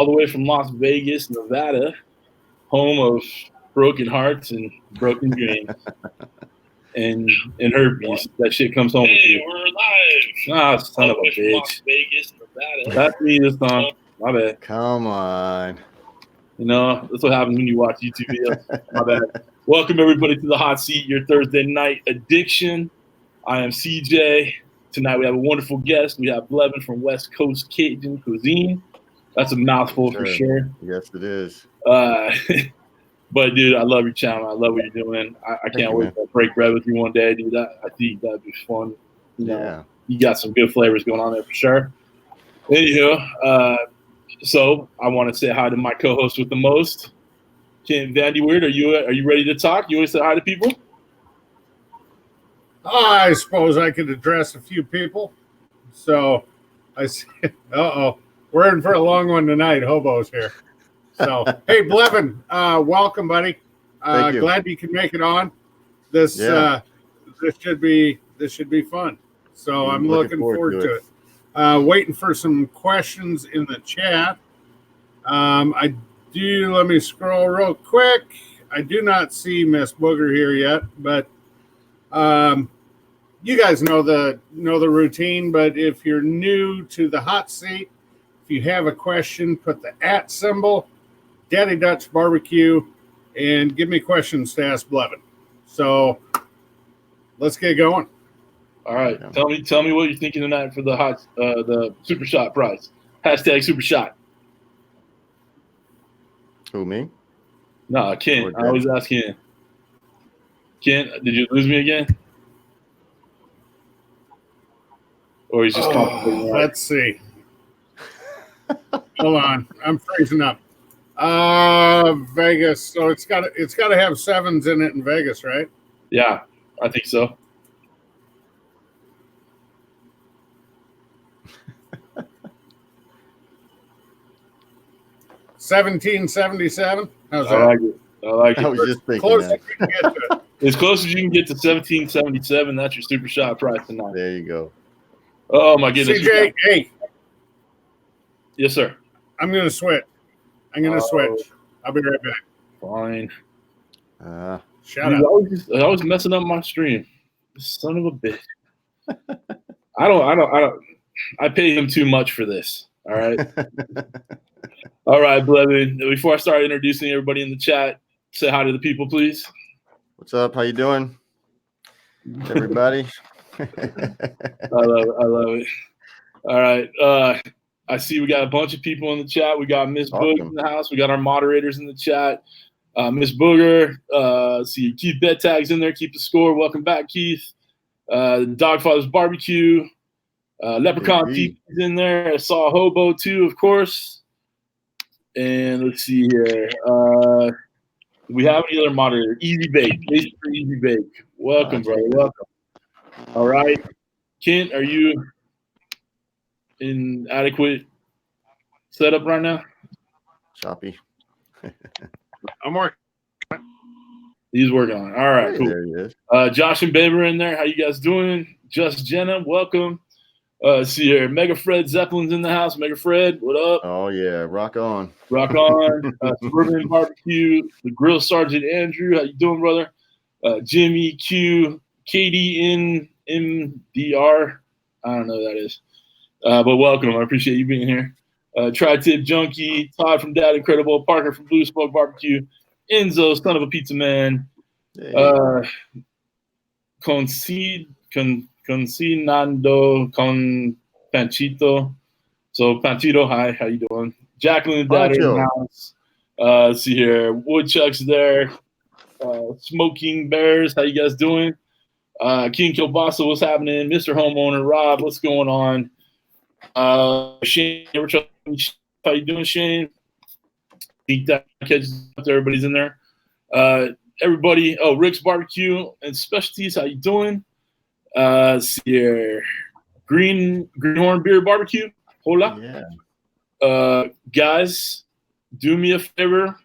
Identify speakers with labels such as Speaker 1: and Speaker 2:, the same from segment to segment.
Speaker 1: all the way from Las Vegas, Nevada, home of broken hearts and broken dreams. and herpes. That shit comes home with you.
Speaker 2: Hey, we're live.
Speaker 1: Ah, son of a bitch.
Speaker 2: Las Vegas, Nevada.
Speaker 1: That's me this time. My bad.
Speaker 3: Come on.
Speaker 1: You know, that's what happens when you watch YouTube videos. My bad. Welcome, everybody, to the Hot Seat, your Thursday night addiction. I am CJ. Tonight we have a wonderful guest. We have Blevin from West Coast Cajun Cuisine. That's a mouthful for sure.
Speaker 3: Yes, it is.
Speaker 1: But, dude, I love your channel. I love what you're doing. I can't wait to break bread with you one day, dude. I think that'd be fun. You know,
Speaker 3: yeah.
Speaker 1: You got some good flavors going on there for sure. Anywho, so I want to say hi to my co-host with the most, Ken Vandy Weird. Are you ready to talk? You want to say hi to people?
Speaker 4: I suppose I could address a few people. So I say, we're in for a long one tonight. Hobo's here. So, hey, Blevin, welcome, buddy.
Speaker 3: Thank you.
Speaker 4: Glad you can make it on. This should be fun. So I'm looking forward to it. Waiting for some questions in the chat. Let me scroll real quick. I do not see Miss Booger here yet, but you guys know the routine. But if you're new to the hot seat, if you have a question, put the @ symbol, Daddy Dutch Barbecue, and give me questions to ask Blevin. So let's get going.
Speaker 1: All right, tell me what you're thinking tonight for the Super Shot prize. # Super Shot.
Speaker 3: Who, me?
Speaker 1: No, Ken. I always ask Ken. Ken, did you lose me again? Or he's just contemplating?
Speaker 4: Let's see. Hold on, I'm freezing up. Vegas. So it's got to have 7s in it in Vegas, right?
Speaker 1: Yeah, I think so. $17.77. How's that? I like it.
Speaker 3: I was just thinking
Speaker 4: close
Speaker 3: that.
Speaker 4: as you can get to it.
Speaker 1: As close as you can get to $17.77. That's your Super Shot prize tonight.
Speaker 3: There you go.
Speaker 1: Oh my goodness.
Speaker 4: CJ, hey.
Speaker 1: Yes, sir.
Speaker 4: I'm gonna switch. I'll be right back.
Speaker 1: Fine.
Speaker 4: Shut up.
Speaker 1: Always messing up my stream. Son of a bitch. I don't. I pay him too much for this. All right. All right, Blevin. Before I start introducing everybody in the chat, say hi to the people, please.
Speaker 3: What's up? How you doing, everybody?
Speaker 1: I love it. All right. I see we got a bunch of people in the chat. We got Miss Boog in the house. We got our moderators in the chat. Miss Booger. See Keith Bettag's in there. Keep the score. Welcome back, Keith. Dogfather's BBQ. LeprakonTV is in there. I saw Hobo too, of course. And let's see here. We have any other moderator? Easy Bake. Easy Bake. Welcome, brother. Welcome. All right. Kent, are you in adequate setup right now?
Speaker 3: Choppy.
Speaker 4: I'm working.
Speaker 1: He's working on it. All right, cool.
Speaker 3: There he is.
Speaker 1: Josh and Baber in there. How you guys doing? Just Jenna, welcome. See here. Mega Fred Zeppelin's in the house. Mega Fred, what up?
Speaker 3: Oh, yeah. Rock on.
Speaker 1: Rock on. Suburban Barbecue. The Grill Sergeant Andrew. How you doing, brother? Jimmy Q. KD MDR. I don't know who that is. But welcome. I appreciate you being here. Tri-Tip Junkie. Todd from Dad Incredible. Parker from Blue Smoke Barbecue. Enzo, son of a pizza man.
Speaker 3: Hey.
Speaker 1: Concinando con Panchito. So Panchito, hi, how you doing? Jacqueline and Dad in the house. Let's see here. Woodchuck's there. Smoking Bears, how you guys doing? King Kilbasa, what's happening? Mr. Homeowner Rob, what's going on? Shane, how you doing, Shane? Think that catches up to everybody's in there. Everybody, Rick's Barbecue and Specialties, how you doing? See here. Greenhorn Beer Barbecue. Hola.
Speaker 3: Yeah.
Speaker 1: Guys, do me a favor.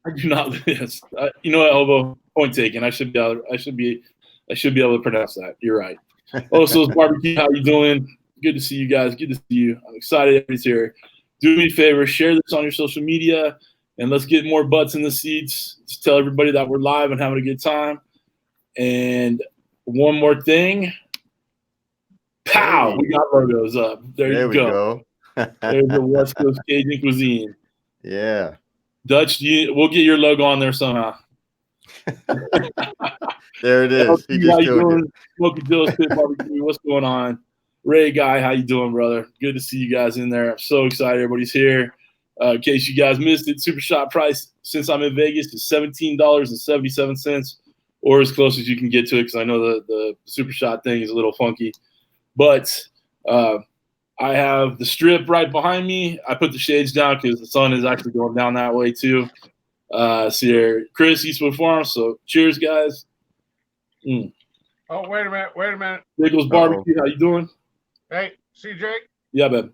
Speaker 1: I do not. Yes. You know what, Hobo? Point taken. I should be able to pronounce that. You're right. Oso's Barbecue. How you doing? Good to see you guys. Good to see you. I'm excited everybody's here. do me a favor, share this on your social media, and let's get more butts in the seats. Just tell everybody that we're live and having a good time. And one more thing. Pow!
Speaker 3: Hey.
Speaker 1: We got logos up. There you go. There's the West Coast Cajun Cuisine.
Speaker 3: Yeah.
Speaker 1: Dutch, we'll get your logo on there somehow.
Speaker 3: There it is. He just
Speaker 1: how you
Speaker 3: killed
Speaker 1: doing?
Speaker 3: it.
Speaker 1: Smokey Bill's Pit BBQ. What's going on? Ray Guy, how you doing, brother? Good to see you guys in there. I'm so excited everybody's here. In case you guys missed it, Super Shot price since I'm in Vegas is $17.77, or as close as you can get to it, because I know the Super Shot thing is a little funky. But I have the strip right behind me. I put the shades down because the sun is actually going down that way too. See here, Kris, Eastwood Farms. So cheers, guys.
Speaker 4: Oh, wait a minute.
Speaker 1: Nichols Barbecue, how you doing?
Speaker 4: Hey, CJ,
Speaker 1: Yeah, babe.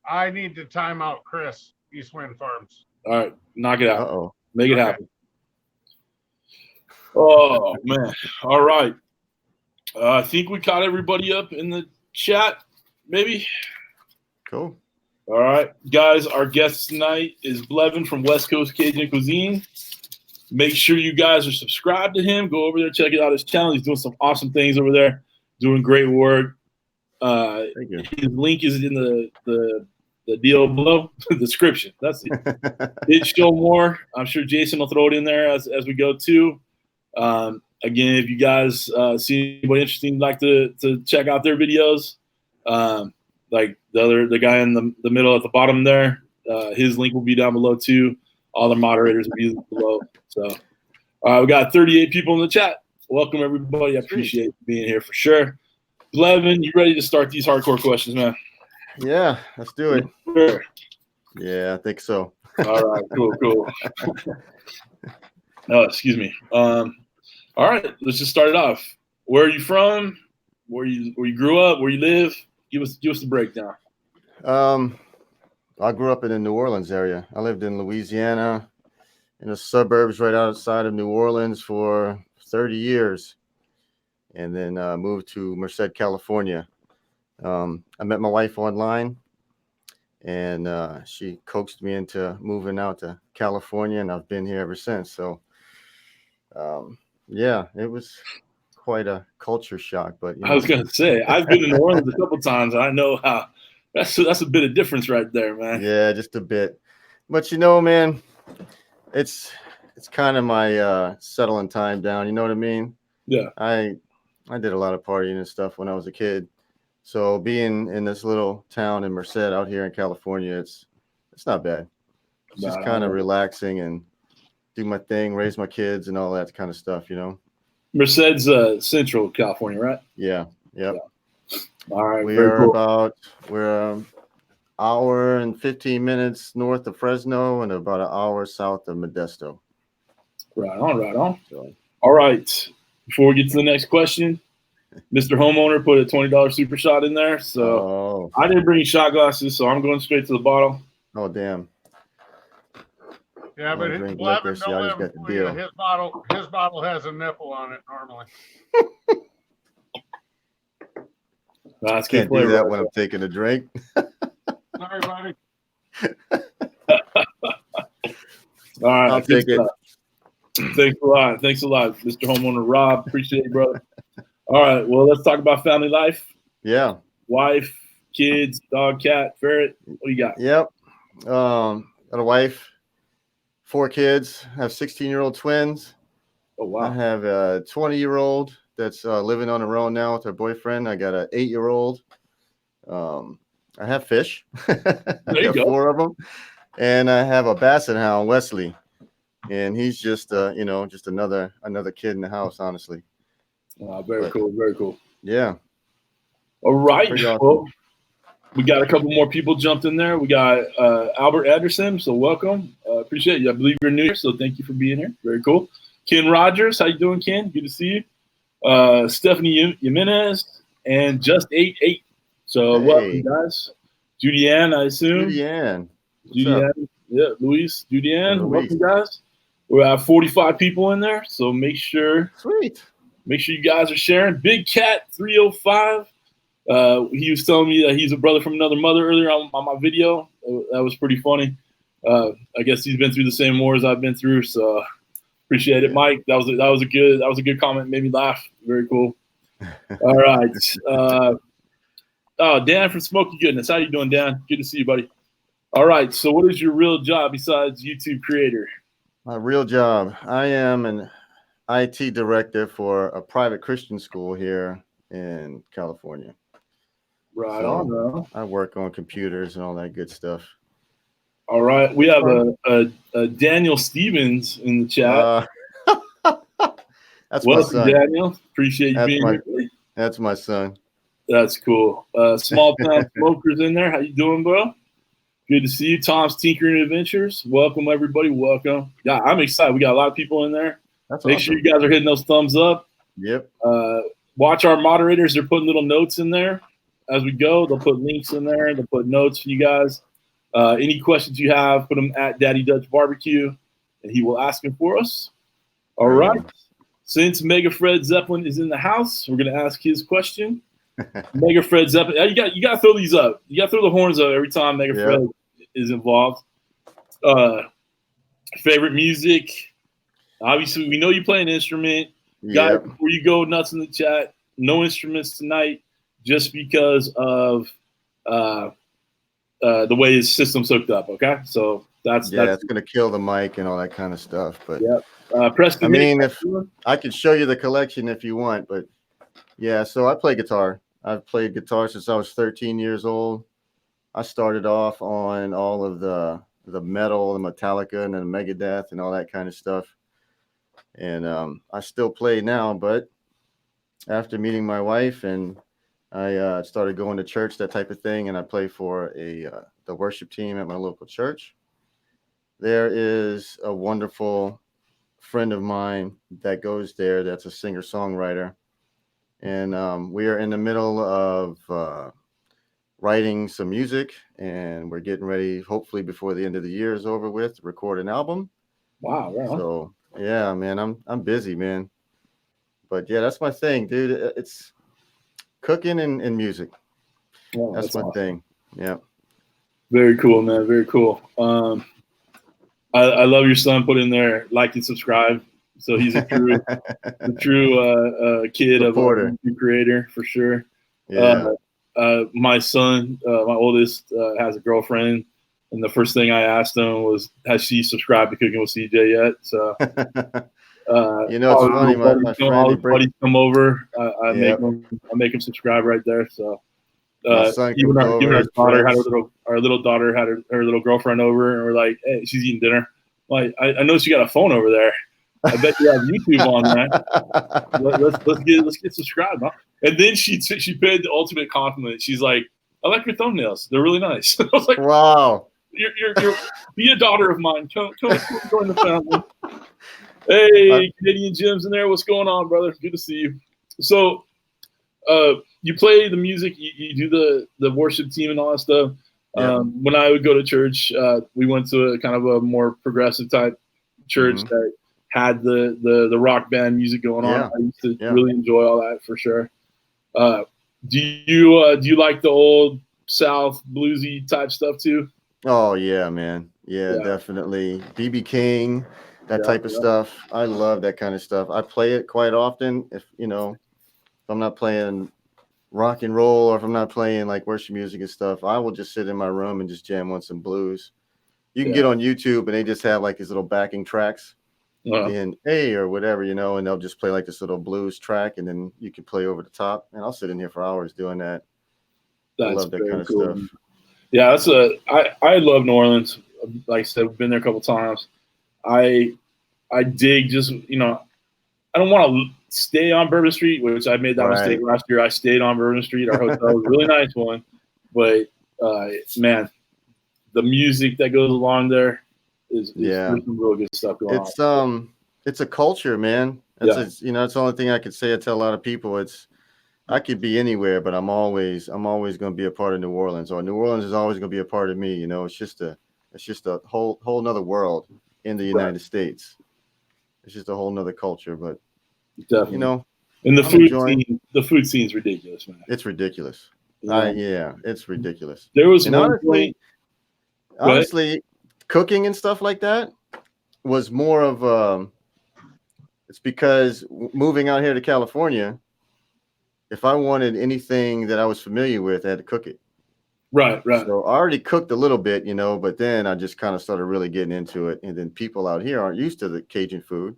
Speaker 4: I need to time out Kris, Eastwind Farms.
Speaker 1: All right, knock it out.
Speaker 3: Uh-oh.
Speaker 1: Make it happen. Oh, man. All right. I think we caught everybody up in the chat, maybe.
Speaker 3: Cool.
Speaker 1: All right. Guys, our guest tonight is Blevin from West Coast Cajun Cuisine. Make sure you guys are subscribed to him. Go over there, check out his channel. He's doing some awesome things over there, doing great work.
Speaker 3: Thank you.
Speaker 1: His link is in the deal below, the description. That's it. Hit show more. I'm sure Jason will throw it in there as we go too. Again, if you guys see anybody interesting, like to check out their videos, like the guy in the middle at the bottom there, his link will be down below too. All the moderators will be below. So we got 38 people in the chat. Welcome everybody. I appreciate being here for sure. Blevin, you ready to start these hardcore questions, man?
Speaker 3: Yeah, let's do it.
Speaker 1: Sure.
Speaker 3: Yeah, I think so.
Speaker 1: All right, cool. Oh, excuse me. All right, let's just start it off. Where are you from? Where you grew up? Where you live? Give us the breakdown.
Speaker 3: I grew up in the New Orleans area. I lived in Louisiana, in the suburbs right outside of New Orleans for 30 years, and then moved to Merced, California. I met my wife online, and she coaxed me into moving out to California, and I've been here ever since. So, yeah, it was quite a culture shock. But
Speaker 1: I was gonna say I've been in New Orleans a couple times, and I know how that's a bit of difference right there, man.
Speaker 3: Yeah, just a bit. But man, it's kind of my settling time down. You know what I mean?
Speaker 1: Yeah.
Speaker 3: I did a lot of partying and stuff when I was a kid. So being in this little town in Merced out here in California, it's not bad. It's just kind of relaxing and do my thing, raise my kids and all that kind of stuff,
Speaker 1: Merced's Central California, right?
Speaker 3: Yeah. Yep.
Speaker 1: Yeah. All right.
Speaker 3: We're an hour and 15 minutes north of Fresno and about an hour south of Modesto.
Speaker 1: Right on.
Speaker 3: So,
Speaker 1: all right. Before we get to the next question, Mr. Homeowner put a $20 super shot in there. So I didn't bring shot glasses, so I'm going straight to the bottle.
Speaker 3: Oh, damn.
Speaker 4: Yeah, but Blevin, don't let him fool you. His bottle has a nipple on it normally.
Speaker 1: That's
Speaker 3: can't do that when I'm taking a drink.
Speaker 4: Sorry, buddy.
Speaker 1: All right.
Speaker 3: I'll take it.
Speaker 1: Thanks a lot, Mr. Homeowner Rob. Appreciate it, brother. All right. Well, let's talk about family life.
Speaker 3: Yeah.
Speaker 1: Wife, kids, dog, cat, ferret. What do you got?
Speaker 3: Yep. Got a wife, 4 kids. I have 16-year-old twins.
Speaker 1: Oh, wow.
Speaker 3: I have a 20-year-old that's living on her own now with her boyfriend. I got an 8-year-old. I have fish.
Speaker 1: There you go.
Speaker 3: 4 of them. And I have a basset hound, Wesley. And he's just, just another kid in the house, honestly.
Speaker 1: Very cool.
Speaker 3: Yeah.
Speaker 1: All right.
Speaker 3: Awesome.
Speaker 1: Well, we got a couple more people jumped in there. We got Albert Anderson, so welcome. Appreciate you. I believe you're new here, so thank you for being here. Very cool. Ken Rogers, how you doing, Ken? Good to see you. Stephanie Jimenez and Just 88. So welcome, guys. Judy Ann, I assume.
Speaker 3: Judy Ann.
Speaker 1: Yeah, Luis, Judy Ann. Welcome, guys. We have 45 people in there, so make sure you guys are sharing. Big Cat 305. He was telling me that he's a brother from another mother earlier on my video. That was pretty funny. I guess he's been through the same wars I've been through, so appreciate it, Mike. That was a good comment. Made me laugh. Very cool. All right. Dan from SmokeyGoodness. How you doing, Dan? Good to see you, buddy. All right. So what is your real job besides YouTube creator?
Speaker 3: My real job. I am an IT director for a private Christian school here in California.
Speaker 1: Right
Speaker 3: so
Speaker 1: on, bro.
Speaker 3: I work on computers and all that good stuff.
Speaker 1: All right. We have a Daniel Stevens in the chat.
Speaker 3: That's my son.
Speaker 1: Daniel. Appreciate you being here.
Speaker 3: That's my son.
Speaker 1: That's cool. Small Town Smokers in there. How you doing, bro? Good to see you. Tom's Tinkering Adventures. Welcome, everybody. Welcome. Yeah, I'm excited. We got a lot of people in there. Make sure you guys are hitting those thumbs up.
Speaker 3: Yep.
Speaker 1: Watch our moderators. They're putting little notes in there as we go. They'll put links in there. They'll put notes for you guys. Any questions you have, put them at Daddy Dutch BBQ, and he will ask them for us. All right. Since Mega Fred Zeppelin is in the house, we're going to ask his question. Mega Fred Zeppelin. You got to throw these up. You got to throw the horns up every time Mega Fred is involved. Favorite music. Obviously, we know you play an instrument. Guys, before you go nuts in the chat, no instruments tonight just because of the way his system's hooked up, okay? So that's
Speaker 3: going to kill the mic and all that kind of stuff. But
Speaker 1: Preston,
Speaker 3: I mean, if I could show you the collection if you want, but yeah, so I play guitar. I've played guitar since I was 13 years old. I started off on all of the metal, the Metallica, and the Megadeth, and all that kind of stuff. And I still play now, but after meeting my wife, and I started going to church, that type of thing, and I play for the worship team at my local church. There is a wonderful friend of mine that goes there that's a singer-songwriter. And we are in the middle of writing some music, and we're getting ready, hopefully before the end of the year is over with, to record an album.
Speaker 1: Wow. Right.
Speaker 3: So yeah, man, I'm busy, man. But yeah, that's my thing, dude. It's cooking and music. Yeah, that's my thing. Yeah. Very
Speaker 1: cool, man. Very cool. I love your son put in there, like and subscribe. So he's a true kid of a creator for sure.
Speaker 3: Yeah.
Speaker 1: My son, my oldest, has a girlfriend, and the first thing I asked him was, "Has she subscribed to Cooking with CJ yet?" So,
Speaker 3: it's funny. My friend,
Speaker 1: buddies come over. I make them subscribe right there. So, even our daughter had our little daughter had her little girlfriend over, and we're like, "Hey, she's eating dinner." Like, I know she got a phone over there. I bet you have YouTube on that. Let's get subscribed, huh? And then she paid the ultimate compliment. She's like, "I like your thumbnails. They're really nice." I was like,
Speaker 3: "Wow,
Speaker 1: you're be a daughter of mine. Come join the family." Hey, Canadian Jim's in there. What's going on, brother? Good to see you. So, you play the music. You do the worship team and all that stuff. When I would go to church, we went to a kind of a more progressive type church that had the rock band music going on. I used to really enjoy all that for sure. Do you like the old South bluesy type stuff too?
Speaker 3: Oh yeah, man. Yeah. Definitely. BB King, that type of stuff. I love that kind of stuff. I play it quite often. If I'm not playing rock and roll, or if I'm not playing like worship music and stuff, I will just sit in my room and just jam on some blues. You can get on YouTube and they just have like these little backing tracks. In A or whatever, and they'll just play like this little blues track, and then you can play over the top. And I'll sit in here for hours doing that. I love that kind of stuff.
Speaker 1: Yeah, I love New Orleans. Like I said, I've been there a couple times. I dig just I don't want to stay on Bourbon Street, which I made that mistake last year. I stayed on Bourbon Street. Our hotel was a really nice one, but man, the music that goes along there. There's some real good stuff going on.
Speaker 3: It's a culture, man. It's the only thing I could say. I tell a lot of people, I could be anywhere, but I'm always going to be a part of New Orleans, or New Orleans is always going to be a part of me. It's just a whole nother world in the United States. It's just a whole nother culture, but
Speaker 1: definitely. And the food scene, the food scene's ridiculous, man.
Speaker 3: It's ridiculous.
Speaker 1: Yeah.
Speaker 3: It's ridiculous.
Speaker 1: There was
Speaker 3: and
Speaker 1: one
Speaker 3: honestly, cooking and stuff like that was more of it's because moving out here to California, if I wanted anything that I was familiar with, I had to cook it.
Speaker 1: Right.
Speaker 3: So I already cooked a little bit, but then I just kind of started really getting into it. And then people out here aren't used to the Cajun food.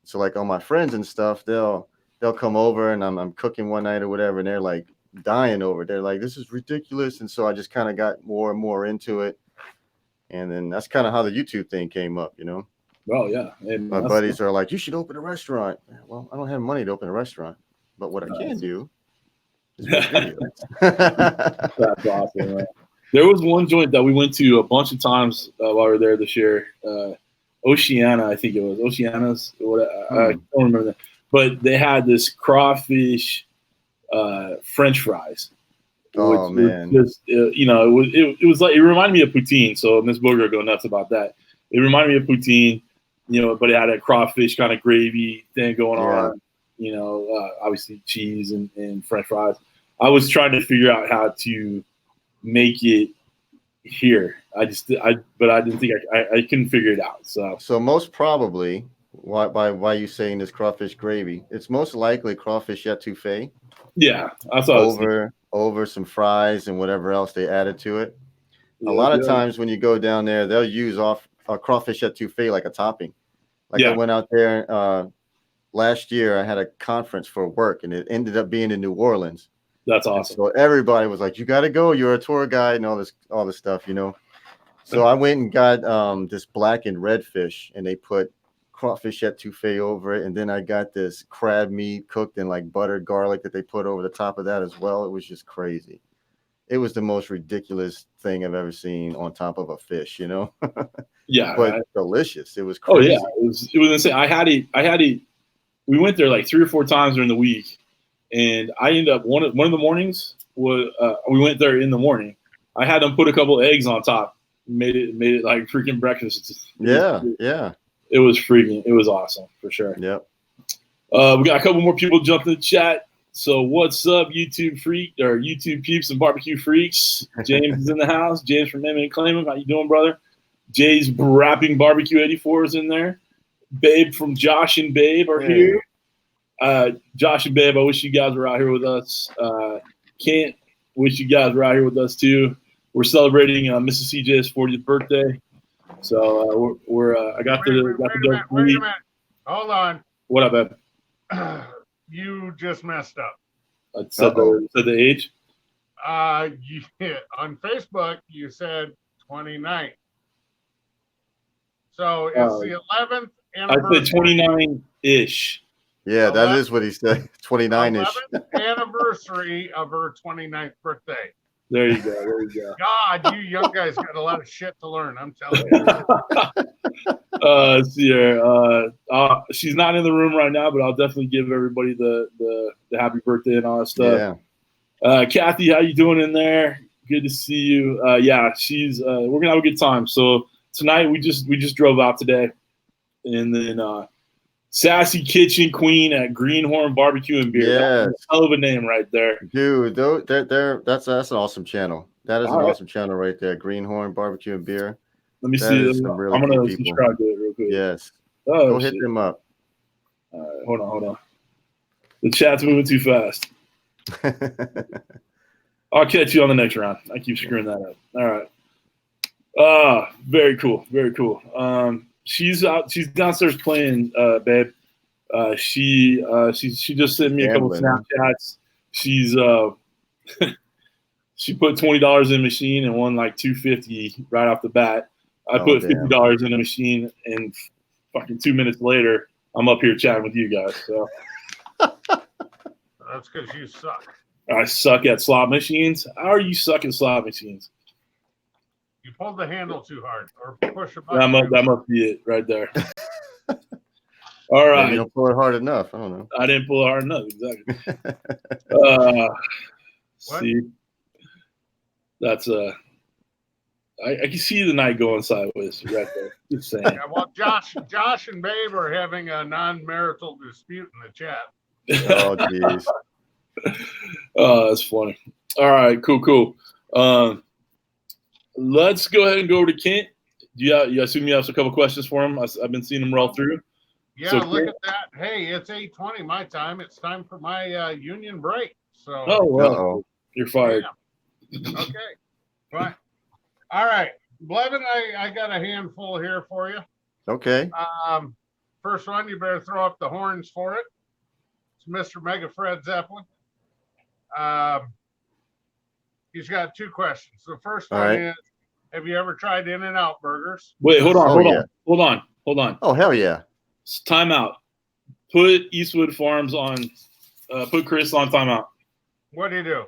Speaker 3: So like all my friends and stuff, they'll come over and I'm cooking one night or whatever, and they're like dying over it. They're like, this is ridiculous. And so I just kind of got more and more into it. And then that's kind of how the YouTube thing came up,
Speaker 1: Oh, yeah.
Speaker 3: And my buddies are like, you should open a restaurant. Well, I don't have money to open a restaurant, but what I can do is make videos.
Speaker 1: That's awesome, man. There was one joint that we went to a bunch of times while we were there this year. Oceana, I think it was. Oceana's. I don't remember that. But they had this crawfish French fries.
Speaker 3: Oh, man.
Speaker 1: Just, it was like, it reminded me of poutine. So Miss Booger go nuts about that. It reminded me of poutine, but it had a crawfish kind of gravy thing going on. Obviously cheese and French fries. I was trying to figure out how to make it here. But I didn't think I couldn't figure it out. So
Speaker 3: most probably why you saying this crawfish gravy? It's most likely crawfish etouffee.
Speaker 1: Yeah, I thought
Speaker 3: over some fries and whatever else they added to it. A lot of times when you go down there, they'll use off a crawfish etouffee like a topping. I went out there last year. I had a conference for work, and it ended up being in New Orleans.
Speaker 1: That's awesome.
Speaker 3: And so everybody was like, "You got to go. You're a tour guide and all this stuff, So I went and got this black and red fish, and they put crawfish etouffee over it, and then I got this crab meat cooked in like buttered garlic that they put over the top of that as well. It was just crazy. It was the most ridiculous thing I've ever seen on top of a fish,
Speaker 1: Yeah,
Speaker 3: but delicious. It was crazy.
Speaker 1: Oh yeah, it was insane. I had it. We went there like 3 or 4 times during the week, and I ended up one of the mornings was we went there in the morning. I had them put a couple eggs on top, made it like freaking breakfast.
Speaker 3: Yeah.
Speaker 1: It was awesome for sure.
Speaker 3: Yep.
Speaker 1: We got a couple more people jumping in the chat. So what's up, YouTube freak or YouTube peeps and barbecue freaks? James is in the house. James from M&M Claimant. How you doing, brother? Jay's rapping barbecue 84 is in there. Babe from Josh and Babe are here. Josh and Babe, I wish you guys were out here with us. Kent, wish you guys were out here with us too. We're celebrating Mrs. CJ's 40th birthday. So I got
Speaker 4: Wait a minute. Hold on.
Speaker 1: What up, babe?
Speaker 4: You just messed up.
Speaker 1: I said the age.
Speaker 4: On Facebook you said 29th. So it's the 11th anniversary.
Speaker 1: I said 29-ish.
Speaker 3: Yeah, that is what he said. 29-ish.
Speaker 4: 11th anniversary of her 29th birthday.
Speaker 1: There you go.
Speaker 4: God, you young guys got a lot of shit to learn. I'm telling you.
Speaker 1: See her. She's not in the room right now, but I'll definitely give everybody the happy birthday and all that stuff. Yeah. Kathy, how you doing in there? Good to see you. She's. We're gonna have a good time. So tonight we just drove out today, and then Sassy Kitchen Queen at Greenhorn Barbecue and Beer.
Speaker 3: Yeah,
Speaker 1: hell of a name right there,
Speaker 3: dude. That's an awesome channel. That is an awesome channel right there. Greenhorn Barbecue and Beer.
Speaker 1: Let me see.
Speaker 3: Really
Speaker 1: I'm gonna subscribe to it real quick.
Speaker 3: Yes.
Speaker 1: Go
Speaker 3: hit them up.
Speaker 1: All right, hold on. The chat's moving too fast. I'll catch you on the next round. I keep screwing that up. All right. Very cool. She's downstairs playing, babe. She just sent me a couple Snapchats. She's she put $20 in the machine and won like $250 right off the bat. I put $50 in the machine, and fucking 2 minutes later, I'm up here chatting with you guys. So
Speaker 4: that's because you suck.
Speaker 1: I suck at slot machines. How are you suck at slot machines?
Speaker 4: You pulled the handle too hard, or push a button.
Speaker 1: That must be it right there. All right.
Speaker 3: Maybe you don't pull it hard enough. I don't know.
Speaker 1: I didn't pull it hard enough. Exactly. See, that's I can see the night going sideways right there. Just saying.
Speaker 4: Yeah, well, Josh and Babe are having a non-marital dispute in the chat.
Speaker 3: Oh, jeez.
Speaker 1: That's funny. All right, cool. Let's go ahead and go over to Kent. You assume you have a couple questions for him? I've been seeing him roll through.
Speaker 4: Yeah, so, look at that. Hey, it's 8:20 my time. It's time for my union break. So.
Speaker 1: Oh, well, you're fired.
Speaker 4: Yeah. Okay, fine. All right, Blevin, I got a handful here for you.
Speaker 3: Okay.
Speaker 4: First one, you better throw up the horns for it. It's Mr. Mega Fred Zeppelin. He's got two questions. The first one is, have you ever tried In-N-Out burgers?
Speaker 1: Wait, hold on.
Speaker 3: Oh, hell yeah.
Speaker 1: Time out. Put Eastwood Farms on, put Kris on timeout.
Speaker 4: What do you do?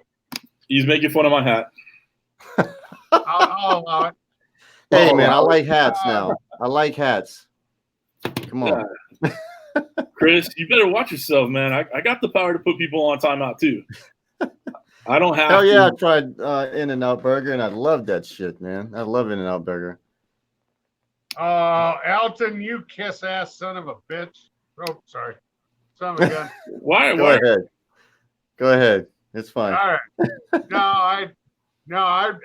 Speaker 1: He's making fun of my hat.
Speaker 4: I'll allow it.
Speaker 3: Hey, man, I like hats now. I like hats. Come on.
Speaker 1: Yeah. Kris, you better watch yourself, man. I got the power to put people on timeout, too. I don't have
Speaker 3: Hell yeah, I tried In-N-Out Burger, and I love that shit, man. I love In-N-Out Burger.
Speaker 4: Alton, you kiss-ass son of a bitch. Oh, sorry. Son of a gun.
Speaker 1: Why?
Speaker 3: Go ahead. It's fine.
Speaker 4: All right.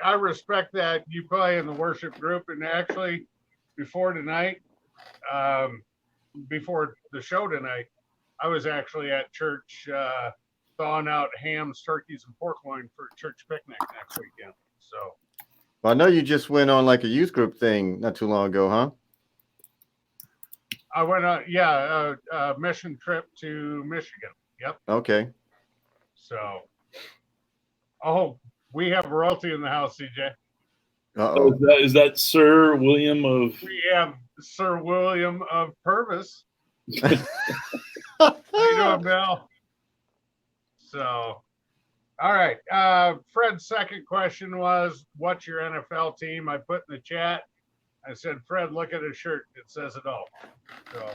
Speaker 4: I respect that you play in the worship group, and actually, before tonight, before the show tonight, I was actually at church thawing out hams, turkeys, and pork loin for a church picnic next weekend. So,
Speaker 3: well, I know you just went on like a youth group thing not too long ago, huh?
Speaker 4: I went on, a mission trip to Michigan. Yep.
Speaker 3: Okay.
Speaker 4: So, we have royalty in the house, CJ.
Speaker 3: Uh-oh.
Speaker 1: Is that Sir William of?
Speaker 4: We have Sir William of Purvis. How you doing, Bill? So, all right. Fred's second question was, what's your NFL team? I put in the chat. I said, Fred, look at his shirt. It says it all. So,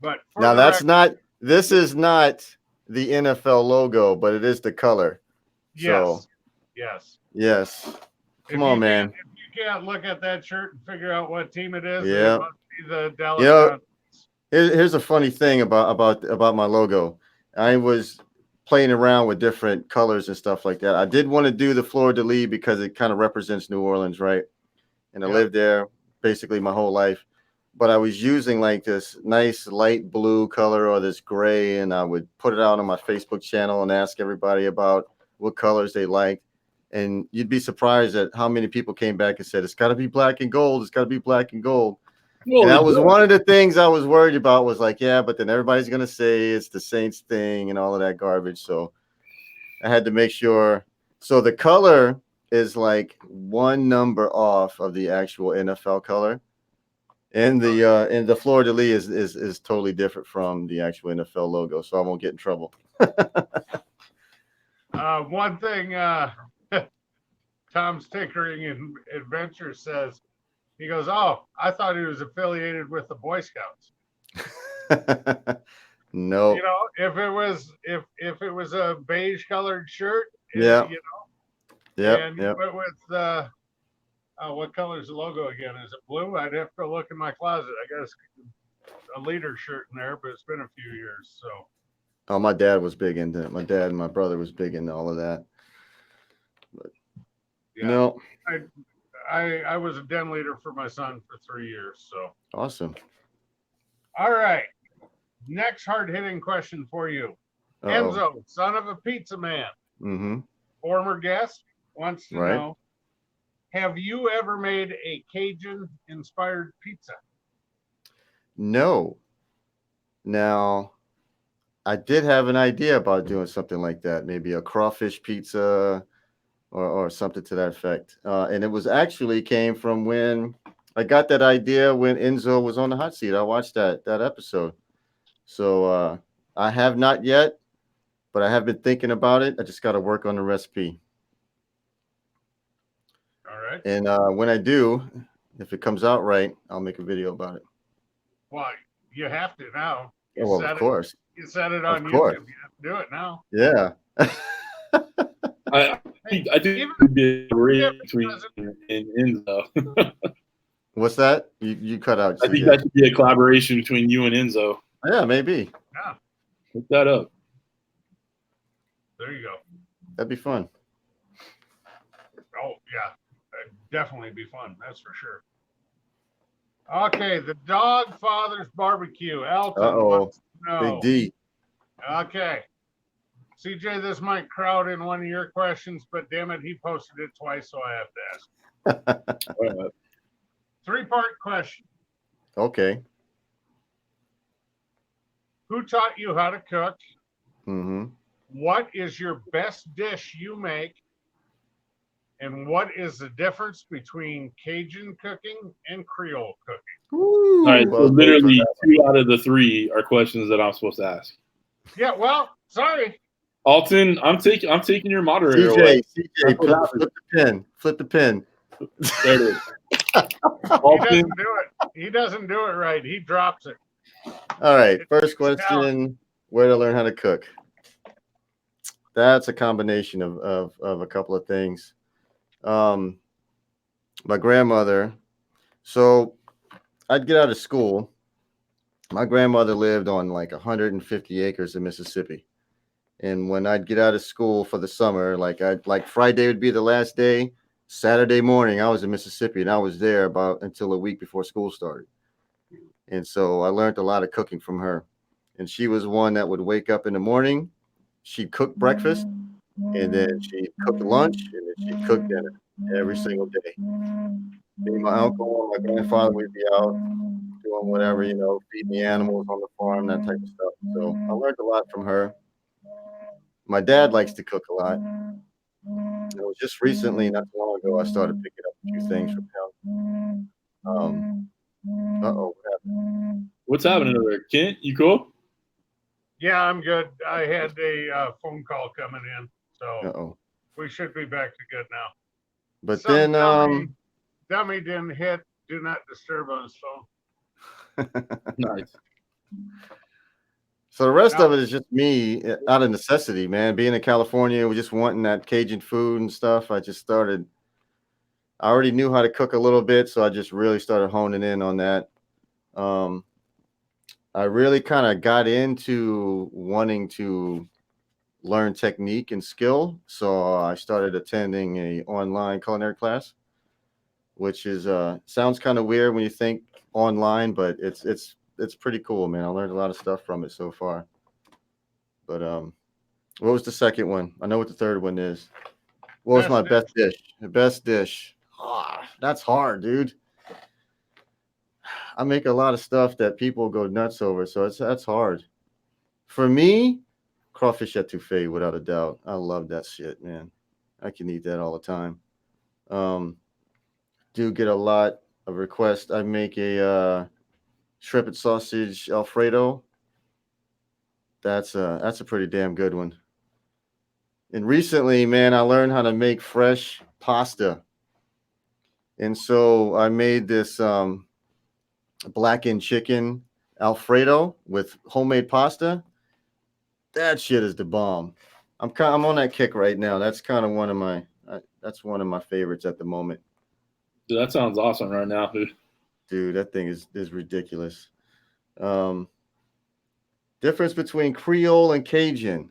Speaker 4: but
Speaker 3: now this is not the NFL logo, but it is the color.
Speaker 4: Yes.
Speaker 3: So, yes. Come on, man.
Speaker 4: If you can't look at that shirt and figure out what team it is,
Speaker 3: yeah.
Speaker 4: it must be the Dallas.
Speaker 3: Here's a funny thing about my logo. I was playing around with different colors and stuff like that. I did want to do the fleur-de-lis because it kind of represents New Orleans, right? And I lived there basically my whole life. But I was using like this nice light blue color or this gray, and I would put it out on my Facebook channel and ask everybody about what colors they liked. And you'd be surprised at how many people came back and said, it's got to be black and gold. It's got to be black and gold. Well, and that was one of the things I was worried about was like, yeah, but then everybody's going to say it's the Saints thing and all of that garbage. So I had to make sure. So the color is like one number off of the actual NFL color. And the fleur-de-lis is totally different from the actual NFL logo. So I won't get in trouble.
Speaker 4: One thing Tom's Tinkering Adventure says, he goes, oh, I thought he was affiliated with the Boy Scouts.
Speaker 3: No.
Speaker 4: You know, if it was a beige colored shirt,
Speaker 3: yeah.
Speaker 4: You know,
Speaker 3: yeah,
Speaker 4: and you went with what color is the logo again? Is it blue? I'd have to look in my closet. I guess a leader shirt in there, but it's been a few years. So.
Speaker 3: Oh, my dad was big into it. My dad and my brother was big into all of that. But no.
Speaker 4: I was a den leader for my son for 3 years. So
Speaker 3: awesome.
Speaker 4: All right. Next hard-hitting question for you. Enzo, son of a pizza man, former guest, wants to know, have you ever made a Cajun-inspired pizza?
Speaker 3: No. Now, I did have an idea about doing something like that, maybe a crawfish pizza or something to that effect. And it was actually came from when I got that idea when Enzo was on the hot seat. I watched that episode. So I have not yet, but I have been thinking about it. I just got to work on the recipe.
Speaker 4: All right.
Speaker 3: And when I do, if it comes out right, I'll make a video about it.
Speaker 4: Well, you have to now.
Speaker 3: Well, of course.
Speaker 4: You set it on YouTube. You have to do it now.
Speaker 3: Yeah.
Speaker 1: I think it would be a great between Enzo.
Speaker 3: What's that? You cut out.
Speaker 1: I think that should be a collaboration between you and Enzo.
Speaker 3: Yeah, maybe.
Speaker 4: Yeah.
Speaker 1: Look that up.
Speaker 4: There you go.
Speaker 3: That'd be fun.
Speaker 4: Oh, yeah. That'd definitely be fun. That's for sure. Okay, the Dog Father's Barbecue. Elton wants to know.
Speaker 3: Big D.
Speaker 4: Okay. CJ, this might crowd in one of your questions, but damn it, he posted it twice, so I have to ask. 3-part question.
Speaker 3: Okay.
Speaker 4: Who taught you how to cook?
Speaker 3: Mm-hmm.
Speaker 4: What is your best dish you make? And what is the difference between Cajun cooking and Creole cooking?
Speaker 1: All right, so literally 2 out of the 3 are questions that I'm supposed to ask.
Speaker 4: Yeah, well, sorry.
Speaker 1: Alton, I'm taking your moderator away.
Speaker 3: CJ, flip the pin.
Speaker 1: There it is.
Speaker 4: He doesn't do it right. He drops it.
Speaker 3: All right, first question: where to learn how to cook? That's a combination of a couple of things. My grandmother. So I'd get out of school. My grandmother lived on like 150 acres in Mississippi. And when I'd get out of school for the summer, like Friday would be the last day. Saturday morning, I was in Mississippi, and I was there about until a week before school started. And so I learned a lot of cooking from her. And she was one that would wake up in the morning, she'd cook breakfast, and then she'd cook lunch, and then she'd cook dinner every single day. Me, my uncle, and my grandfather would be out doing whatever, feeding the animals on the farm, that type of stuff. So I learned a lot from her. My dad likes to cook a lot. It was just recently, not too long ago, I started picking up a few things from him. What happened?
Speaker 1: What's happening over there? Kent, you cool?
Speaker 4: Yeah, I'm good. I had a phone call coming in, so we should be back to good now.
Speaker 3: But
Speaker 4: Some
Speaker 3: then,
Speaker 4: dummy didn't hit do not disturb on his phone.
Speaker 1: Nice.
Speaker 3: So the rest of it is just me out of necessity, man. Being in California, we're just wanting that Cajun food and stuff. I already knew how to cook a little bit, so I just really started honing in on that. I really kind of got into wanting to learn technique and skill, so I started attending a online culinary class, which is sounds kind of weird when you think online, but it's pretty cool, man. I learned a lot of stuff from it so far. But what was the second one? I know what the third one is. What was my best dish? The best dish. That's hard, dude. I make a lot of stuff that people go nuts over, so that's hard. For me, crawfish etouffee, without a doubt. I love that shit, man. I can eat that all the time. Do get a lot of requests. I make a shrimp and sausage Alfredo. That's a pretty damn good one. And recently, man, I learned how to make fresh pasta. And so I made this blackened chicken Alfredo with homemade pasta. That shit is the bomb. I'm on that kick right now. That's kind of one of my favorites at the moment.
Speaker 1: Dude, that sounds awesome right now, dude.
Speaker 3: Dude, that thing is ridiculous. Difference between Creole and Cajun.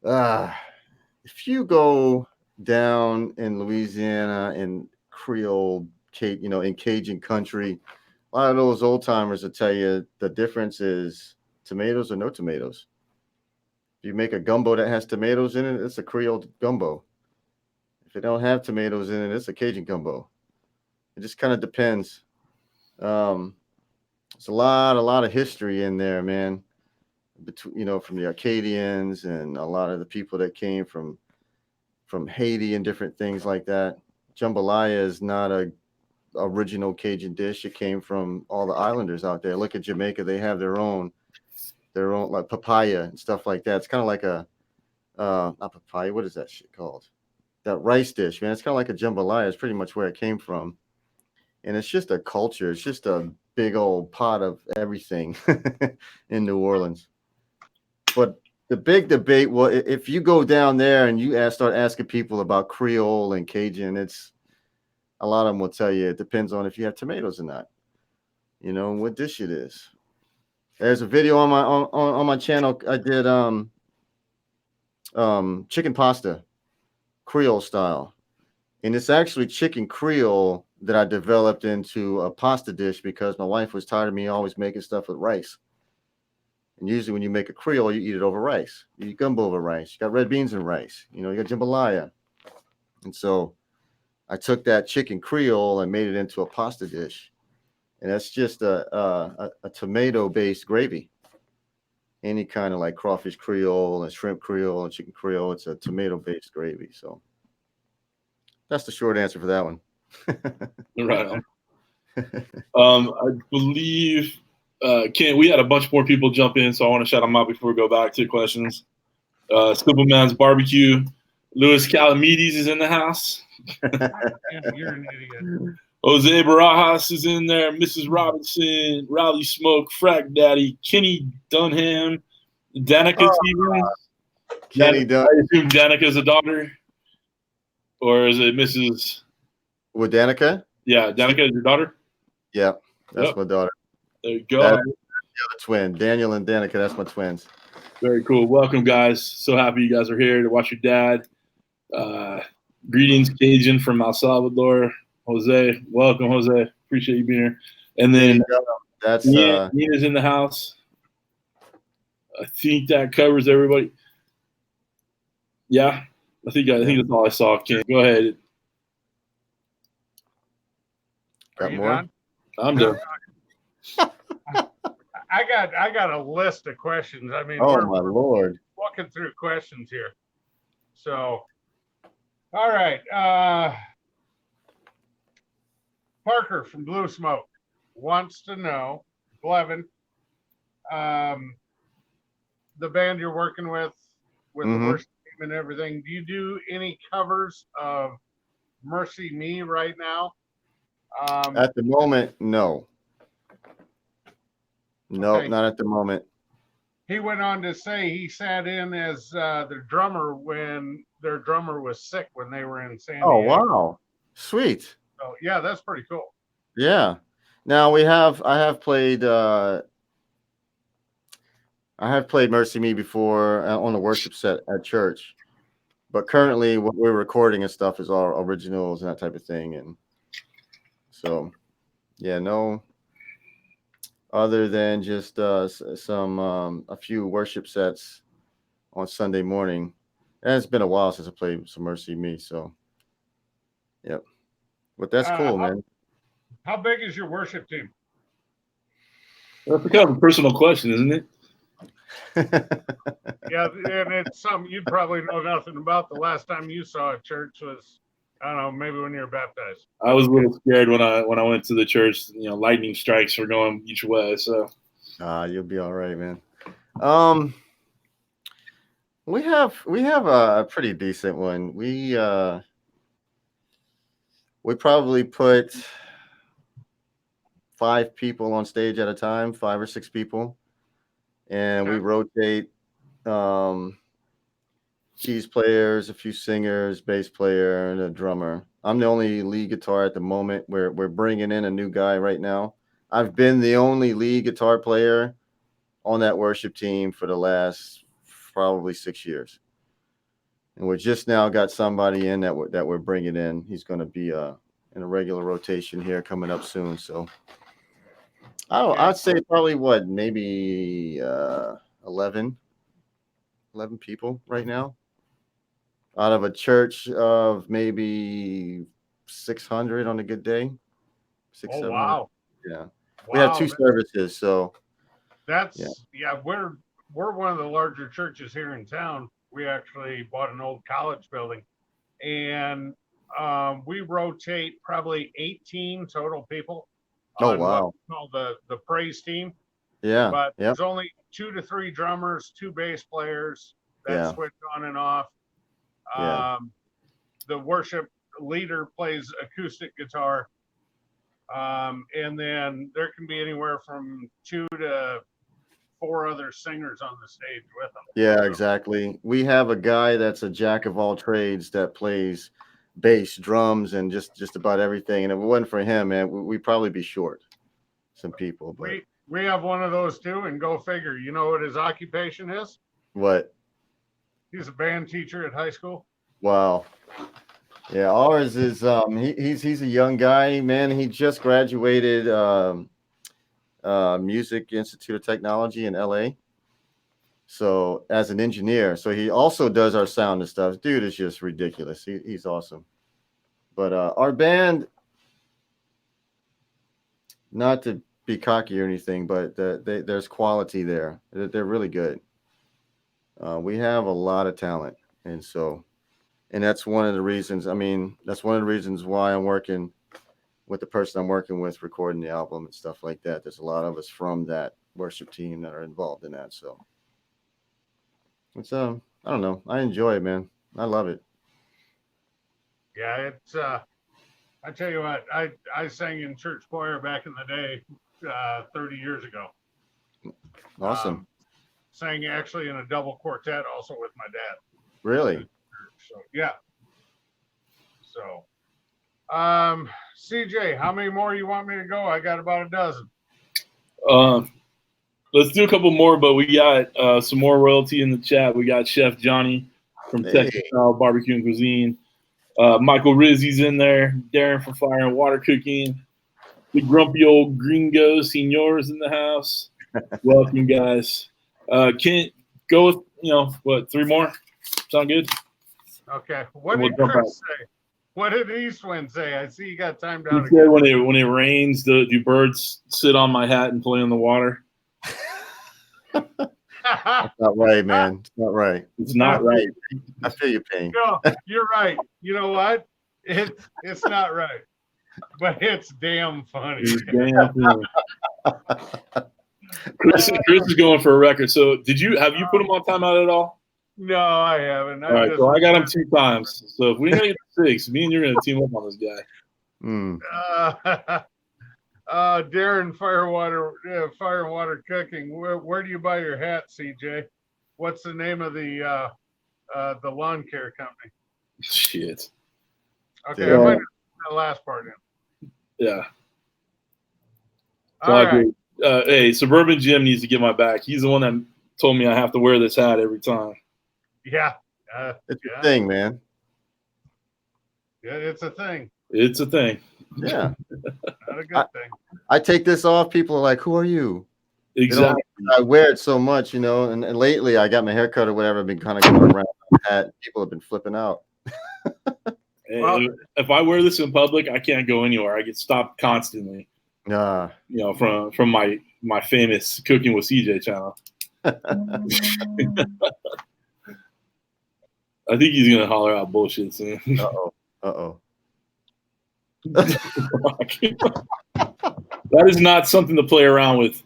Speaker 3: If you go down in Louisiana and Creole, in Cajun country, a lot of those old timers will tell you the difference is tomatoes or no tomatoes. If you make a gumbo that has tomatoes in it, it's a Creole gumbo. If it don't have tomatoes in it, it's a Cajun gumbo. It just kind of depends. There's a lot of history in there, man. Between from the Acadians and a lot of the people that came from Haiti and different things like that. Jambalaya is not a original Cajun dish. It came from all the islanders out there. Look at Jamaica; they have their own like papaya and stuff like that. It's kind of like a not papaya. What is that shit called? That rice dish, man. It's kind of like a jambalaya. It's pretty much where it came from, and it's just a culture. It's just a big old pot of everything in New Orleans. But the big debate, well, if you go down there and you start asking people about Creole and Cajun, a lot of them will tell you it depends on if you have tomatoes or not. What dish it is. There's a video on my channel I did chicken pasta, Creole style. And it's actually chicken Creole that I developed into a pasta dish because my wife was tired of me always making stuff with rice. And usually when you make a Creole, you eat it over rice. You eat gumbo over rice. You got red beans and rice. You got jambalaya. And so I took that chicken Creole and made it into a pasta dish. And that's just a tomato-based gravy. Any kind of like crawfish Creole and shrimp Creole and chicken Creole. It's a tomato-based gravy. So that's the short answer for that one.
Speaker 1: Right on. I believe we had a bunch more people jump in, so I want to shout them out before we go back to questions. Scoopleman's Barbecue. Louis Calamides is in the house.
Speaker 4: You're an idiot.
Speaker 1: Jose Barajas is in there. Mrs. Robinson, Rowdy Smoke, Frack Daddy, Kenny Dunham, Danica Stevens.
Speaker 3: Kenny Dunham.
Speaker 1: I assume Danica's a daughter, or is it Mrs.
Speaker 3: With Danica?
Speaker 1: Yeah, Danica is your daughter.
Speaker 3: Yeah, that's my daughter.
Speaker 1: There you go.
Speaker 3: That's the other twin, Daniel and Danica. That's my twins.
Speaker 1: Very cool. Welcome, guys. So happy you guys are here to watch your dad. Greetings, Cajun from El Salvador. Jose, welcome, Jose. Appreciate you being here. And then
Speaker 3: that's
Speaker 1: Nina's in the house. I think that covers everybody. Yeah, I think that's all I saw. Ken, go ahead.
Speaker 3: Got more?
Speaker 4: Done?
Speaker 1: I'm done.
Speaker 4: I got a list of questions. I mean,
Speaker 3: oh my Lord,
Speaker 4: walking through questions here. So, all right. Parker from Blue Smoke wants to know, Blevin, the band you're working with the worship team and everything, do you do any covers of Mercy Me right now?
Speaker 3: At the moment, no. No,
Speaker 4: Okay.
Speaker 3: not at the moment.
Speaker 4: He went on to say he sat in as their drummer when their drummer was sick when they were in San Diego.
Speaker 3: Oh, wow. Sweet.
Speaker 4: So, yeah, that's pretty cool.
Speaker 3: Yeah. Now I have played Mercy Me before on the worship set at church. But currently what we're recording and stuff is all originals and that type of thing. And so, yeah, no, other than just a few worship sets on Sunday morning. And it's been a while since I played some Mercy Me. So, yep. But that's cool, man.
Speaker 4: How big is your worship team?
Speaker 1: That's kind of a personal question, isn't it?
Speaker 4: Yeah, and it's something you'd probably know nothing about. The last time you saw a church was, I don't know, maybe when you were baptized.
Speaker 1: I was a little scared when I went to the church. Lightning strikes were going each way. So,
Speaker 3: you'll be all right, man. We have a pretty decent one. We probably put 5 people on stage at a time, 5 or 6 people, and we rotate keys players, a few singers, bass player, and a drummer. I'm the only lead guitar at the moment. We're bringing in a new guy right now. I've been the only lead guitar player on that worship team for the last probably 6 years, and we're just now got somebody in that we're bringing in. He's going to be in a regular rotation here coming up soon. So I'd say probably maybe 11 people right now out of a church of maybe 600 on a good day. 600.
Speaker 4: Wow.
Speaker 3: Yeah. We have 2 services, so
Speaker 4: that's we're one of the larger churches here in town. We actually bought an old college building, and we rotate probably 18 total people.
Speaker 3: Oh, wow.
Speaker 4: What we call the praise team.
Speaker 3: Yeah.
Speaker 4: But there's only 2 to 3 drummers, 2 bass players that switch on and off. The worship leader plays acoustic guitar. And then there can be anywhere from 2 to 4 other singers on the stage with them.
Speaker 3: Yeah, exactly. We have a guy that's a jack of all trades that plays bass, drums, and just about everything. And if it wasn't for him, man, we'd probably be short some people. But
Speaker 4: we have one of those too, and go figure. You know what his occupation is?
Speaker 3: What?
Speaker 4: He's a band teacher at high school.
Speaker 3: Wow. Yeah, ours is he's a young guy, man. He just graduated Music Institute of Technology in LA. So as an engineer, so he also does our sound and stuff. Dude is just ridiculous. He's awesome. But our band, not to be cocky or anything, but there's quality there. They're really good. We have a lot of talent, and that's one of the reasons. I mean, that's one of the reasons why I'm working with the person I'm working with, recording the album and stuff like that. There's a lot of us from that worship team that are involved in that. So it's I don't know. I enjoy it, man. I love it.
Speaker 4: Yeah, it's I tell you what, I sang in church choir back in the day, 30 years ago.
Speaker 3: Awesome.
Speaker 4: Sang actually in a double quartet also with my dad.
Speaker 3: Really?
Speaker 4: So yeah. So CJ, how many more you want me to go? I got about a dozen.
Speaker 1: Let's do a couple more, but we got some more royalty in the chat. We got Chef Johnny from Texas Style Barbecue and Cuisine. Michael Rizzi's in there. Darren from Fire and Water Cooking. The grumpy old gringo senors in the house. Welcome, guys. Can't go with, what, 3 more? Sound good?
Speaker 4: Okay. What did Kris say? What did Eastwind say? I see you got time down.
Speaker 1: He said when it rains, do birds sit on my hat and play in the water?
Speaker 3: That's not right, man. It's not right.
Speaker 1: It's not right.
Speaker 3: I feel your pain.
Speaker 4: No, you're right. You know what? It's not right, but it's damn funny.
Speaker 1: It's damn funny. Kris is going for a record. So have you put him on timeout at all?
Speaker 4: No, I haven't.
Speaker 1: All right, so I got him 2 times. So if we make it 6, me and you're going to team up on this guy.
Speaker 4: Darren, Fire and Water Cooking. Where do you buy your hat, CJ? What's the name of the lawn care company?
Speaker 1: Shit.
Speaker 4: Okay, I might have that last part in.
Speaker 1: Yeah.
Speaker 4: All right.
Speaker 1: Hey, Suburban Jim needs to get my back. He's the one that told me I have to wear this hat every time.
Speaker 4: Yeah.
Speaker 3: It's a thing, man.
Speaker 4: Yeah, it's a thing.
Speaker 1: It's a thing.
Speaker 3: Yeah.
Speaker 4: Not a good thing.
Speaker 3: I take this off. People are like, who are you?
Speaker 1: Exactly.
Speaker 3: I wear it so much, and lately I got my hair cut or whatever. I've been kind of going around with that hat. People have been flipping out.
Speaker 1: Well, if I wear this in public, I can't go anywhere. I get stopped constantly. From my famous Cooking with CJ channel. I think he's gonna holler out bullshit soon.
Speaker 3: Uh-oh.
Speaker 1: That is not something to play around with.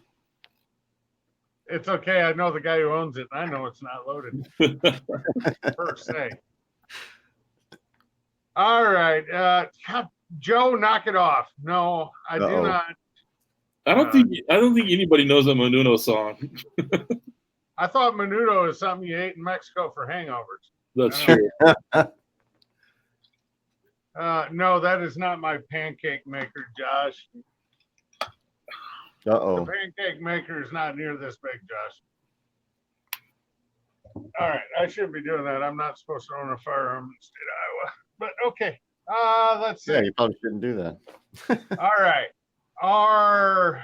Speaker 4: It's okay. I know the guy who owns it. I know it's not loaded per se. All right, Joe, knock it off. No, I do not.
Speaker 1: I don't think anybody knows a Menudo song.
Speaker 4: I thought Menudo is something you ate in Mexico for hangovers.
Speaker 1: That's true.
Speaker 4: No, that is not my pancake maker, Josh.
Speaker 3: Uh-oh.
Speaker 4: The pancake maker is not near this big, Josh. All right, I shouldn't be doing that. I'm not supposed to own a firearm in the state of Iowa. But okay, let's see.
Speaker 3: Yeah, you probably shouldn't do that.
Speaker 4: All right. Our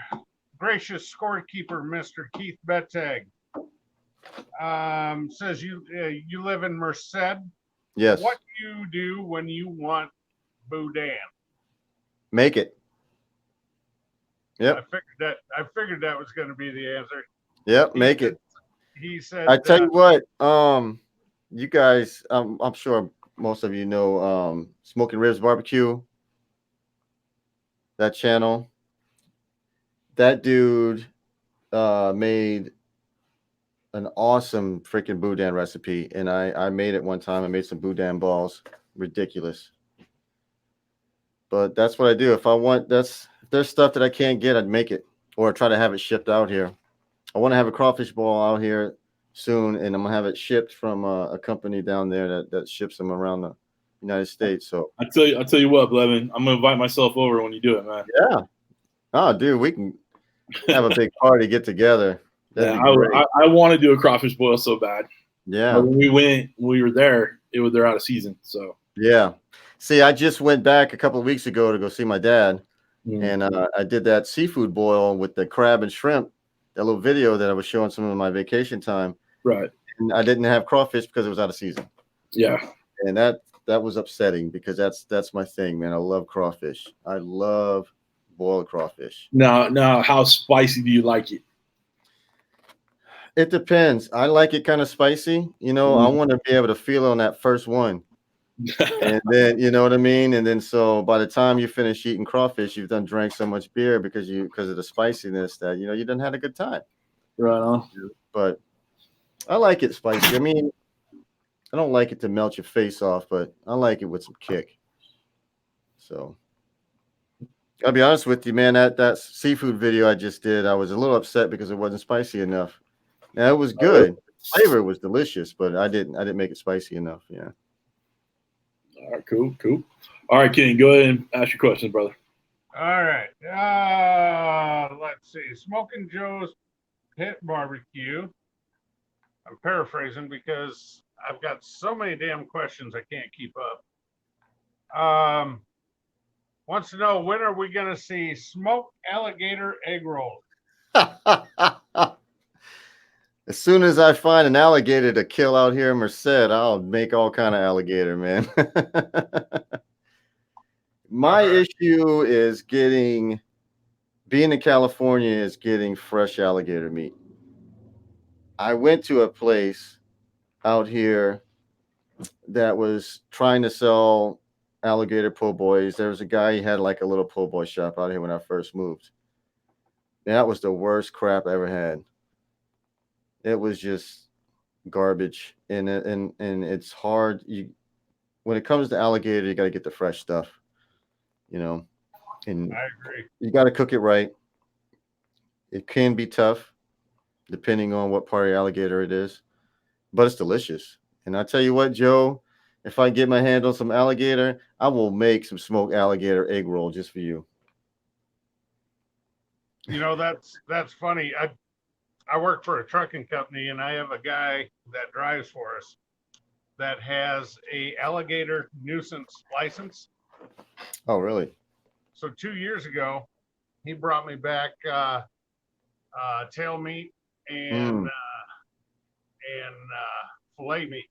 Speaker 4: gracious scorekeeper, Mr. Keith Bettag, says you live in Merced.
Speaker 3: Yes.
Speaker 4: What do you do when you want boudin?
Speaker 3: Make it. Yep.
Speaker 4: I figured that was going to be the answer.
Speaker 3: Yep, make it.
Speaker 4: He said.
Speaker 3: I tell you what, you guys, I'm sure most of you know Smoking Ribs BBQ. That channel. That dude made an awesome freaking boudin recipe, and I made it one time. I made some boudin balls. Ridiculous. But that's what I do. If there's stuff that I can't get, I'd make it or try to have it shipped out here. I want to have a crawfish ball out here soon, and I'm gonna have it shipped from a company down there that ships them around the United States. So
Speaker 1: I tell you what, Blevin, I'm gonna invite myself over when you do it, man.
Speaker 3: Yeah. Oh, dude, we can have a big party, get together.
Speaker 1: Yeah, I want to do a crawfish boil so bad.
Speaker 3: Yeah.
Speaker 1: But when we were there, they're out of season. So
Speaker 3: yeah. See, I just went back a couple of weeks ago to go see my dad, and I did that seafood boil with the crab and shrimp, that little video that I was showing some of my vacation time.
Speaker 1: Right.
Speaker 3: And I didn't have crawfish because it was out of season.
Speaker 1: Yeah.
Speaker 3: And that was upsetting because that's my thing, man. I love crawfish. I love boiled crawfish.
Speaker 1: Now, how spicy do you like it?
Speaker 3: It depends. I like it kind of spicy. You know, I want to be able to feel it on that first one. And then, you know what I mean? And then so by the time you finish eating crawfish, you've done drank so much beer because of the spiciness that, you know, you done had a good time.
Speaker 1: Right on.
Speaker 3: But I like it spicy. I mean, I don't like it to melt your face off, but I like it with some kick. So I'll be honest with you, man, that seafood video I just did, I was a little upset because it wasn't spicy enough. Now it was good. Flavor was delicious, but I didn't make it spicy enough. Yeah.
Speaker 1: All right, cool. All right, King, go ahead and ask your questions, brother.
Speaker 4: All right. Let's see. Smoking Joe's Pit Barbecue. I'm paraphrasing because I've got so many damn questions I can't keep up. Wants to know, when are we going to see smoked alligator egg rolls?
Speaker 3: As soon as I find an alligator to kill out here in Merced, I'll make all kind of alligator, man. My issue is being in California is getting fresh alligator meat. I went to a place out here that was trying to sell alligator po' boys. There was a guy, he had like a little po' boy shop out here when I first moved. That was the worst crap I ever had. It was just garbage, and it's hard. When it comes to alligator, you got to get the fresh stuff, you know. And
Speaker 4: I agree.
Speaker 3: You got to cook it right. It can be tough, depending on what part of alligator it is, but it's delicious. And I tell you what, Joe, if I get my hand on some alligator, I will make some smoked alligator egg roll just for you.
Speaker 4: You know, that's funny. I work for a trucking company, and I have a guy that drives for us that has a alligator nuisance license.
Speaker 3: Oh, really?
Speaker 4: So 2 years ago, he brought me back tail meat and filet meat.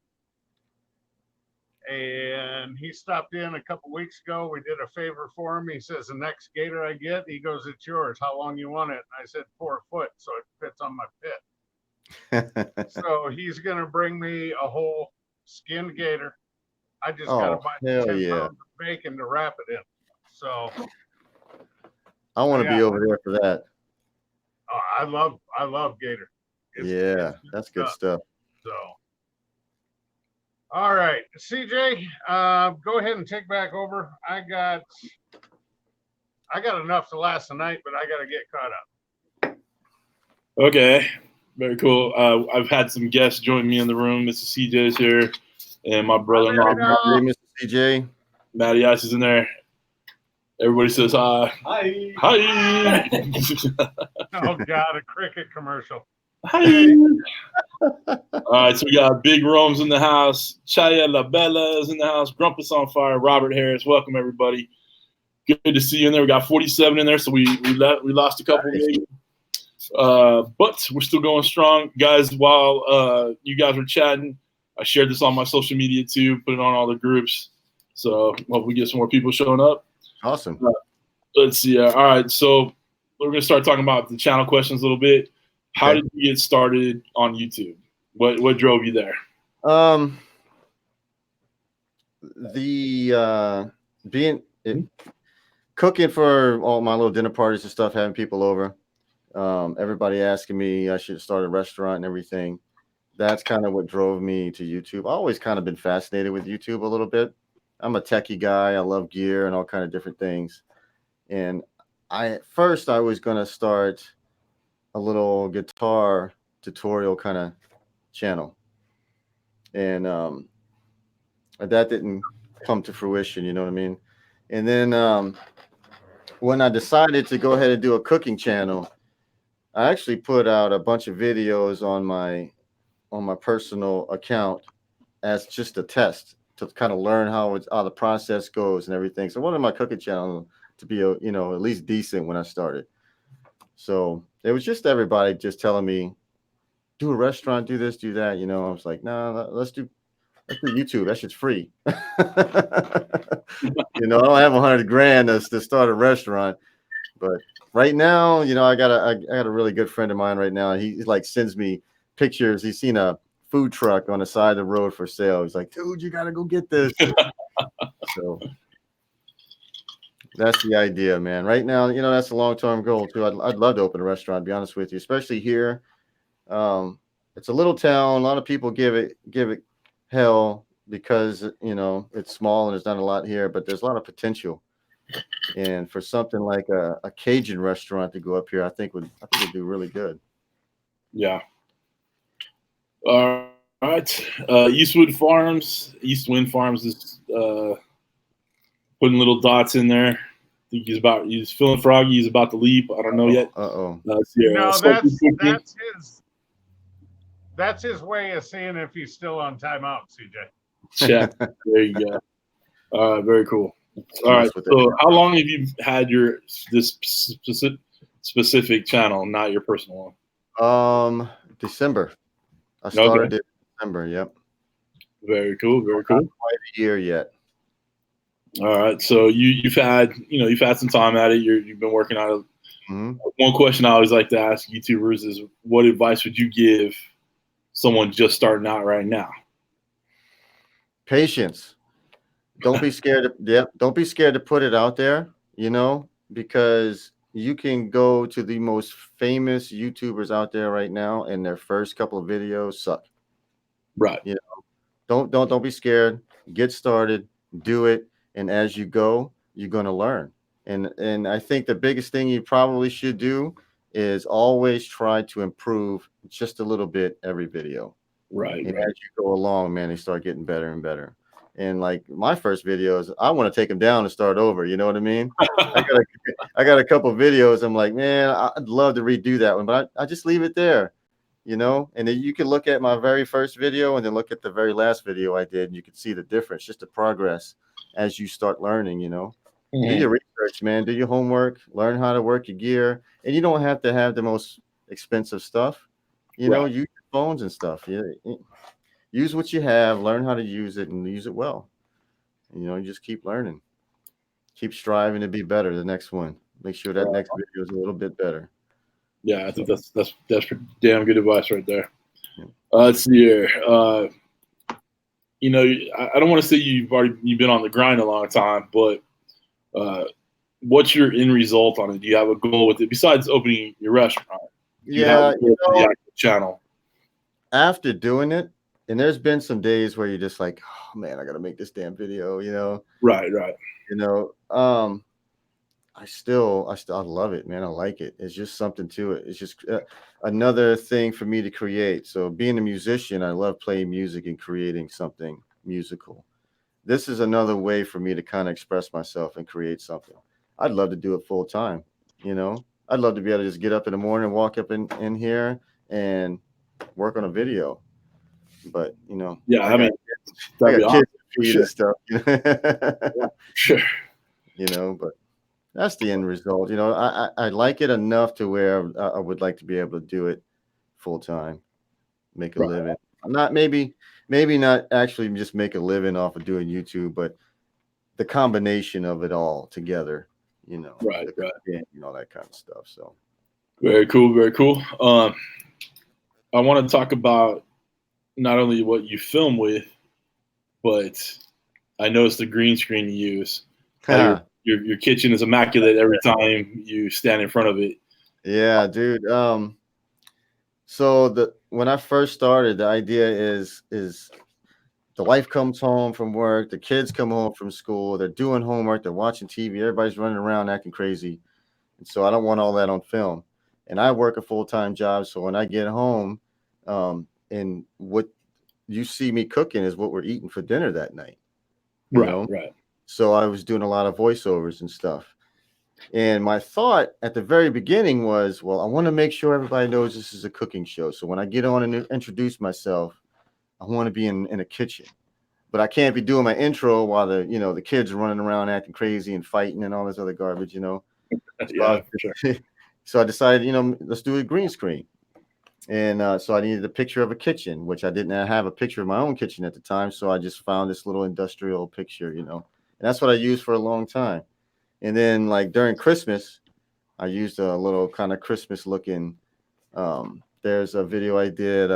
Speaker 4: And he stopped in a couple weeks ago. We did a favor for him. He says, the next gator I get, he goes, it's yours. How long you want it? And I said, 4 foot, so it fits on my pit. So he's going to bring me a whole skinned gator. I just got to buy 10 pounds of bacon to wrap it in. So
Speaker 3: I want to be over there for that.
Speaker 4: Oh, I love gator.
Speaker 3: That's good stuff.
Speaker 4: So, all right, CJ, go ahead and take back over. I got enough to last the night, but I got to get caught up.
Speaker 1: Okay, very cool. I've had some guests join me in the room. Mr. CJ's here, and my brother-in-law,
Speaker 3: Mr. CJ.
Speaker 1: Matty Ice is in there. Everybody says hi.
Speaker 5: Hi.
Speaker 1: Hi.
Speaker 4: Oh God, a cricket commercial.
Speaker 1: Hi. All right, so we got Big Rome's in the house. Chaya La Bella is in the house. Grumpus on fire. Robert Harris. Welcome, everybody. Good to see you in there. We got 47 in there, so we lost a couple. Nice. But we're still going strong. Guys, while you guys were chatting, I shared this on my social media too, put it on all the groups. So hope we get some more people showing up.
Speaker 3: Awesome.
Speaker 1: Let's see. All right, so we're going to start talking about the channel questions a little bit. How did you get started on YouTube? What drove you there?
Speaker 3: Cooking for all my little dinner parties and stuff, having people over. Everybody asking me I should start a restaurant and everything. That's kind of what drove me to YouTube. I've always kind of been fascinated with YouTube a little bit. I'm a techie guy. I love gear and all kind of different things. And at first I was going to start a little guitar tutorial kind of channel. And that didn't come to fruition, you know what I mean? And then when I decided to go ahead and do a cooking channel, I actually put out a bunch of videos on my on my personal account as just a test to kind of learn how the process goes and everything. So I wanted my cooking channel to be at least decent when I started. So it was just everybody just telling me, do a restaurant, do this, do that. I was like, nah, let's do YouTube. That shit's free. I don't have $100,000 to start a restaurant, but right now, I got a really good friend of mine right now. He like sends me pictures. He's seen a food truck on the side of the road for sale. He's like, dude, you got to go get this. So that's the idea, man. Right now, that's a long-term goal too. I'd love to open a restaurant, to be honest with you, especially here. It's a little town. A lot of people give it hell because it's small and there's not a lot here, but there's a lot of potential. And for something like a Cajun restaurant to go up here, I think would do really good.
Speaker 1: Yeah. All right. Eastwind Farms is putting little dots in there. I think he's feeling froggy. He's about to leap. I don't know yet.
Speaker 4: No, that's his way of seeing if he's still on timeout, CJ.
Speaker 1: Yeah, there you go. Very cool. All right. So, how long have you had this specific channel, not your personal
Speaker 3: one? December. I started it in December. Yep.
Speaker 1: Very cool. Very cool.
Speaker 3: Not quite a year yet.
Speaker 1: All right. So you've had some time at it. You've been working on it. Mm-hmm. One question I always like to ask YouTubers is, what advice would you give someone just starting out right now?
Speaker 3: Patience. Don't be scared. Don't be scared to put it out there, because you can go to the most famous YouTubers out there right now and their first couple of videos suck.
Speaker 1: Right.
Speaker 3: Don't be scared. Get started, do it. And as you go, you're going to learn. And I think the biggest thing you probably should do is always try to improve just a little bit every video.
Speaker 1: Right.
Speaker 3: And as you go along, man, they start getting better and better. And like my first videos, I want to take them down and start over. You know what I mean? I got a couple of videos. I'm like, man, I'd love to redo that one, but I just leave it there, And then you can look at my very first video and then look at the very last video I did, and you can see the difference, just the progress as you start learning. Mm-hmm. Do your research, man. Do your homework. Learn how to work your gear, and you don't have to have the most expensive stuff. Use your phones and stuff. Use what you have, learn how to use it, and use it well. You just keep learning. Keep striving to be better. The next one. Make sure that next video is a little bit better.
Speaker 1: Yeah, I think that's damn good advice right there. Let's see here. I don't want to say you've been on the grind a long time, but what's your end result on it? Do you have a goal with it besides opening your restaurant? The channel. After
Speaker 3: doing it, and there's been some days where you're just like, oh man, I got to make this damn video,
Speaker 1: Right.
Speaker 3: I love it, man. I like it. It's just something to it. It's just another thing for me to create. So being a musician, I love playing music and creating something musical. This is another way for me to kind of express myself and create something. I'd love to do it full time. I'd love to be able to just get up in the morning, walk up in here and work on a video. But
Speaker 1: I got
Speaker 3: kids to feed and stuff.
Speaker 1: Sure.
Speaker 3: But that's the end result. I like it enough to where I would like to be able to do it full time, make a living. Not maybe not actually just make a living off of doing YouTube, but the combination of it all together.
Speaker 1: Right.
Speaker 3: That kind of stuff. So
Speaker 1: very cool. Very cool. I want to talk about not only what you film with, but I noticed the green screen you use. Your kitchen is immaculate every time you stand in front of it.
Speaker 3: Yeah, dude. So when I first started, the idea is the wife comes home from work, the kids come home from school, they're doing homework, they're watching TV, everybody's running around acting crazy. And so I don't want all that on film. And I work a full-time job, so when I get home, and what you see me cooking is what we're eating for dinner that night.
Speaker 1: Right.
Speaker 3: So I was doing a lot of voiceovers and stuff. And my thought at the very beginning was, well, I want to make sure everybody knows this is a cooking show. So when I get on and introduce myself, I want to be in a kitchen. But I can't be doing my intro while the kids are running around acting crazy and fighting and all this other garbage,
Speaker 1: Yeah, for sure.
Speaker 3: So I decided, let's do a green screen. And so I needed a picture of a kitchen, which I didn't have a picture of my own kitchen at the time. So I just found this little industrial picture, and that's what I used for a long time. And then like during Christmas, I used a little kind of Christmas looking. There's a video I did,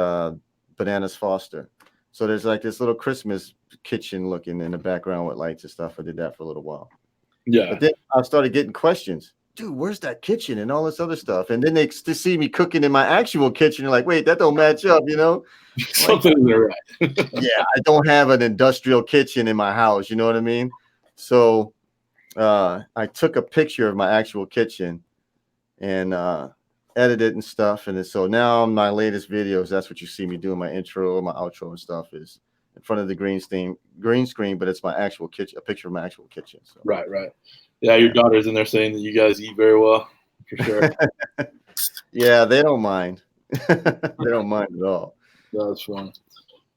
Speaker 3: Bananas Foster. So there's like this little Christmas kitchen looking in the background with lights and stuff. I did that for a little while.
Speaker 1: Yeah.
Speaker 3: But then I started getting questions. Dude, where's that kitchen and all this other stuff? And then they see me cooking in my actual kitchen. You're like, wait, that don't match up,
Speaker 1: Something's not right.
Speaker 3: Yeah, I don't have an industrial kitchen in my house. You know what I mean? So I took a picture of my actual kitchen and edited and stuff. And so now my latest videos, that's what you see me doing. My intro, my outro and stuff is in front of the green screen, but it's my actual kitchen, a picture of my actual kitchen. So.
Speaker 1: Right. Yeah, your daughter's in there saying that you guys eat very well, for sure.
Speaker 3: Yeah, they don't mind. They don't mind at all.
Speaker 1: That's fun.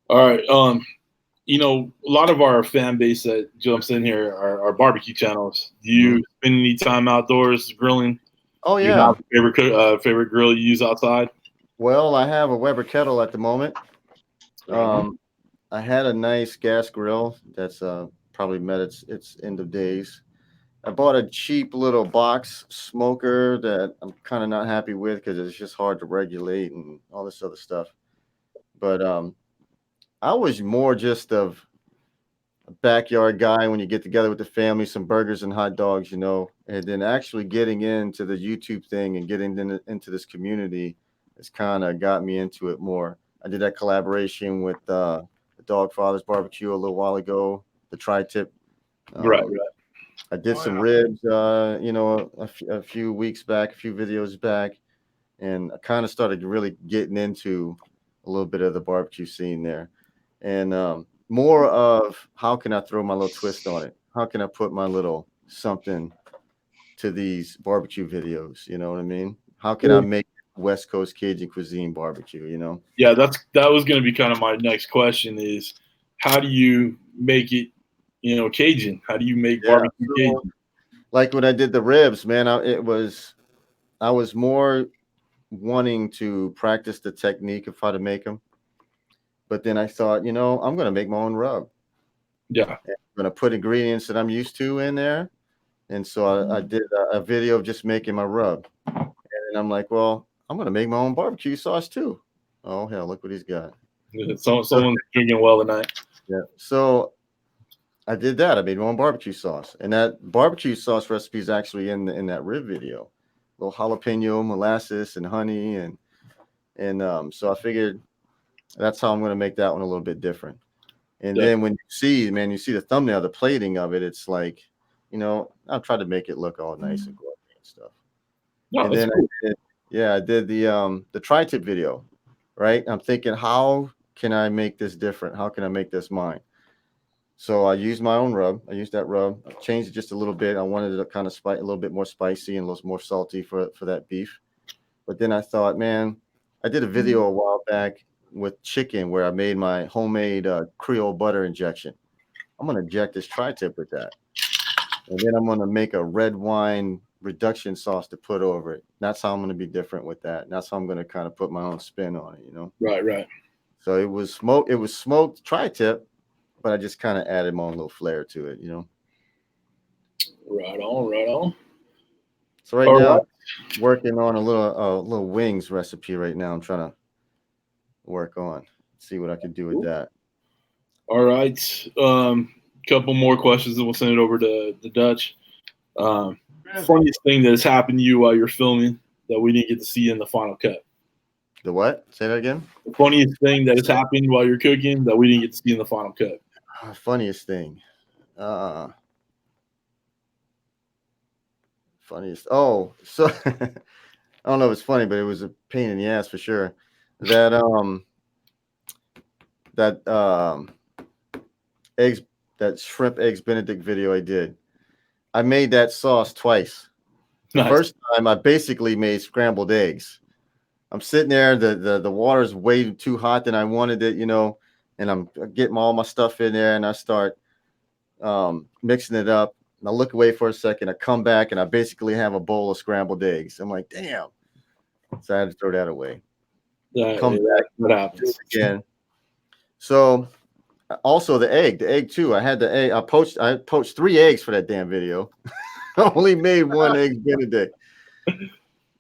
Speaker 1: All right. A lot of our fan base that jumps in here are barbecue channels. Do you spend any time outdoors grilling?
Speaker 3: Oh, yeah.
Speaker 1: Do you have a favorite grill you use outside?
Speaker 3: Well, I have a Weber kettle at the moment. I had a nice gas grill that's probably met its end of days. I bought a cheap little box smoker that I'm kind of not happy with because it's just hard to regulate and all this other stuff. But I was more just of a backyard guy when you get together with the family, some burgers and hot dogs, and then actually getting into the YouTube thing and getting into this community has kind of got me into it more. I did that collaboration with the Dog Father's Barbecue a little while ago, the tri-tip.
Speaker 1: Right.
Speaker 3: I did some ribs, a few weeks back, a few videos back, and I kind of started really getting into a little bit of the barbecue scene there. And more of how can I throw my little twist on it? How can I put my little something to these barbecue videos? You know what I mean? How can I make West Coast Cajun Cuisine barbecue,
Speaker 1: Yeah, that was going to be kind of my next question is how do you make it, Cajun? How do you make barbecue Cajun?
Speaker 3: Like when I did the ribs, man, I was more wanting to practice the technique of how to make them. But then I thought, I'm going to make my own rub.
Speaker 1: Yeah.
Speaker 3: I'm going to put ingredients that I'm used to in there. And so I did a video of just making my rub. And I'm like, well, I'm going to make my own barbecue sauce too. Oh, hell, look what he's got.
Speaker 1: Someone's drinking well tonight.
Speaker 3: Yeah. So I did that. I made my own barbecue sauce. And that barbecue sauce recipe is actually in that rib video. A little jalapeno, molasses, and honey. And so I figured that's how I'm going to make that one a little bit different. And then when you see the thumbnail, the plating of it, it's like, I'll try to make it look all nice and gorgeous and stuff.
Speaker 1: No,
Speaker 3: and then cool. I did the tri-tip video, right? I'm thinking, how can I make this different? How can I make this mine? So I used my own rub. I used that rub. I changed it just a little bit. I wanted it to kind of a little bit more spicy and a little more salty for that beef. But then I thought, man, I did a video a while back with chicken where I made my homemade Creole butter injection. I'm going to inject this tri-tip with that. And then I'm going to make a red wine reduction sauce to put over it. That's how I'm going to be different with that. And that's how I'm going to kind of put my own spin on it,
Speaker 1: Right.
Speaker 3: So it was smoked tri-tip, but I just kind of added my own little flair to it,
Speaker 1: Right on.
Speaker 3: So now, working on a little wings recipe right now. I'm trying to work on, see what I can do with that.
Speaker 1: All right. Couple more questions, and we'll send it over to the Dutch. Funniest thing that has happened to you while you're filming that we didn't get to see in the final cut.
Speaker 3: The what? Say that again.
Speaker 1: The funniest thing that has happened while you're cooking that we didn't get to see in the final cut.
Speaker 3: Funniest thing. Funniest. Oh, so I don't know if it's funny, but it was a pain in the ass for sure. That shrimp eggs Benedict video I did. I made that sauce twice. The first time I basically made scrambled eggs. I'm sitting there, the water's way too hot than I wanted it, you know, and I'm getting all my stuff in there, and I start mixing it up. And I look away for a second. I come back, and I basically have a bowl of scrambled eggs. I'm like, damn. So I had to throw that away. Come back,
Speaker 1: what happens
Speaker 3: again. So also the egg too. I had the egg. I poached 3 eggs for that damn video. I only made 1 egg Benedict.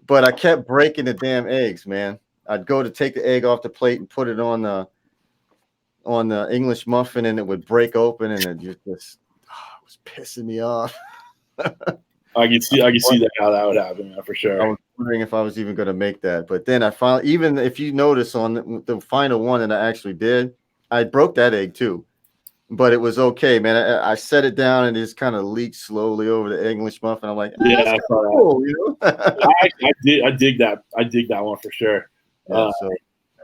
Speaker 3: But I kept breaking the damn eggs, man. I'd go to take the egg off the plate and put it on the English muffin, and it would break open, and it just it was pissing me off.
Speaker 1: I can see that how that would happen, man, for sure.
Speaker 3: I was wondering if I was even going to make that, but then I finally, even if you notice on the final one that I actually did, I broke that egg too. But it was okay, man. I set it down and it just kind of leaked slowly over the English muffin. I'm like,
Speaker 1: yeah, I saw
Speaker 3: cool, that. You
Speaker 1: know? I dig that. I dig that one for sure. Yeah,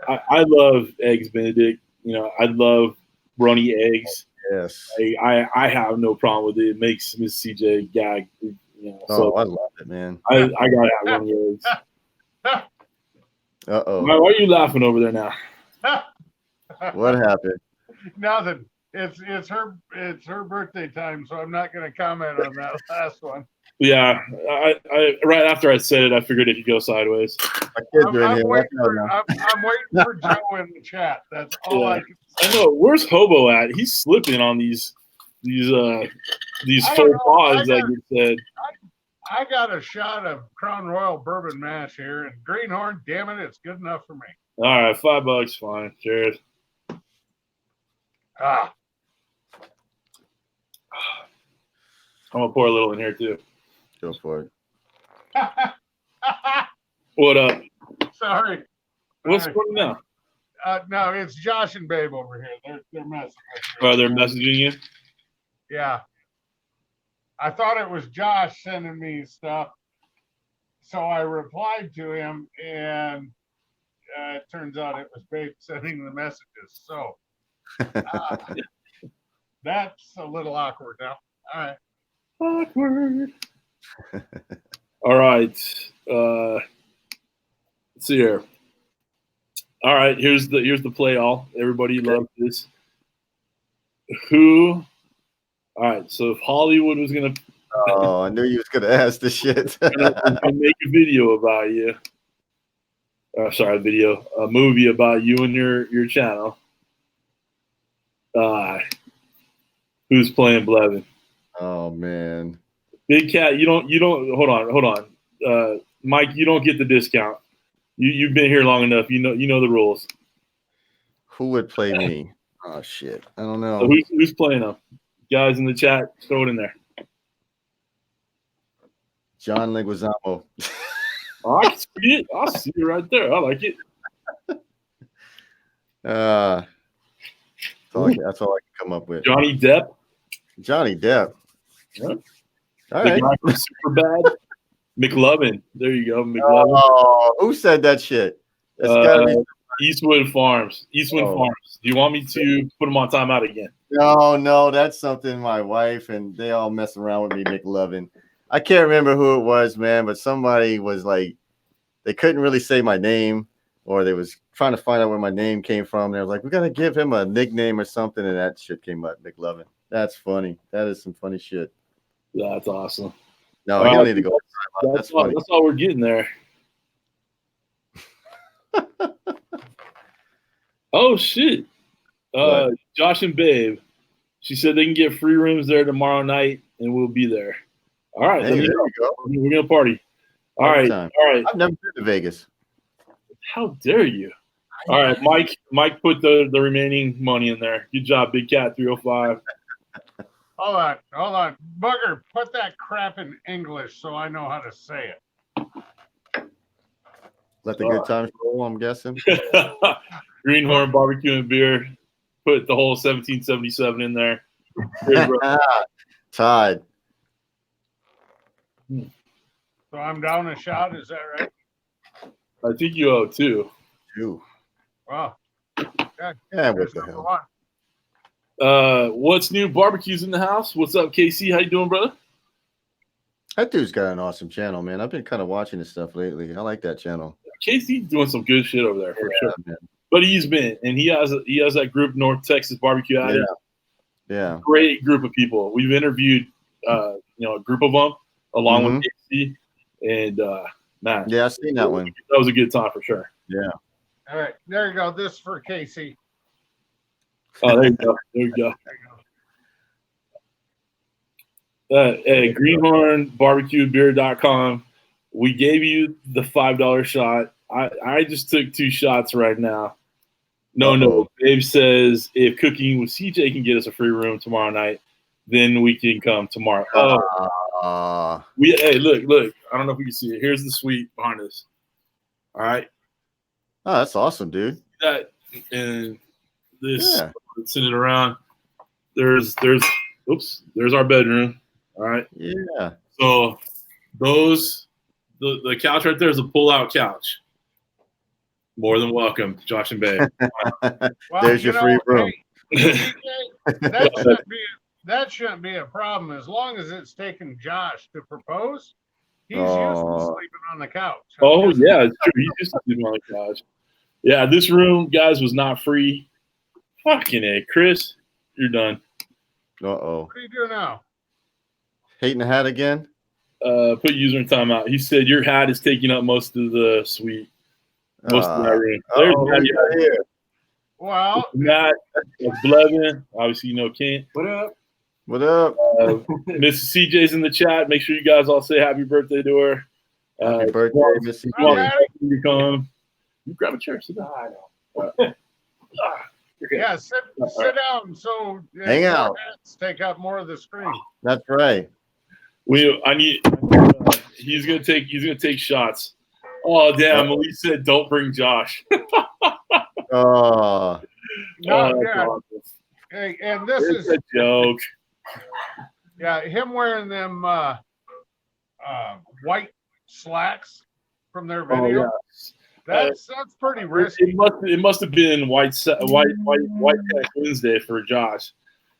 Speaker 1: I love eggs Benedict. You know, I love runny eggs.
Speaker 3: Yes.
Speaker 1: I have no problem with it. It makes Miss CJ gag. You know, so
Speaker 3: I love it, man.
Speaker 1: I gotta have runny eggs.
Speaker 3: Uh-oh.
Speaker 1: Why are you laughing over there now?
Speaker 3: What happened?
Speaker 4: Nothing. It's her birthday time, so I'm not going to comment on that last one.
Speaker 1: Yeah, I right after I said it, I figured it could go sideways.
Speaker 4: I'm waiting for Joe in the chat. That's all I can say.
Speaker 1: I know. Where's Hobo at? He's slipping on these full paws, like you said.
Speaker 4: I got a shot of Crown Royal bourbon mash here, and Greenhorn. Damn it, it's good enough for me.
Speaker 1: All right, $5, fine. Cheers. I'm gonna pour a little in here too.
Speaker 3: Go for it.
Speaker 1: What up?
Speaker 4: Sorry.
Speaker 1: What's going on now?
Speaker 4: No, it's Josh and Babe over here. They're messing with me.
Speaker 1: Oh, they're messaging you?
Speaker 4: Yeah. I thought it was Josh sending me stuff, so I replied to him, and it turns out it was Babe sending the messages. So that's a little awkward now. All right.
Speaker 1: Awkward. All right. Let's see here. All right. Here's the play all. Everybody loves this. Who? All right. So if Hollywood was gonna,
Speaker 3: I knew you was gonna ask this shit.
Speaker 1: gonna make a video about you. Sorry, a movie about you and your channel. Who's playing Blevin?
Speaker 3: Oh man,
Speaker 1: Big Cat, you don't hold on. Mike, you don't get the discount. You've been here long enough. You know the rules.
Speaker 3: Who would play me? Oh shit, I don't know.
Speaker 1: So who's playing them? Guys in the chat, throw it in there.
Speaker 3: John Leguizamo.
Speaker 1: Oh, I see it. I see it right there. I like it.
Speaker 3: That's all I can come up with.
Speaker 1: Johnny Depp.
Speaker 3: Johnny Depp.
Speaker 1: Yeah.
Speaker 3: All
Speaker 1: the
Speaker 3: right.
Speaker 1: guy from Superbad. McLovin. There you go. McLovin.
Speaker 3: Oh, who said that shit? It's gotta be
Speaker 1: Eastwood Farms. Farms. Do you want me to put them on timeout again?
Speaker 3: No, that's something my wife and they all mess around with me, McLovin. I can't remember who it was, man, but somebody was like, they couldn't really say my name, or they was trying to find out where my name came from. They was like, we got to give him a nickname or something, and that shit came up, McLovin. That's funny. That is some funny shit.
Speaker 1: That's awesome.
Speaker 3: No, you don't need to go.
Speaker 1: That's funny. That's all we're getting there. Oh, shit. Josh and Babe. She said they can get free rooms there tomorrow night, and we'll be there. All right.
Speaker 3: Hey, there you go.
Speaker 1: We're going to party. All right.
Speaker 3: I've never been to Vegas.
Speaker 1: How dare you? All right, Mike put the remaining money in there. Good job, Big Cat 305.
Speaker 4: Hold on. Booger, put that crap in English so I know how to say it.
Speaker 3: Let the good times roll, I'm guessing.
Speaker 1: Greenhorn Barbecue and Beer. Put the whole 1777 in there.
Speaker 3: Tied.
Speaker 4: So I'm down a shot, is that right?
Speaker 1: I think you owe two.
Speaker 4: Wow.
Speaker 3: Yeah, what the hell?
Speaker 1: What's new? Barbecues in the house. What's up, KC? How you doing, brother?
Speaker 3: That dude's got an awesome channel, man. I've been kind of watching his stuff lately. I like that channel.
Speaker 1: Casey's doing some good shit over there for sure.
Speaker 3: Man.
Speaker 1: But he has that group, North Texas Barbecue Addict.
Speaker 3: Yeah.
Speaker 1: Great group of people. We've interviewed a group of them along with Casey, and man,
Speaker 3: yeah, I've seen that one.
Speaker 1: That was a good time for sure.
Speaker 3: Yeah.
Speaker 4: All right, there you go. This is for Casey.
Speaker 1: Oh, there you go. There you go. Hey, greenhornbarbecuebeer.com. We gave you the $5 shot. I just took 2 shots right now. No. Dave says if Cooking with CJ can get us a free room tomorrow night, then we can come tomorrow. Hey, look. I don't know if we can see it. Here's the suite behind us. All right.
Speaker 3: Oh, that's awesome, dude.
Speaker 1: That and this. Let's send it around. There's our bedroom. All right.
Speaker 3: Yeah.
Speaker 1: So the couch right there is a pull-out couch. More than welcome, Josh and Babe.
Speaker 4: Well,
Speaker 3: there's your free room.
Speaker 4: Hey, that shouldn't be a problem as long as it's taking Josh to propose. He's used to sleeping on the couch.
Speaker 1: Oh yeah, it's true. He's used to sleeping on the couch. Yeah, this room, guys, was not free. Fucking A, Kris, you're done.
Speaker 3: Uh-oh.
Speaker 4: What do you do now?
Speaker 3: Hating the hat again?
Speaker 1: Put user in timeout. He said your hat is taking up most of the suite. Most of that room. There's Matt here.
Speaker 4: Well,
Speaker 1: Matt, Blevin. Obviously, you know Kent.
Speaker 5: What up?
Speaker 3: What up?
Speaker 1: Mrs. CJ's in the chat. Make sure you guys all say happy birthday to her.
Speaker 3: Happy birthday, Mrs.
Speaker 4: CJ.
Speaker 1: You come. You grab a chair. Sit down.
Speaker 4: Yeah, sit down. So
Speaker 3: hang out.
Speaker 4: Take up more of the screen.
Speaker 3: That's right.
Speaker 1: He's gonna take shots. Oh damn! Elise said, "Don't bring Josh."
Speaker 3: Oh.
Speaker 4: Hey, and this is
Speaker 1: a joke.
Speaker 4: Yeah, him wearing them white slacks from their video.
Speaker 1: Oh, yeah.
Speaker 4: That's pretty risky.
Speaker 1: It must have been white Tech Wednesday for Josh.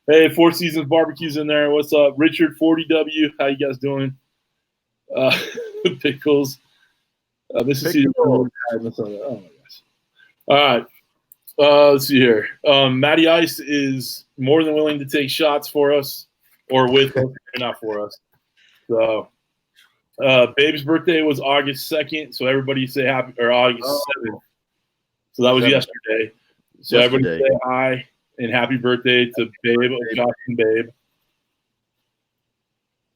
Speaker 1: Hey, Four Seasons Barbecue's in there. What's up, Richard 40W? How you guys doing? Pickles. This is oh my gosh. All right. Let's see here. Matty Ice is more than willing to take shots for us or with us, not for us. So, Babe's birthday was August 2nd. So everybody say happy, or August 7th. So that was yesterday. So everybody say hi and happy birthday to Babe, Josh and Babe.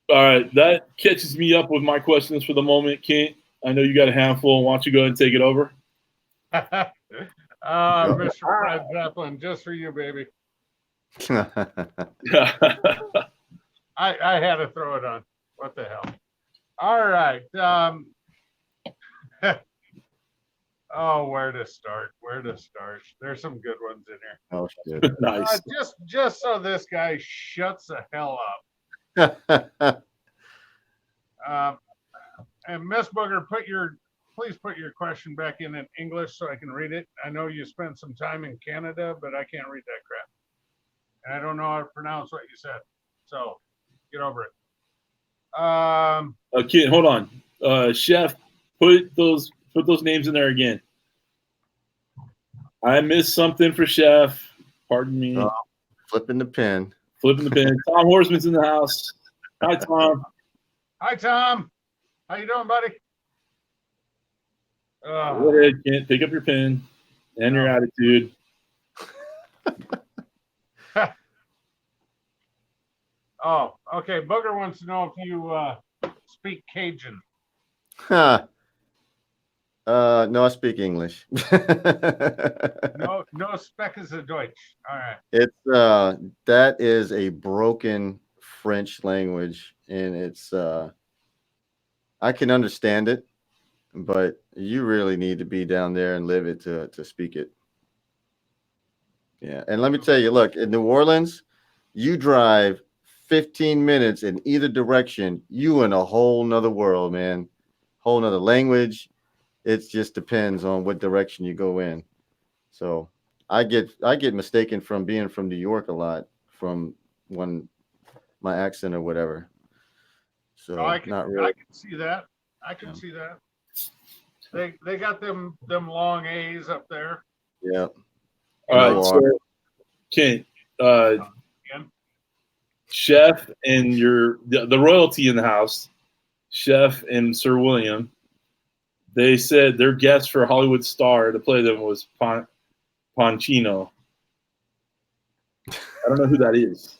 Speaker 1: All right. That catches me up with my questions for the moment, Kent. I know you got a handful. Why don't you go ahead and take it over?
Speaker 4: Mr. Fred Zeppelin, just for you, baby. I had to throw it on. What the hell? All right. Where to start? There's some good ones in here.
Speaker 3: Oh shit!
Speaker 1: Nice.
Speaker 4: Just so this guy shuts the hell up. And Miss Booger, please put your question back in English so I can read it. I know you spent some time in Canada, but I can't read that crap. And I don't know how to pronounce what you said. So get over it.
Speaker 1: Kid, hold on. Chef, put those names in there again. I missed something for Chef. Pardon me.
Speaker 3: Flipping the pen.
Speaker 1: Tom Horseman's in the house. Hi, Tom.
Speaker 4: Hi, Tom. How you doing, buddy?
Speaker 1: Go ahead, Kent. Pick up your pen and your attitude.
Speaker 4: Oh, okay. Booger wants to know if you speak Cajun.
Speaker 3: No, I speak English.
Speaker 4: No speck is a Deutsch. All right.
Speaker 3: It's that is a broken French language, and it's I can understand it, but you really need to be down there and live it to speak it. Yeah, and let me tell you, look, in New Orleans, you drive 15 minutes in either direction, you in a whole nother world, man. Whole nother language. It just depends on what direction you go in. So I get mistaken from being from New York a lot from my accent or whatever. So
Speaker 4: not really. I can see that. I can see that. They got them long A's up there.
Speaker 3: Yeah.
Speaker 1: All right, so Kent, Chef and the royalty in the house, Chef and Sir William, they said their guest for Hollywood Star to play them was Pacino. I don't know who that is.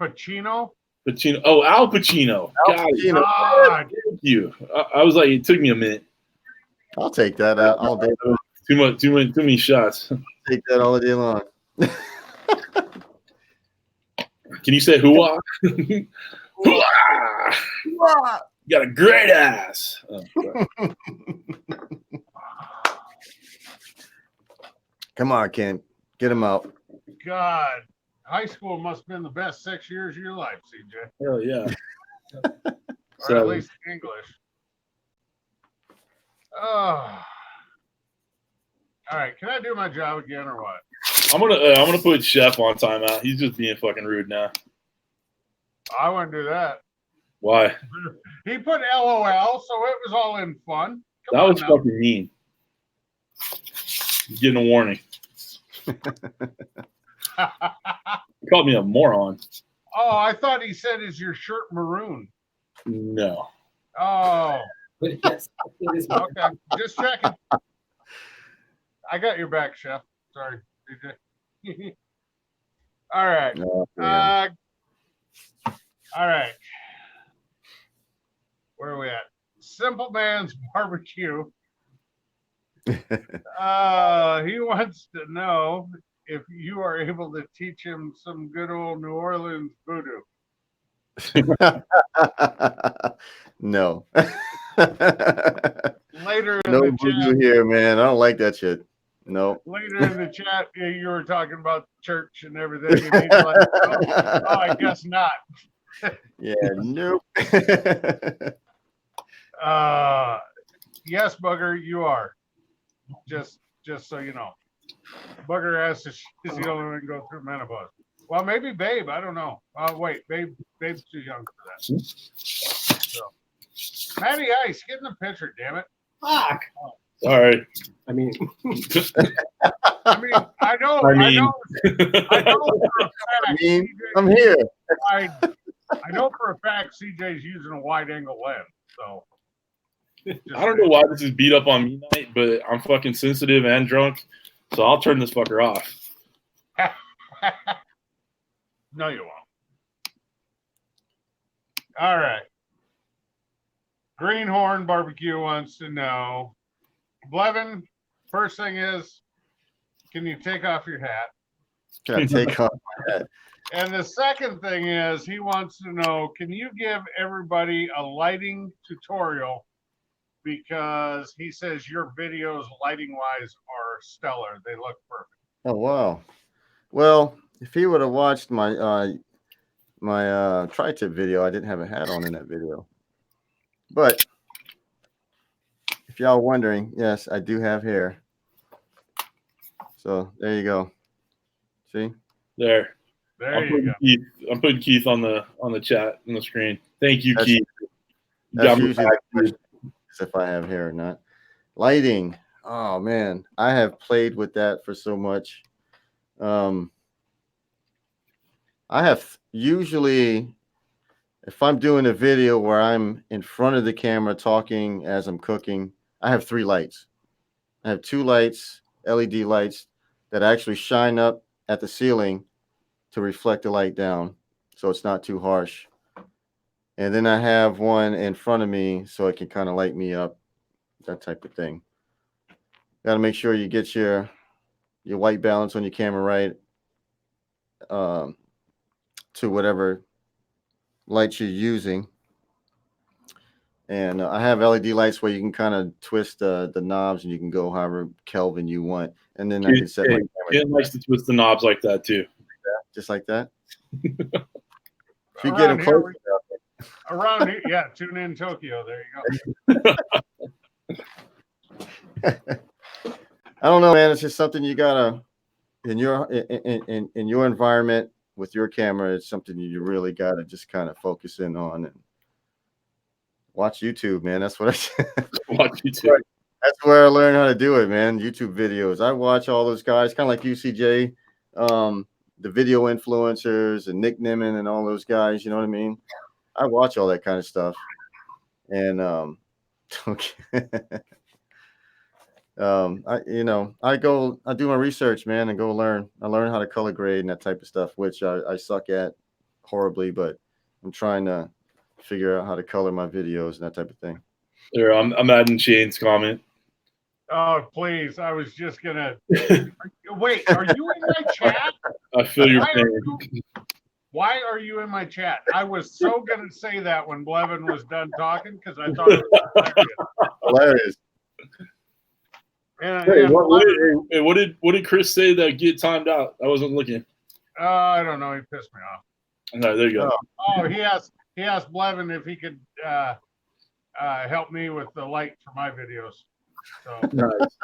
Speaker 4: Pacino?
Speaker 1: Pacino. Oh, Al Pacino.
Speaker 3: God,
Speaker 1: thank you. I was like, it took me a minute.
Speaker 3: I'll take that out all day.
Speaker 1: Too many shots.
Speaker 3: Take that all day long.
Speaker 1: Can you say hoo-ah? Hoo-ah! You got a great ass. Oh,
Speaker 3: come on, Ken. Get him out.
Speaker 4: God. High school must have been the best 6 years of your life, CJ.
Speaker 1: Hell yeah.
Speaker 4: Or at least English. Oh. All right. Can I do my job again or what?
Speaker 1: I'm gonna put Chef on timeout. He's just being fucking rude now.
Speaker 4: I wouldn't do that.
Speaker 1: Why?
Speaker 4: He put LOL, so it was all in fun.
Speaker 1: That was fucking mean. He's getting a warning. He called me a moron.
Speaker 4: Oh, I thought he said, "Is your shirt maroon?"
Speaker 1: No.
Speaker 4: Oh. Yes, okay, just checking. I got your back, Chef. Sorry, DJ. All right. All right. Where are we at? Simple Man's Barbecue. He wants to know if you are able to teach him some good old New Orleans voodoo.
Speaker 3: No.
Speaker 4: Later in
Speaker 3: no
Speaker 4: the
Speaker 3: voodoo
Speaker 4: chat,
Speaker 3: here, man. I don't like that shit. No.
Speaker 4: Later in the chat, you were talking about church and everything. And he's like, oh, I guess not.
Speaker 3: Yeah, nope.
Speaker 4: Yes, Bugger, you are. Just so you know. Bugger asks is the only one to go through menopause. Well, maybe Babe. I don't know. Wait, Babe's too young for that. So, Matty Ice, get in the picture, damn it.
Speaker 1: Fuck. Sorry.
Speaker 4: I know for a fact.
Speaker 3: I'm here.
Speaker 4: I know for a fact CJ's using a wide angle lens. So
Speaker 1: I don't know why this is beat up on me night, but I'm fucking sensitive and drunk, so I'll turn this fucker off.
Speaker 4: No, you won't. All right. Greenhorn Barbecue wants to know, Blevin, first thing is, can you take off your hat?
Speaker 3: Can I take off my hat?
Speaker 4: And the second thing is, he wants to know, can you give everybody a lighting tutorial? Because he says your videos, lighting-wise, are stellar. They look perfect.
Speaker 3: Oh, wow. Well, if he would have watched my tri-tip video, I didn't have a hat on in that video. But if y'all wondering, yes, I do have hair. So there you go. See?
Speaker 1: There
Speaker 4: you go.
Speaker 1: I'm putting Keith on the chat on the screen. Thank you, Keith.
Speaker 3: That's usually if I have hair or not. Lighting. Oh man, I have played with that for so much. I have usually, if I'm doing a video where I'm in front of the camera talking as I'm cooking, I have 3 lights. I have 2 lights, LED lights, that actually shine up at the ceiling to reflect the light down so it's not too harsh. And then I have one in front of me so it can kind of light me up, that type of thing. Got to make sure you get your white balance on your camera right to whatever lights you're using. And I have LED lights where you can kind of twist the knobs and you can go however Kelvin you want. And then I can set my camera.
Speaker 1: Ken likes to twist the knobs like that too.
Speaker 3: Just like that. If you get them close.
Speaker 4: Around here, yeah, tune in Tokyo. There you
Speaker 3: go. I don't know, man. It's just something you gotta in your environment with your camera, it's something you really got to just kind of focus in on and watch YouTube, man. That's what I said.
Speaker 1: Watch YouTube.
Speaker 3: That's where I learned how to do it, man. YouTube videos. I watch all those guys, kind of like you, CJ, the video influencers and Nick Nimmin and all those guys. You know what I mean? I watch all that kind of stuff. And okay. I do my research, man, and go learn. I learn how to color grade and that type of stuff, which I suck at horribly, but I'm trying to figure out how to color my videos and that type of thing.
Speaker 1: There, I'm adding Shane's comment.
Speaker 4: Oh, please. I was just going to. Wait, are you in my chat?
Speaker 1: I feel your pain.
Speaker 4: Why are you in my chat? I was so going to say that when Blevin was done talking because I thought it was
Speaker 3: hilarious.
Speaker 1: What did Kris say that get timed out? I wasn't looking.
Speaker 4: I don't know. He pissed me off.
Speaker 1: No, there you go.
Speaker 4: Oh, he asked Blevin if he could help me with the light for my videos. So nice.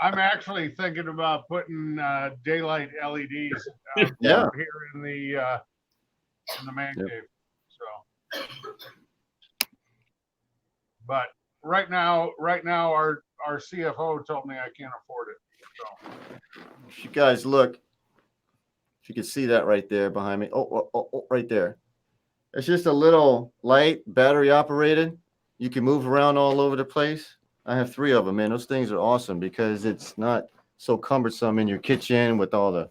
Speaker 4: I'm actually thinking about putting daylight LEDs here in the man cave. So, but right now, our CFO told me I can't afford it. So,
Speaker 3: if you guys look, if you can see that right there behind me. Oh, right there. It's just a little light, battery operated. You can move around all over the place. I have 3 of them, man. Those things are awesome because it's not so cumbersome in your kitchen with all the,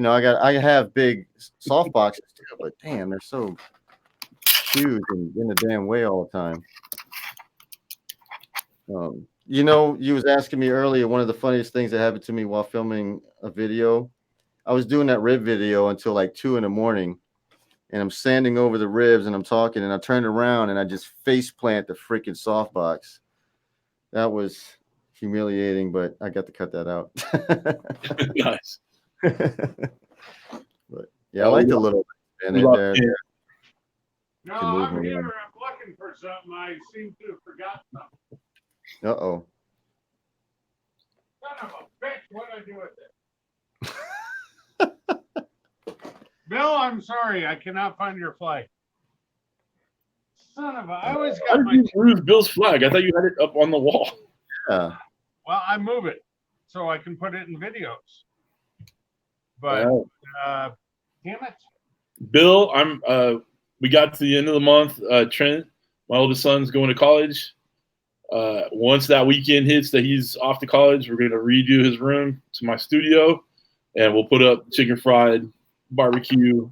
Speaker 3: I have big soft boxes too, but damn, they're so huge and in the damn way all the time. You was asking me earlier, one of the funniest things that happened to me while filming a video. I was doing that rib video until like 2 a.m. and I'm standing over the ribs and I'm talking and I turned around and I just face plant the freaking softbox. That was humiliating, but I got to cut that out.
Speaker 1: Nice.
Speaker 3: But yeah, I like the little and there.
Speaker 4: No, I'm here. I'm looking for something. I seem to have forgotten something.
Speaker 3: Uh-oh.
Speaker 4: Son of a bitch, what did I do with it? Bill, I'm sorry. I cannot find your flag. Son of a, I always got my...
Speaker 1: Move Bill's flag. I thought you had it up on the wall.
Speaker 3: Yeah.
Speaker 4: Well, I move it so I can put it in videos. But, damn it.
Speaker 1: Bill, we got to the end of the month. Trent, my oldest son's going to college. Once that weekend hits that he's off to college, we're going to redo his room to my studio, and we'll put up chicken fried barbecue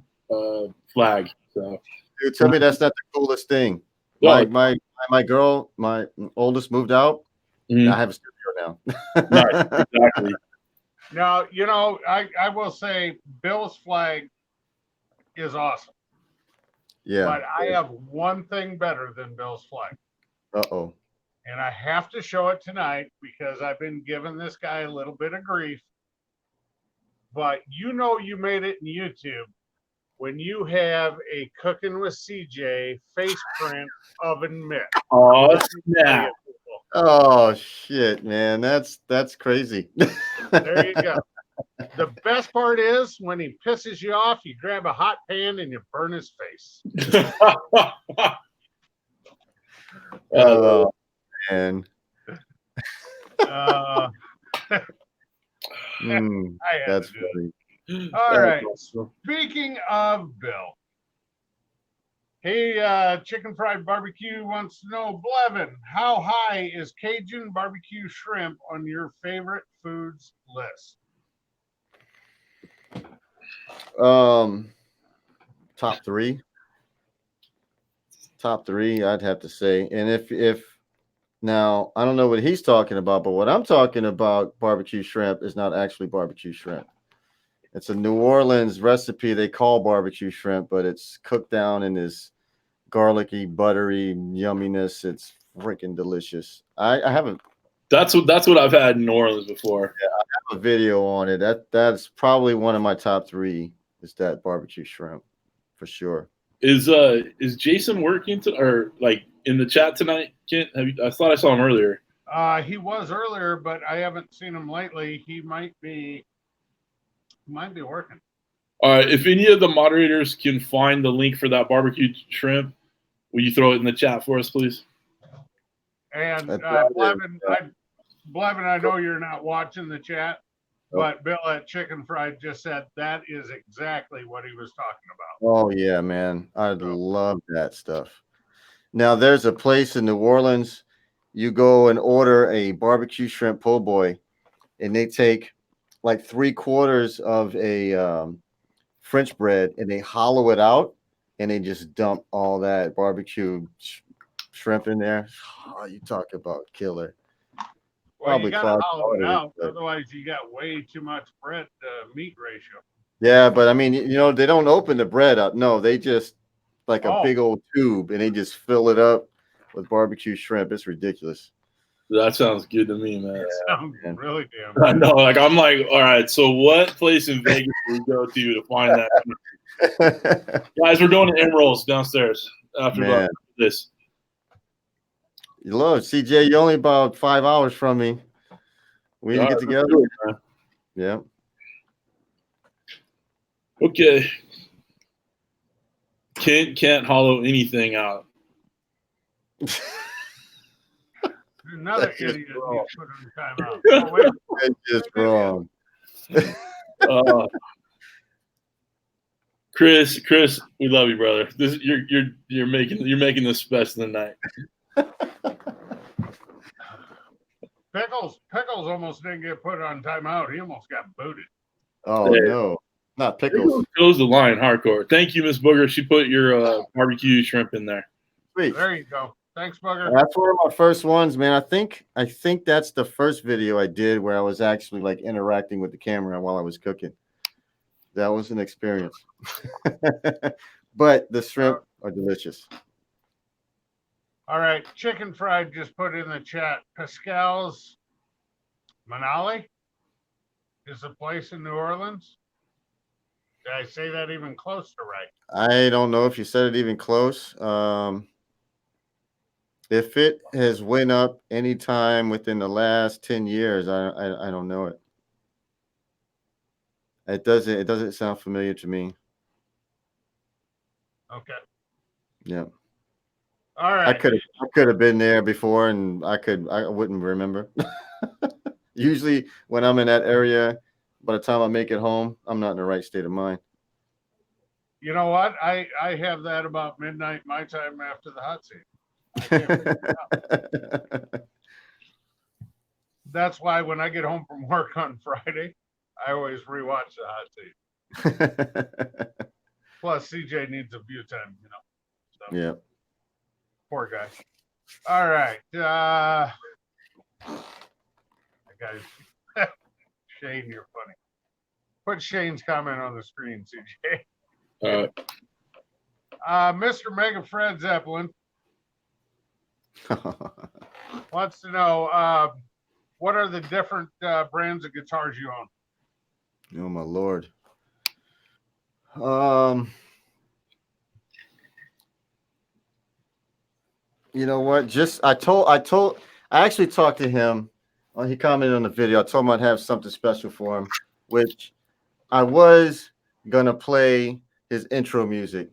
Speaker 1: flag. So,
Speaker 3: dude, tell me that's not the coolest thing. My girl, my oldest, moved out. Mm-hmm. I have a studio now.
Speaker 1: Nice, exactly.
Speaker 4: Now, I will say Bill's flag is awesome.
Speaker 3: Yeah.
Speaker 4: But I have one thing better than Bill's flag.
Speaker 3: Uh-oh.
Speaker 4: And I have to show it tonight because I've been giving this guy a little bit of grief. But you made it in YouTube when you have a Cooking with CJ face print oven mitt.
Speaker 1: Oh, snap.
Speaker 3: Oh, shit, man. That's crazy.
Speaker 4: There you go. The best part is when he pisses you off, you grab a hot pan and you burn his face.
Speaker 3: And that's funny.
Speaker 4: All right. Speaking of Bill, hey, Chicken Fried Barbecue wants to know, Blevin, how high is Cajun barbecue shrimp on your favorite foods list?
Speaker 3: Top three, I'd have to say. And if now, I don't know what he's talking about, but what I'm talking about, barbecue shrimp, is not actually barbecue shrimp. It's a New Orleans recipe they call barbecue shrimp, but it's cooked down in this garlicky, buttery yumminess. It's freaking delicious. I haven't.
Speaker 1: That's what I've had in New Orleans before.
Speaker 3: Yeah, I have a video on it. That's probably one of my top 3. Is that barbecue shrimp for sure.
Speaker 1: Is Jason working or like in the chat tonight? Kent, I thought I saw him earlier.
Speaker 4: He was earlier, but I haven't seen him lately. He might be working.
Speaker 1: All right. If any of the moderators can find the link for that barbecue shrimp, will you throw it in the chat for us, please?
Speaker 4: And Blevin, I know you're not watching the chat, but Bill at Chicken Fried just said that is exactly what he was talking about.
Speaker 3: Oh, yeah, man. I love that stuff. Now, there's a place in New Orleans. You go and order a barbecue shrimp po' boy, and they take like 3/4 of a French bread, and they hollow it out, and they just dump all that barbecue shrimp in there. Oh, you talk about killer.
Speaker 4: Well, you got to hollow it out, otherwise you got way too much bread to meat ratio.
Speaker 3: Yeah, but I mean, they don't open the bread up. No, they just like a big old tube, and they just fill it up with barbecue shrimp. It's ridiculous.
Speaker 1: That sounds good to me, man.
Speaker 4: It sounds really damn good.
Speaker 1: I know. I'm like, all right, so what place in Vegas do we go to find that? Guys, we're going to Emerald's downstairs after this.
Speaker 3: You love CJ. You're only about 5 hours from me. We need to get together. Yeah.
Speaker 1: Okay. Can't hollow anything out.
Speaker 4: Another idiot needs to put in timeout. Oh, wait.
Speaker 3: That's just wrong.
Speaker 1: Kris, we love you, brother. This you're making this best of the night.
Speaker 4: Pickles almost didn't get put on timeout. He almost got booted.
Speaker 3: Oh no, not Pickles.
Speaker 1: Goes the line hardcore. Thank you, Miss Booger. She put your barbecue shrimp in there.
Speaker 3: Sweet.
Speaker 4: There you go. Thanks, Booger.
Speaker 3: That's one of my first ones, man. I think that's the first video I did where I was actually like interacting with the camera while I was cooking. That was an experience. But the shrimp are delicious.
Speaker 4: All right, Chicken Fried just put in the chat. Pascal's Manali is a place in New Orleans. Did I say that even close to right?
Speaker 3: I don't know if you said it even close. If it has went up anytime within the last 10 years, I don't know it. It doesn't sound familiar to me.
Speaker 4: Okay.
Speaker 3: Yeah.
Speaker 4: All right.
Speaker 3: I could have been there before, and I wouldn't remember. Usually when I'm in that area, by the time I make it home, I'm not in the right state of mind.
Speaker 4: You know what? I have that about midnight my time after the hot seat. That's why when I get home from work on Friday, I always rewatch the hot seat. Plus, CJ needs a view time, So.
Speaker 3: Yeah.
Speaker 4: Poor guy. All right. I got Shane, you're funny. Put Shane's comment on the screen, CJ. Mr. Mega Fred Zeppelin wants to know what are the different brands of guitars you own?
Speaker 3: Oh my Lord. You know what? I actually talked to him. He commented on the video. I told him I'd have something special for him, which I was gonna play his intro music,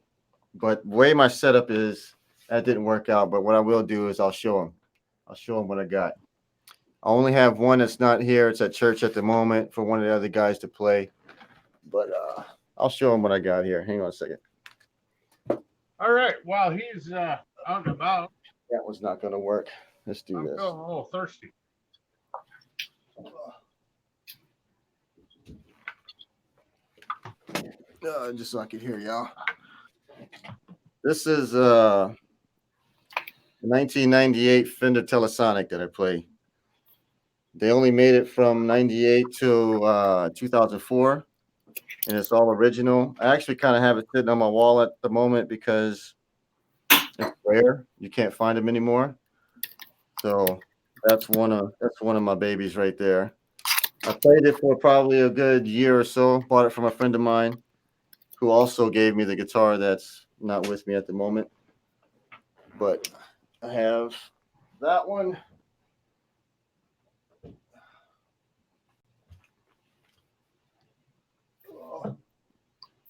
Speaker 3: but the way my setup is, that didn't work out. But what I will do is I'll show him what I got. I only have one that's not here. It's at church at the moment for one of the other guys to play, but I'll show him what I got here. Hang on a second.
Speaker 4: All right. While he's out and about.
Speaker 3: That was not going to work. Let's do this.
Speaker 4: I'm a little thirsty.
Speaker 3: Just so I can hear y'all. This is a 1998 Fender Telesonic that I play. They only made it from 98 to 2004, and it's all original. I actually kind of have it sitting on my wall at the moment because it's rare. You can't find them anymore. So that's one of my babies right there. I played it for probably a good year or so. Bought it from a friend of mine who also gave me the guitar that's not with me at the moment. But I have that one.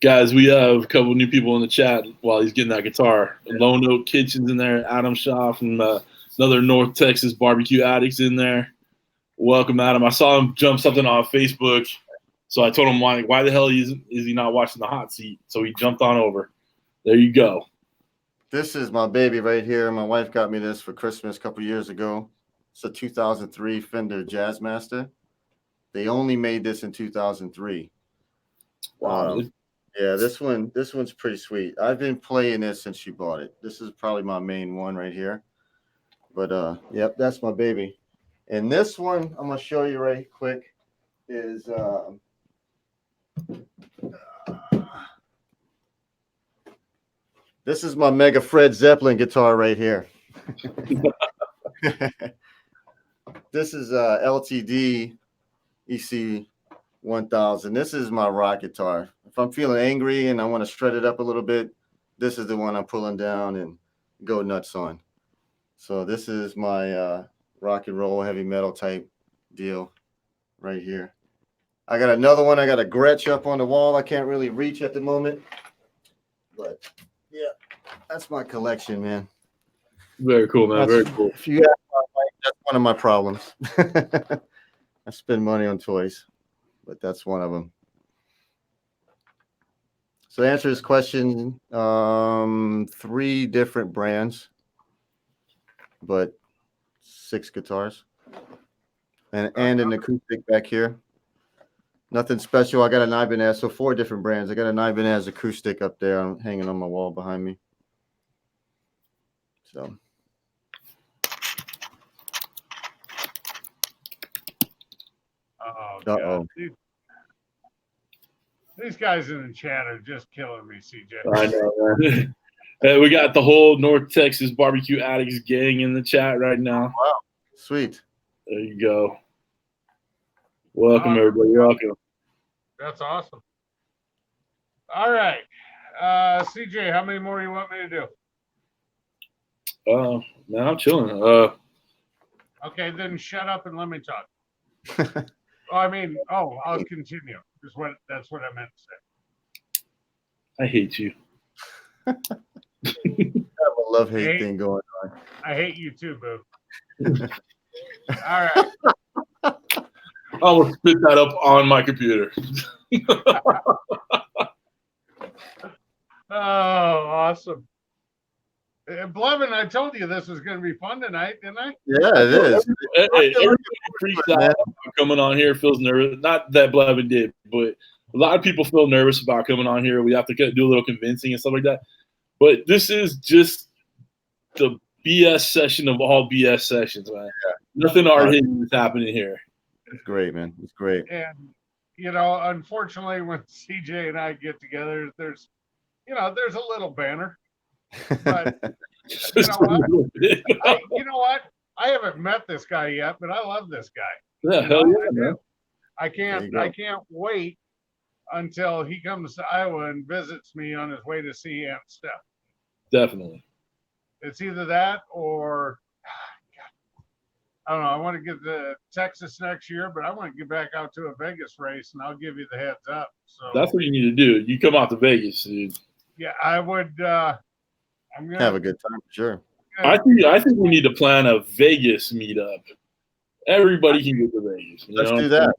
Speaker 1: Guys, we have a couple new people in the chat while he's getting that guitar. Lone Oak Kitchen's in there. Adam Shaw from another North Texas barbecue addicts in there. Welcome, Adam. I saw him jump something on Facebook, so I told him why the hell is he not watching the hot seat? So he jumped on over. There you go.
Speaker 3: This is my baby right here. My wife got me this for Christmas a couple years ago. It's a 2003 Fender Jazzmaster. They only made this in 2003.
Speaker 1: Wow.
Speaker 3: Yeah, this one's pretty sweet. I've been playing this since she bought it. This is probably my main one right here. But yep, that's my baby. And this one I'm gonna show you right quick is this is my Mega Fred Zeppelin guitar right here. This is LTD EC 1000. This is my rock guitar. If I'm feeling angry and I want to shred it up a little bit, this is the one I'm pulling down and go nuts on. So this is my rock and roll heavy metal type deal right here. I got another one. I got a Gretsch up on the wall. I can't really reach at the moment, but yeah, that's my collection, man.
Speaker 1: Very cool, man. Very cool.
Speaker 3: If you ask my wife, that's one of my problems. I spend money on toys, but that's one of them. So to answer this question, 3 different brands, but 6 guitars, and an acoustic back here. Nothing special. I got an Ibanez, so 4 different brands. I got an Ibanez acoustic up there hanging on my wall behind me. So.
Speaker 4: Uh-oh. These guys in the chat are just killing me, CJ.
Speaker 1: I know, man. We got the whole North Texas barbecue addicts gang in the chat right now.
Speaker 3: Wow, sweet.
Speaker 1: There you go. Welcome, everybody. Welcome.
Speaker 4: That's awesome. All right. CJ, how many more you want me to do?
Speaker 1: Man, I'm chilling.
Speaker 4: Okay, then shut up and let me talk. I'll continue. That's what I meant to say.
Speaker 1: I hate you.
Speaker 3: I have a love-hate thing going on.
Speaker 4: I hate you too, boo. All right.
Speaker 1: I will spit that up on my computer.
Speaker 4: Oh, awesome. Blevin, I told you this was going to be fun tonight, didn't I?
Speaker 3: Yeah, it is.
Speaker 1: Hey, everybody freaks out about coming on here, feels nervous. Not that Blevin did, but a lot of people feel nervous about coming on here. We have to do a little convincing and stuff like that. But this is just the BS session of all BS sessions, man. Yeah. Nothing hard-hitting is happening here.
Speaker 3: It's great, man. It's great.
Speaker 4: And, unfortunately, when CJ and I get together, there's a little banner. But you know what? I haven't met this guy yet, but I love this guy.
Speaker 1: Yeah, hell yeah, man.
Speaker 4: I can't wait until he comes to Iowa and visits me on his way to see Aunt Steph.
Speaker 1: Definitely.
Speaker 4: It's either that or I don't know. I want to get to Texas next year, but I want to get back out to a Vegas race, and I'll give you the heads up. So
Speaker 1: that's what you need to do. You come out to Vegas, dude.
Speaker 4: Yeah, I would. I'm gonna
Speaker 3: have a good time for sure.
Speaker 1: I think we need to plan a Vegas meetup. Everybody can go to Vegas.
Speaker 3: Let's do that.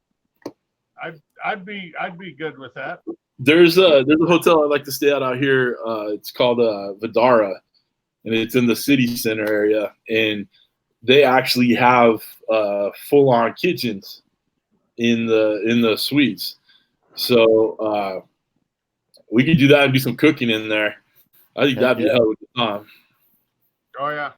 Speaker 4: I'd be good with that.
Speaker 1: There's a hotel I like to stay at out here. It's called Vidara, and it's in the city center area. And they actually have full-on kitchens in the suites. So we could do that and do some cooking in there. I think that'd be a hell of a time.
Speaker 4: Oh yeah,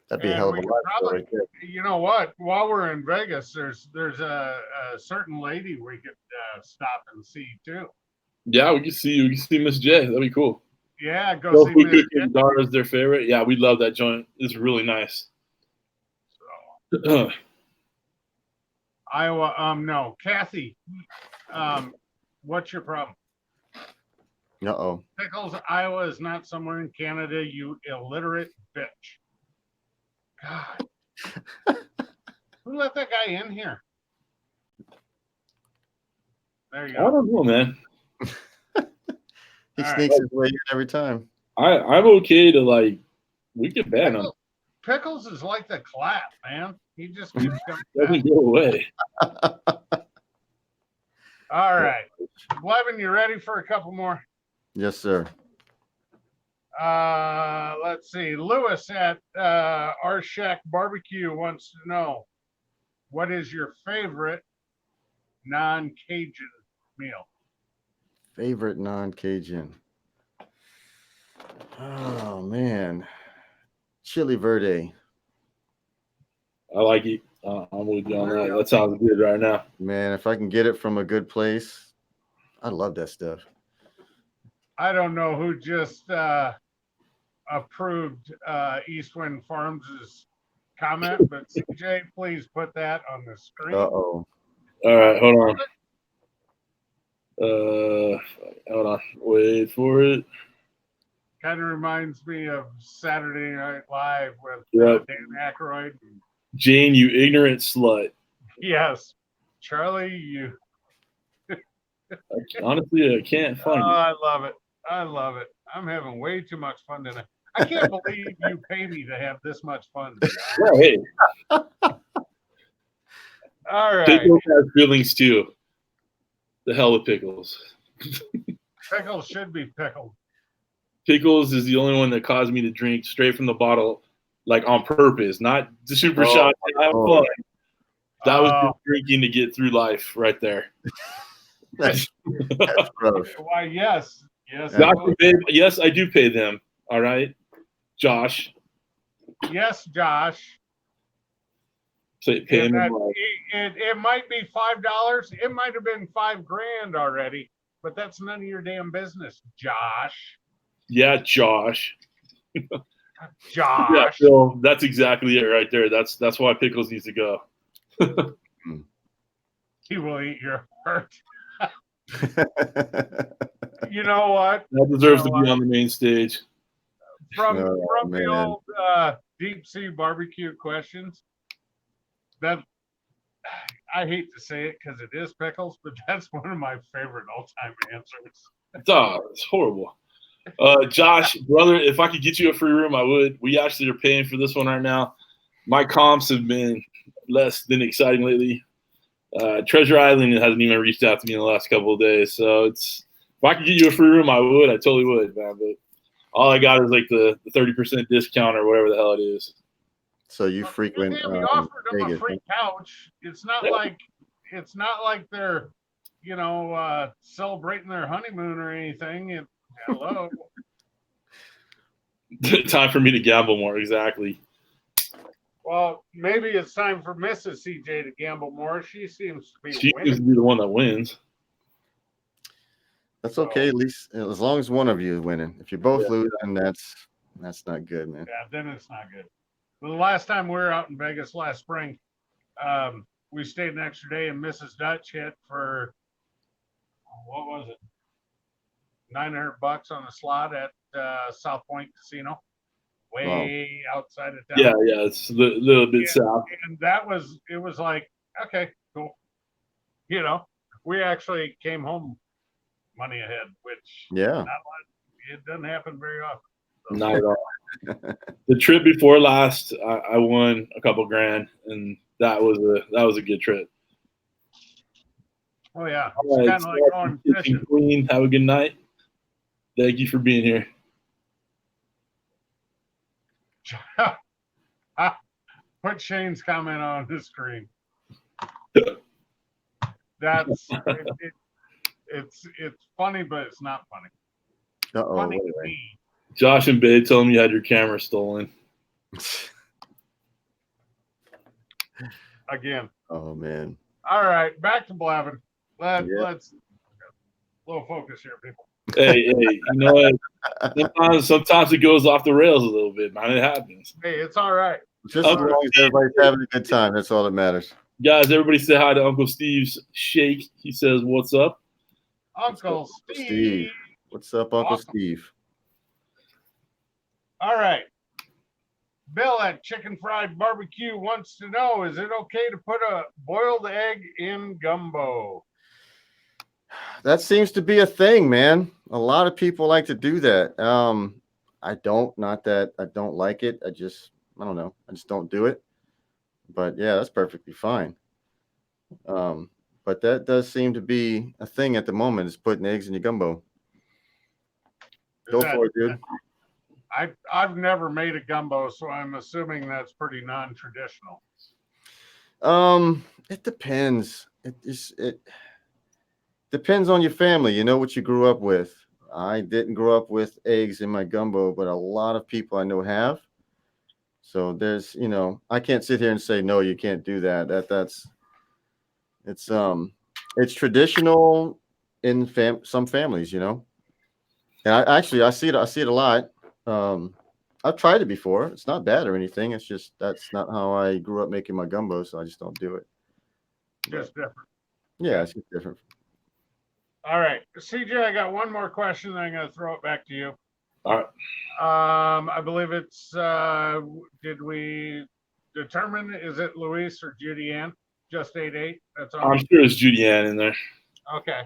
Speaker 3: that'd be a hell of a lot. Right there.
Speaker 4: You know what? While we're in Vegas, there's a certain lady we could stop and see too.
Speaker 1: Yeah, we can see Miss J. That'd be cool.
Speaker 4: Yeah, go see Miss J.
Speaker 1: Dara's their favorite. Yeah, we love that joint. It's really nice. So.
Speaker 4: Iowa. No, Kathy. What's your problem?
Speaker 3: Uh-oh.
Speaker 4: Pickles, Iowa is not somewhere in Canada, you illiterate bitch. God. Who let that guy in here? There you go.
Speaker 1: I don't know, man.
Speaker 3: He sneaks his way in every time.
Speaker 1: I'm okay to like. We can ban him.
Speaker 4: Pickles is like the clap, man. He just keeps coming
Speaker 1: Doesn't
Speaker 4: back.
Speaker 1: go away.
Speaker 4: All right, Blevin, you ready for a couple more?
Speaker 3: Yes, sir.
Speaker 4: Let's see. Lewis at our Shack Barbecue wants to know, what is your favorite non-Cajun meal?
Speaker 3: Favorite non-Cajun. Oh man, chili verde.
Speaker 1: I like it. I'm with you on that. That sounds good right now.
Speaker 3: Man, if I can get it from a good place, I love that stuff.
Speaker 4: I don't know who just approved Eastwind Farms' comment, but CJ, please put that on the screen.
Speaker 3: Uh-oh.
Speaker 1: All right, hold on. Hold on. Wait for it.
Speaker 4: Kind of reminds me of Saturday Night Live with Dan Aykroyd.
Speaker 1: Jane, you ignorant slut.
Speaker 4: Yes. Charlie, you.
Speaker 1: Honestly, I can't find it.
Speaker 4: I love it. I love it. I'm having way too much fun tonight. I can't believe you pay me to have this much fun.
Speaker 1: Yeah, hey.
Speaker 4: All right.
Speaker 1: Pickles has feelings too. The hell with pickles.
Speaker 4: Pickles should be pickled.
Speaker 1: Pickles is the only one that caused me to drink straight from the bottle, like on purpose, not the super shot. That was just drinking to get through life right there.
Speaker 3: That's gross.
Speaker 4: Why, yes. Yes,
Speaker 1: yes, I do pay them. All right, Josh.
Speaker 4: Yes, Josh.
Speaker 1: So pay him.
Speaker 4: It might be $5. It might have been $5,000 already, but that's none of your damn business, Josh.
Speaker 1: Yeah, Josh.
Speaker 4: Josh.
Speaker 1: Yeah, Phil, that's exactly it right there. That's why pickles needs to go.
Speaker 4: He will eat your heart. You know what?
Speaker 1: That deserves to be on the main stage.
Speaker 4: From the old deep sea barbecue questions, that I hate to say it because it is pickles, but that's one of my favorite all-time answers.
Speaker 1: Oh, it's horrible. Josh, brother, if I could get you a free room, I would. We actually are paying for this one right now. My comps have been less than exciting lately. Treasure Island hasn't even reached out to me in the last couple of days. So if I could get you a free room, I would. I totally would, man. But all I got is like the 30% discount or whatever the hell it is.
Speaker 3: So you frequent
Speaker 4: we offered them
Speaker 3: Vegas,
Speaker 4: a free couch. It's not like they're celebrating their honeymoon or anything. Hello.
Speaker 1: Time for me to gamble more, exactly.
Speaker 4: Well, maybe it's time for Mrs. CJ to gamble more. She seems to be
Speaker 1: She
Speaker 4: winning.
Speaker 1: seems to be the one that wins.
Speaker 3: That's okay, at least as long as one of you is winning. If you both lose, then that's not good, man.
Speaker 4: Yeah, then it's not good. Well, the last time we were out in Vegas last spring, we stayed an extra day, and Mrs. Dutch hit for what was it? $900 on the slot at South Point Casino, way outside of town.
Speaker 1: Yeah, it's a little bit south.
Speaker 4: And it was like, okay, cool. We actually came home money ahead, which it doesn't happen very often. So.
Speaker 1: Not at all. The trip before last, I won a couple grand, and that was a good trip.
Speaker 4: Oh yeah,
Speaker 1: All
Speaker 4: it's
Speaker 1: right,
Speaker 4: kind of like going fishing.
Speaker 1: Queen, have a good night. Thank you for being here.
Speaker 4: Put Shane's comment on his screen. That's it's funny, but it's not funny. Funny to me.
Speaker 1: Josh and Babe told me you had your camera stolen.
Speaker 4: Again.
Speaker 3: Oh man.
Speaker 4: All right, back to Blevin. Let's a little focus here, people.
Speaker 1: Hey, you know what? Sometimes it goes off the rails a little bit, man. It happens.
Speaker 4: Hey, it's all right.
Speaker 3: Just as long as everybody's having a good time, that's all that matters.
Speaker 1: Guys, everybody say hi to Uncle Steve's Shake. He says, "What's up?"
Speaker 4: Uncle Steve.
Speaker 3: What's up, Uncle
Speaker 4: Awesome.
Speaker 3: Steve?
Speaker 4: All right. Bill at Chicken Fried Barbecue wants to know, is it okay to put a boiled egg in gumbo?
Speaker 3: That seems to be a thing, man. A lot of people like to do that. I don't. Not that I don't like it. I don't know. I just don't do it. But yeah, that's perfectly fine. But that does seem to be a thing at the moment. Is putting eggs in your gumbo. Go for it, dude.
Speaker 4: I've never made a gumbo, so I'm assuming that's pretty non-traditional.
Speaker 3: It depends. It depends on your family. You know what you grew up with. I didn't grow up with eggs in my gumbo, but a lot of people I know have. So there's, I can't sit here and say no, you can't do that. It's traditional in some families, And I see it a lot. I've tried it before. It's not bad or anything. It's just that's not how I grew up making my gumbo, so I just don't do it.
Speaker 4: Just different.
Speaker 3: Yeah, it's just different.
Speaker 4: All right, CJ, I got one more question, then I'm going to throw it back to you.
Speaker 1: All right.
Speaker 4: I believe it's, did we determine, is it Luis or Judy Ann? Just 8-8? That's all.
Speaker 1: I'm sure it's Judy Ann in there.
Speaker 4: Okay.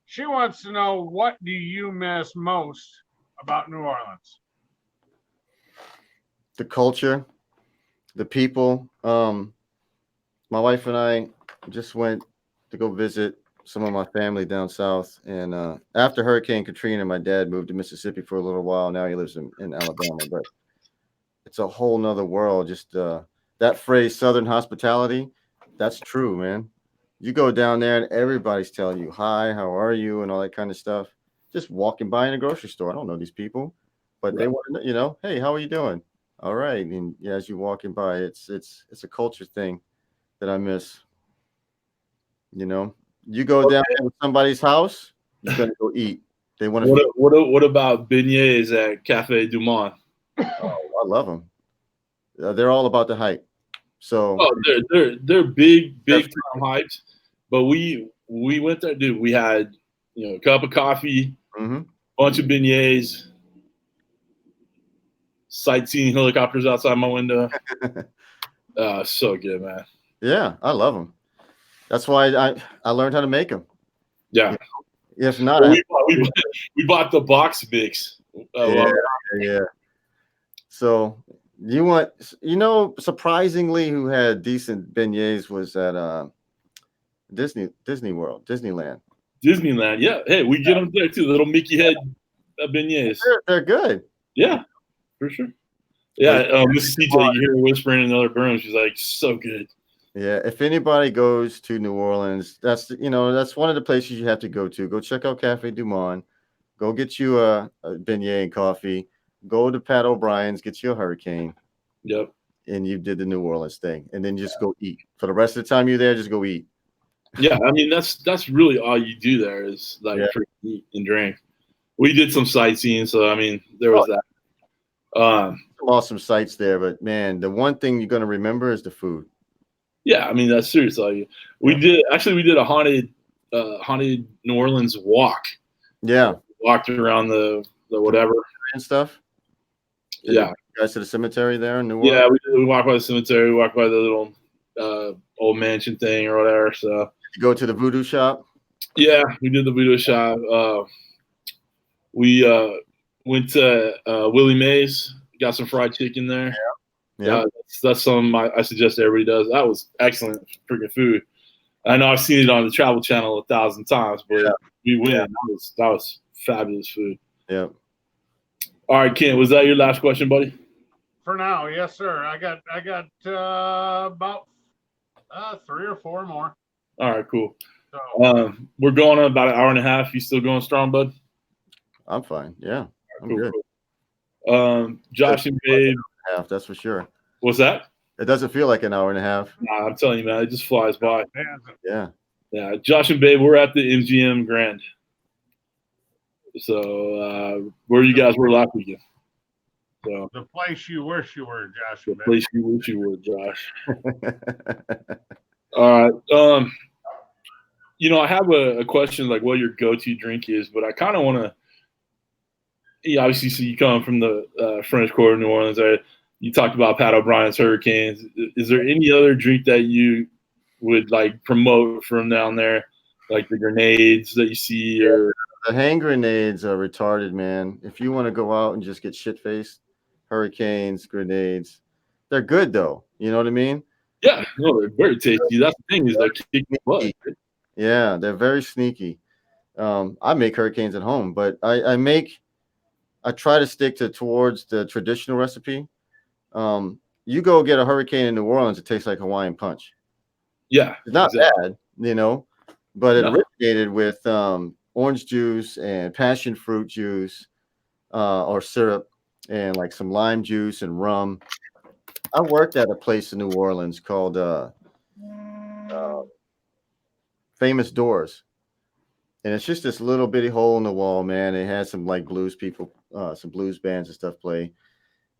Speaker 4: She wants to know, what do you miss most about New Orleans?
Speaker 3: The culture, the people. My wife and I just went to go visit some of my family down south. And after Hurricane Katrina, my dad moved to Mississippi for a little while. Now he lives in Alabama. But it's a whole nother world. Just that phrase, Southern hospitality, that's true, man. You go down there and everybody's telling you, hi, how are you? And all that kind of stuff. Just walking by in a grocery store. I don't know these people, but they want to know, hey, how are you doing? All right. And yeah, as you're walking by, it's a culture thing that I miss. You go down to somebody's house, you're gonna go eat. They want to.
Speaker 1: What about beignets at Cafe Du Monde?
Speaker 3: Oh, I love them. They're all about the hype. So
Speaker 1: they're big time hypes. But we went there, dude. We had a cup of coffee, bunch of beignets, sightseeing helicopters outside my window. So good, man.
Speaker 3: Yeah, I love them. That's why I learned how to make them.
Speaker 1: Yeah.
Speaker 3: If not,
Speaker 1: we bought the box mix.
Speaker 3: Yeah. So you want, surprisingly, who had decent beignets was at Disney World, Disneyland.
Speaker 1: Disneyland, yeah. Hey, we get them there too. Little Mickey head beignets.
Speaker 3: They're good.
Speaker 1: Yeah, for sure. Yeah, Mrs. CJ, you hear her whispering in the other room. She's like, so good.
Speaker 3: Yeah, if anybody goes to New Orleans, that's one of the places you have to go to. Go check out Cafe Du Monde. Go get you a beignet and coffee. Go to Pat O'Brien's, get you a hurricane.
Speaker 1: Yep.
Speaker 3: And you did the New Orleans thing, and then just go eat. For the rest of the time you're there, just go eat.
Speaker 1: Yeah, I mean that's really all you do there is eat and drink. We did some sightseeing, so I mean there was that.
Speaker 3: Some awesome sights there, but man, the one thing you're gonna remember is the food.
Speaker 1: Yeah, I mean that's seriously. We did a haunted New Orleans walk.
Speaker 3: Yeah,
Speaker 1: walked around the whatever
Speaker 3: and stuff.
Speaker 1: Yeah,
Speaker 3: you guys to the cemetery there in New Orleans.
Speaker 1: Yeah, we walked by the cemetery. We walked by the little old mansion thing or whatever. So
Speaker 3: you go to the voodoo shop.
Speaker 1: Yeah, we did the voodoo shop. We went to Willie Mae's. Got some fried chicken there.
Speaker 3: Yeah.
Speaker 1: That's something I suggest everybody does. That was excellent freaking food. I know I've seen it on the Travel Channel 1,000 times, but we win. Yeah. That was fabulous food.
Speaker 3: Yeah.
Speaker 1: All right, Kent, was that your last question, buddy?
Speaker 4: For now, yes, sir. I got about 3 or 4 more.
Speaker 1: All right, cool.
Speaker 4: So,
Speaker 1: we're going on about an hour and a half. You still going strong, bud?
Speaker 3: I'm fine. Yeah, I'm
Speaker 1: cool,
Speaker 3: good.
Speaker 1: Cool. Josh and Babe.
Speaker 3: Half, that's for sure.
Speaker 1: What's that?
Speaker 3: It doesn't feel like an hour and a half.
Speaker 1: Nah, I'm telling you, man, it just flies by.
Speaker 3: Yeah.
Speaker 1: Yeah, Josh and Babe, we're at the MGM Grand. So where you guys were last weekend. So
Speaker 4: the place you wish you were, Josh.
Speaker 1: The place you wish you were, Josh. All right. I have a question like what your go-to drink is, but I kind of want to. Obviously, so you come from the French Quarter, New Orleans. You talked about Pat O'Brien's Hurricanes. Is there any other drink that you would like promote from down there, like the grenades that you see, or
Speaker 3: The hand grenades are retarded, man. If you want to go out and just get shit-faced, hurricanes, grenades, they're good though. You know what I mean?
Speaker 1: Yeah, no, they're very tasty. That's the thing is they're kicking butt.
Speaker 3: Yeah, they're very sneaky. I make hurricanes at home, but I try to stick towards the traditional recipe. You go get a hurricane in New Orleans, it tastes like Hawaiian punch.
Speaker 1: Yeah,
Speaker 3: it's not bad, but it originated with orange juice and passion fruit juice or syrup and like some lime juice and rum. I worked at a place in New Orleans called Famous Doors. And it's just this little bitty hole in the wall, man. It has some like blues people, some blues bands and stuff play.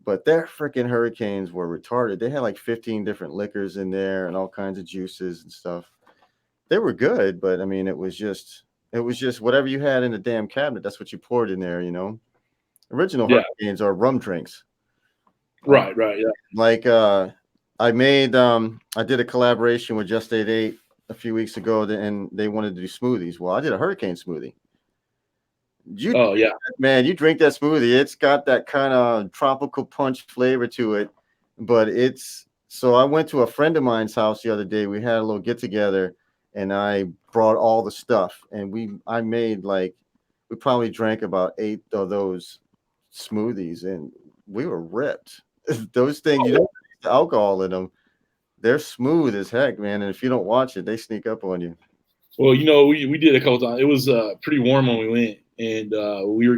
Speaker 3: But their freaking hurricanes were retarded. They had like 15 different liquors in there and all kinds of juices and stuff. They were good, but I mean, it was just whatever you had in the damn cabinet. That's what you poured in there, Original hurricanes are rum drinks.
Speaker 1: Right, yeah.
Speaker 3: Like I did a collaboration with Just 88 a few weeks ago, and they wanted to do smoothies. Well, I did a hurricane smoothie. Man, you drink that smoothie, it's got that kind of tropical punch flavor to it. But so I went to a friend of mine's house the other day. We had a little get together, and I brought all the stuff, and we probably drank about 8 of those smoothies, and we were ripped. Those things, you don't put the alcohol in them. They're smooth as heck, man. And if you don't watch it, they sneak up on you.
Speaker 1: Well, we did a couple times. It was pretty warm when we went, and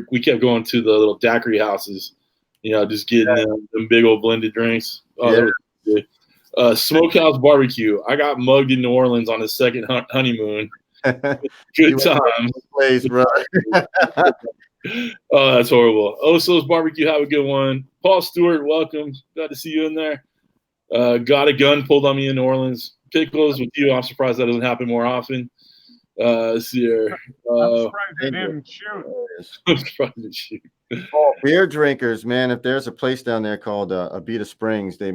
Speaker 1: we kept going to the little daiquiri houses, just getting them big old blended drinks. Oh, that was good. Smokehouse Barbecue. I got mugged in New Orleans on his second honeymoon. Good time.
Speaker 3: Place, bro.
Speaker 1: Oh, that's horrible. Oso's Barbecue. Have a good one. Paul Stewart, welcome. Glad to see you in there. Got a gun pulled on me in New Orleans. Pickles with you. I'm surprised that doesn't happen more often. Let's see here.
Speaker 4: I'm surprised they didn't shoot.
Speaker 1: I'm surprised they didn't shoot.
Speaker 3: Beer drinkers, man. If there's a place down there called Abita Springs, they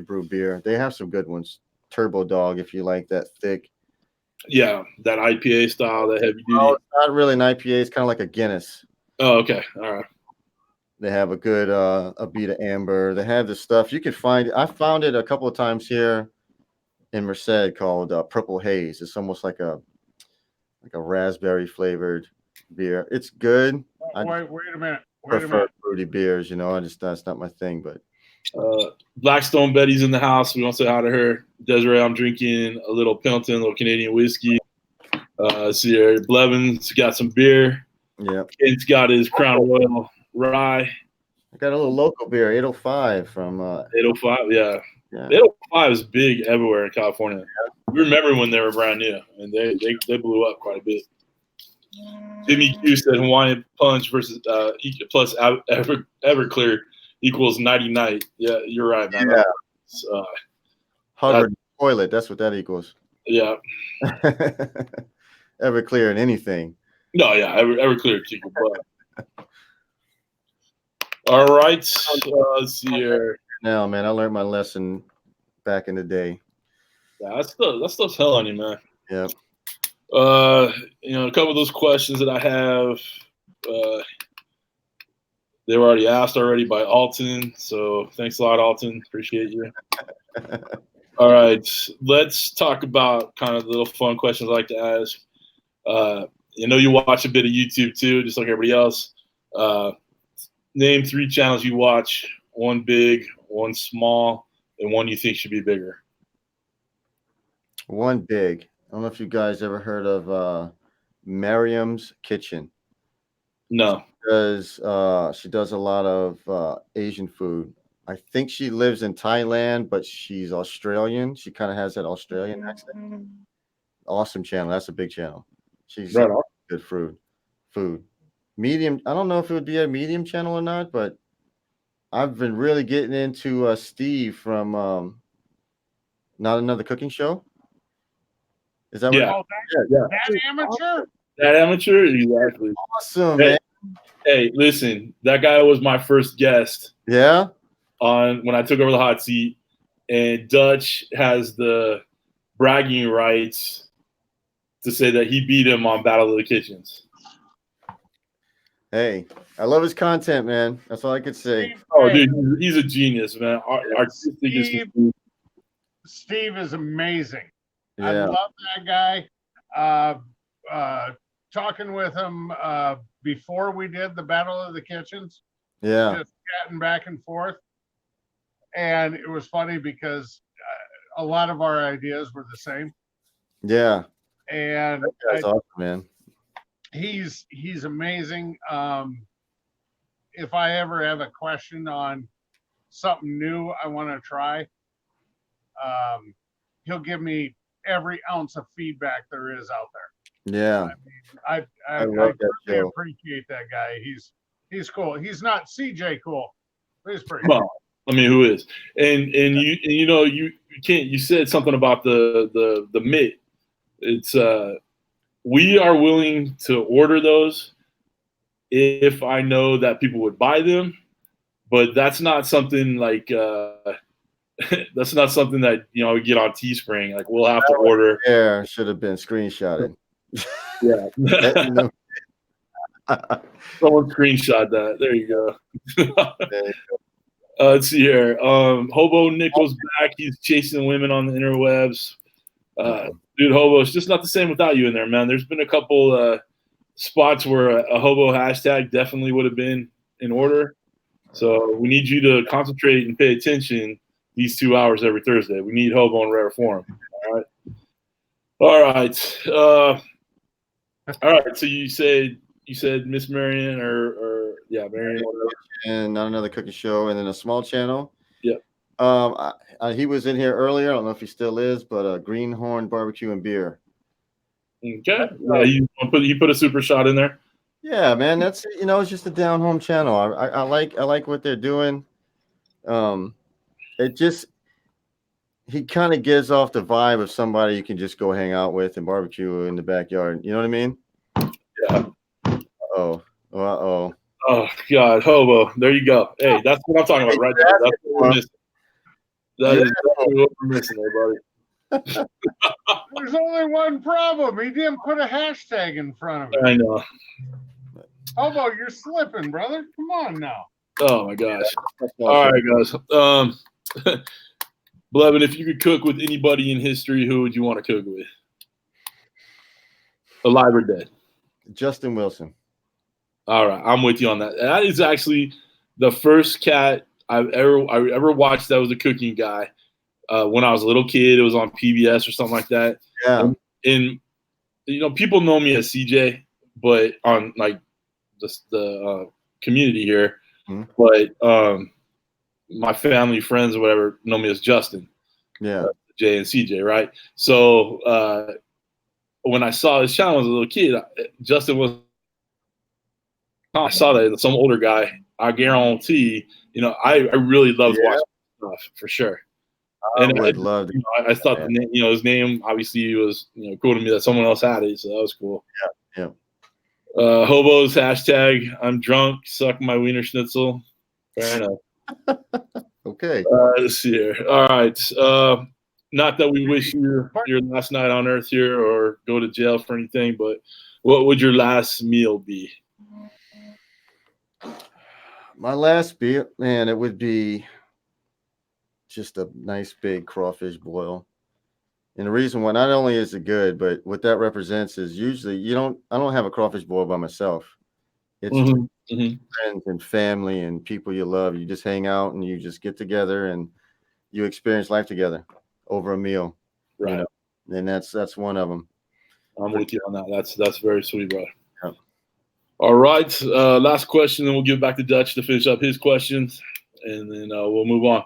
Speaker 3: brew beer. They have some good ones. Turbo Dog, if you like that thick.
Speaker 1: Yeah, that IPA style, that heavy duty.
Speaker 3: Oh, it's not really an IPA. It's kind of like a Guinness.
Speaker 1: Oh, okay. All right.
Speaker 3: They have a good Abita Amber. They have this stuff. You can find it. I found it a couple of times here in Merced called Purple Haze. It's almost like a raspberry flavored beer. It's good.
Speaker 4: Wait a minute.
Speaker 3: Prefer fruity beers, that's not my thing, but
Speaker 1: Blackstone Betty's in the house. We want to say hi to her. Desiree, I'm drinking a little Pendleton, a little Canadian whiskey. See here. Blevin's got some beer.
Speaker 3: Yeah.
Speaker 1: Ken's got his Crown Royal rye.
Speaker 3: I got a little local beer, 805 from
Speaker 1: 805, yeah. 805 is big everywhere in California. We remember when they were brand new, and they blew up quite a bit. Jimmy Q said Hawaiian Punch versus plus Everclear equals Nighty Night. Yeah, you're right, man.
Speaker 3: Yeah. Harvard toilet, that's what that equals.
Speaker 1: Yeah.
Speaker 3: Everclear in anything.
Speaker 1: No, yeah, Everclear kick your butt. All right, let's see here.
Speaker 3: Now, man, I learned my lesson back in the day.
Speaker 1: Yeah, that stuff's hell on you, man.
Speaker 3: Yeah.
Speaker 1: A couple of those questions that I have, they were already asked by Alton. So thanks a lot, Alton. Appreciate you. All right, let's talk about kind of the little fun questions I like to ask. You watch a bit of YouTube too, just like everybody else. Name 3 channels you watch, one big, one small, and one you think should be bigger.
Speaker 3: One big. I don't know if you guys ever heard of Miriam's Kitchen.
Speaker 1: No.
Speaker 3: She does a lot of Asian food. I think she lives in Thailand, but she's Australian. She kind of has that Australian accent. Awesome channel. That's a big channel. She's good food. Medium. I don't know if it would be a medium channel or not, but I've been really getting into Steve from Not Another Cooking Show. Is that
Speaker 1: yeah?
Speaker 4: That amateur?
Speaker 1: That amateur, exactly.
Speaker 3: Awesome, man.
Speaker 1: Hey, listen, that guy was my first guest.
Speaker 3: Yeah.
Speaker 1: When I took over the hot seat, and Dutch has the bragging rights to say that he beat him on Battle of the Kitchens.
Speaker 3: Hey, I love his content, man. That's all I could say.
Speaker 1: Oh, dude, he's a genius, man. Artistic is
Speaker 4: Steve is amazing.
Speaker 3: Yeah.
Speaker 4: I love that guy. Talking with him before we did the Battle of the Kitchens.
Speaker 3: Yeah.
Speaker 4: Just chatting back and forth. And it was funny because a lot of our ideas were the same.
Speaker 3: Yeah.
Speaker 4: And
Speaker 3: that's awesome, man.
Speaker 4: He's amazing. If I ever have a question on something new I want to try, he'll give me every ounce of feedback there is out there.
Speaker 3: Yeah.
Speaker 4: I really appreciate that guy. He's cool. He's not CJ cool, but he's pretty cool.
Speaker 1: I mean, who is? And you know, you can't. You said something about the mitt. It's we are willing to order those if I know that people would buy them, but that's not something like that's not something that we get on Teespring. Like we'll have to order.
Speaker 3: Yeah, should have been screenshotted.
Speaker 1: Yeah. Someone screenshot that. There you go. Let's see here. Hobo Nichol's back. He's chasing women on the interwebs. Dude, Hobo, it's just not the same without you in there, man. There's been a couple spots where a Hobo hashtag definitely would have been in order. So we need you to concentrate and pay attention these 2 hours every Thursday. We need Hobo in rare form. All right. All right. So you said Miss Marion or Marion,
Speaker 3: and Not Another Cooking Show, and then a small channel.
Speaker 1: Yeah.
Speaker 3: He was in here earlier. I don't know if he still is, but Greenhorn Barbecue and Beer.
Speaker 1: Okay. You put a super shot in there.
Speaker 3: Yeah, man. That's it's just a down home channel. I like what they're doing. He kind of gives off the vibe of somebody you can just go hang out with and barbecue in the backyard. You know what I mean?
Speaker 1: Yeah.
Speaker 3: Uh-oh.
Speaker 1: Oh God, Hobo. There you go. Hey, that's what I'm talking about right there. That's what we're missing. That is what we're missing there, buddy.
Speaker 4: There's only one problem. He didn't put a hashtag in front of it.
Speaker 1: I know.
Speaker 4: Hobo, you're slipping, brother. Come on now.
Speaker 1: Oh my gosh. All right, guys. Blevin, if you could cook with anybody in history, who would you want to cook with? Alive or dead?
Speaker 3: Justin Wilson.
Speaker 1: All right, I'm with you on that. That is actually the first cat I ever watched that was a cooking guy. When I was a little kid, it was on PBS or something like that.
Speaker 3: Yeah.
Speaker 1: And people know me as CJ, but on like just the community here.
Speaker 3: Mm-hmm.
Speaker 1: But my family, friends, or whatever, know me as Justin.
Speaker 3: Yeah.
Speaker 1: J and CJ, right? So when I saw his channel as a little kid, Justin was. I saw that some older guy. I guarantee, I really loved watching stuff for sure.
Speaker 3: I would love to.
Speaker 1: I thought the name, his name obviously was cool to me that someone else had it, so that was cool.
Speaker 3: Yeah.
Speaker 1: Hobo's hashtag. I'm drunk. Suck my wiener schnitzel. Fair enough.
Speaker 3: Okay.
Speaker 1: Let's see here. All right. Not that we wish you your last night on Earth here or go to jail for anything, but what would your last meal be?
Speaker 3: My last meal, man, it would be just a nice big crawfish boil. And the reason why, not only is it good, but what that represents is usually I don't have a crawfish boil by myself. It's friends and family and people you love. You just hang out and you just get together and you experience life together over a meal.
Speaker 1: Right.
Speaker 3: And that's one of them.
Speaker 1: I'm with you on that. That's very sweet, bro.
Speaker 3: Yeah.
Speaker 1: All right. Last question, then we'll give it back to Dutch to finish up his questions, and then we'll move on.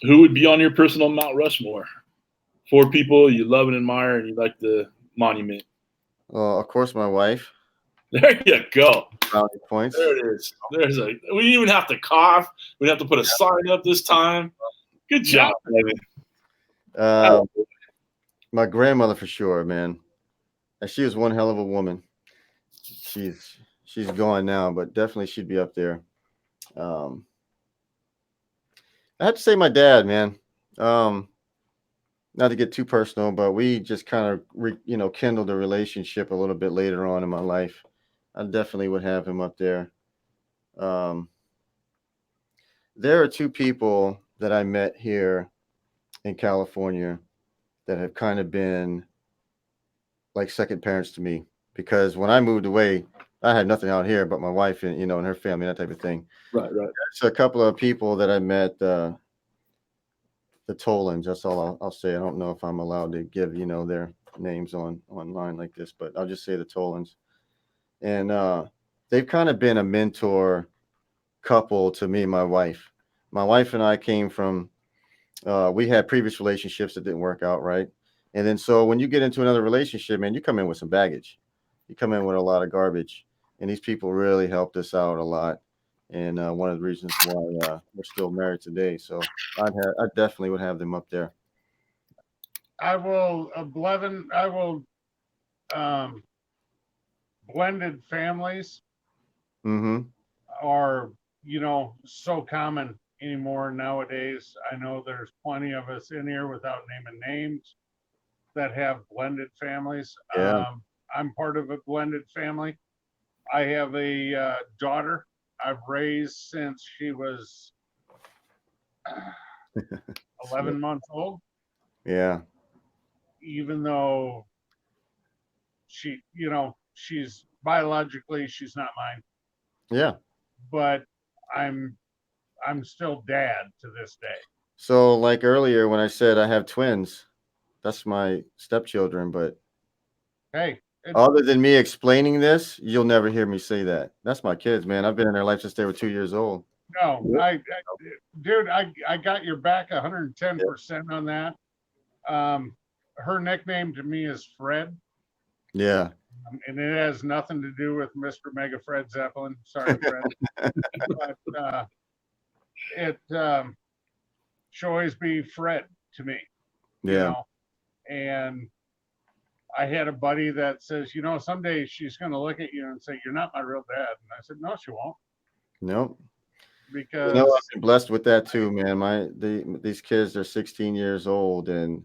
Speaker 1: Who would be on your personal Mount Rushmore? 4 people you love and admire, and you like the monument.
Speaker 3: Of course, my wife.
Speaker 1: There you go.
Speaker 3: Brownie points.
Speaker 1: There it is. We didn't even have to cough. We didn't have to put a sign up this time. Good job, baby.
Speaker 3: My grandmother for sure, man. And she was one hell of a woman. She's gone now, but definitely she'd be up there. I have to say my dad, man. Not to get too personal, but we just kind of kindled a relationship a little bit later on in my life. I definitely would have him up there. There are two people that I met here in California that have kind of been like second parents to me, because when I moved away, I had nothing out here but my wife and, and her family, that type of thing.
Speaker 1: Right.
Speaker 3: There's a couple of people that I met, the Tolans. That's all I'll say. I don't know if I'm allowed to give, their names online like this, but I'll just say the Tolans. And they've kind of been a mentor couple to me and my wife. My wife and I came from, we had previous relationships that didn't work out, right? And then so when you get into another relationship, man, you come in with some baggage. You come in with a lot of garbage. And these people really helped us out a lot. And one of the reasons why we're still married today. So I definitely would have them up there.
Speaker 4: I will, Blevin, blended families are, so common anymore nowadays. I know there's plenty of us in here without naming names that have blended families.
Speaker 3: Yeah.
Speaker 4: I'm part of a blended family. I have a daughter I've raised since she was 11 months old.
Speaker 3: Yeah.
Speaker 4: Even though she's biologically, she's not mine.
Speaker 3: Yeah.
Speaker 4: But I'm still dad to this day.
Speaker 3: So like earlier when I said I have twins, that's my stepchildren, but
Speaker 4: hey,
Speaker 3: other than me explaining this, you'll never hear me say that. That's my kids, man. I've been in their life since they were 2 years old.
Speaker 4: No, dude, I got your back 110% on that. Her nickname to me is Fred.
Speaker 3: Yeah.
Speaker 4: And it has nothing to do with Mr. Mega Fred Zeppelin. Sorry, Fred. But she'll always be Fred to me.
Speaker 3: Yeah.
Speaker 4: And I had a buddy that says, someday she's going to look at you and say, "You're not my real dad." And I said, "No, she won't."
Speaker 3: Nope.
Speaker 4: Because
Speaker 3: I've been blessed with that too, man. These kids are 16 years old, and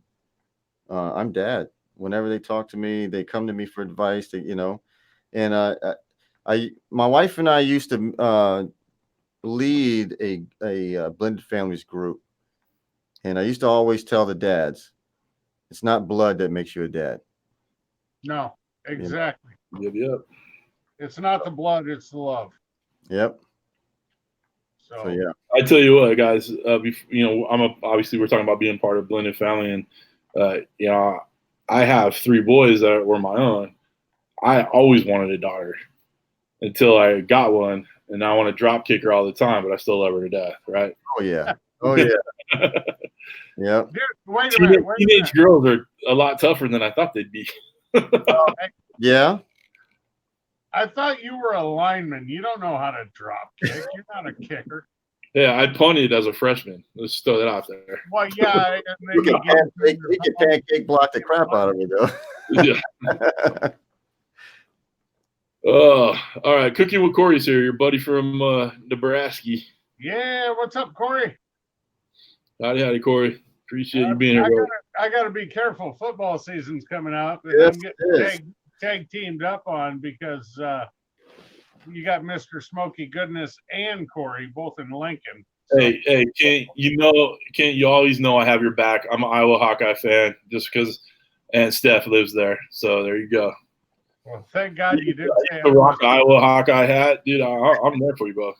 Speaker 3: I'm dad. Whenever they talk to me, they come to me for advice. And my wife and I used to lead a blended families group, and I used to always tell the dads, it's not blood that makes you a dad.
Speaker 4: No, exactly.
Speaker 1: Yep.
Speaker 4: It's not the blood, it's the love.
Speaker 3: Yep.
Speaker 4: So
Speaker 3: yeah.
Speaker 1: I tell you what, guys. Obviously we're talking about being part of blended family, and I have 3 boys that were my own. I always wanted a daughter until I got one, and now I want to drop kick her all the time, but I still love her to death, right?
Speaker 3: Oh yeah. Oh yeah. Yep.
Speaker 4: Dude, wait a minute.
Speaker 1: Teenage girls are a lot tougher than I thought they'd be.
Speaker 3: Yeah.
Speaker 4: I thought you were a lineman. You don't know how to drop kick. You're not a kicker.
Speaker 1: Yeah, I punted as a freshman. Let's throw that out there.
Speaker 4: Well, yeah.
Speaker 3: He can pancake block the crap out of me, though.
Speaker 1: Yeah. Oh, all right. Cooking with Corey's here, your buddy from Nebraska.
Speaker 4: Yeah, what's up, Corey?
Speaker 1: Howdy, Corey. Appreciate you being here.
Speaker 4: I got to be careful. Football season's coming up.
Speaker 3: Yes,
Speaker 4: I'm getting tag teamed up on because you got Mr. SmokeyGoodness and Corey both in Lincoln. So.
Speaker 1: Hey, Kent, you always know I have your back. I'm an Iowa Hawkeye fan just because Aunt Steph lives there. So there you go.
Speaker 4: Well, thank God you did say
Speaker 1: the rock Iowa Hawkeye hat. Dude, I'm there for you, bro.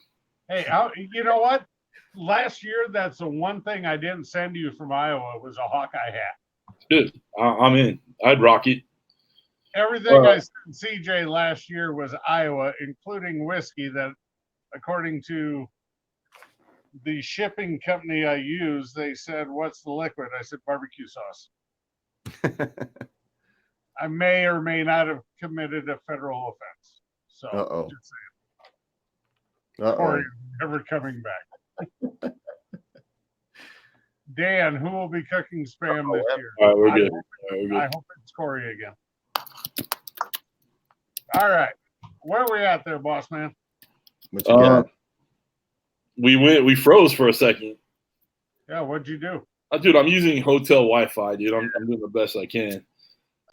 Speaker 4: Hey, you know what? Last year, that's the one thing I didn't send you from Iowa was a Hawkeye hat.
Speaker 1: Dude, I'm in. I'd rock it.
Speaker 4: Everything I sent CJ last year was Iowa, including whiskey that, according to the shipping company I use, they said, "What's the liquid?" I said, "Barbecue sauce." I may or may not have committed a federal offense. So, just saying. Corey never coming back. Dan, who will be cooking spam this year?
Speaker 1: All right, we're good.
Speaker 4: I hope it's Corey again. All right. Where are we at there, boss man?
Speaker 3: What you got?
Speaker 1: We froze for a second.
Speaker 4: Yeah, what'd you do?
Speaker 1: Dude, I'm using hotel Wi-Fi, dude. I'm doing the best I can.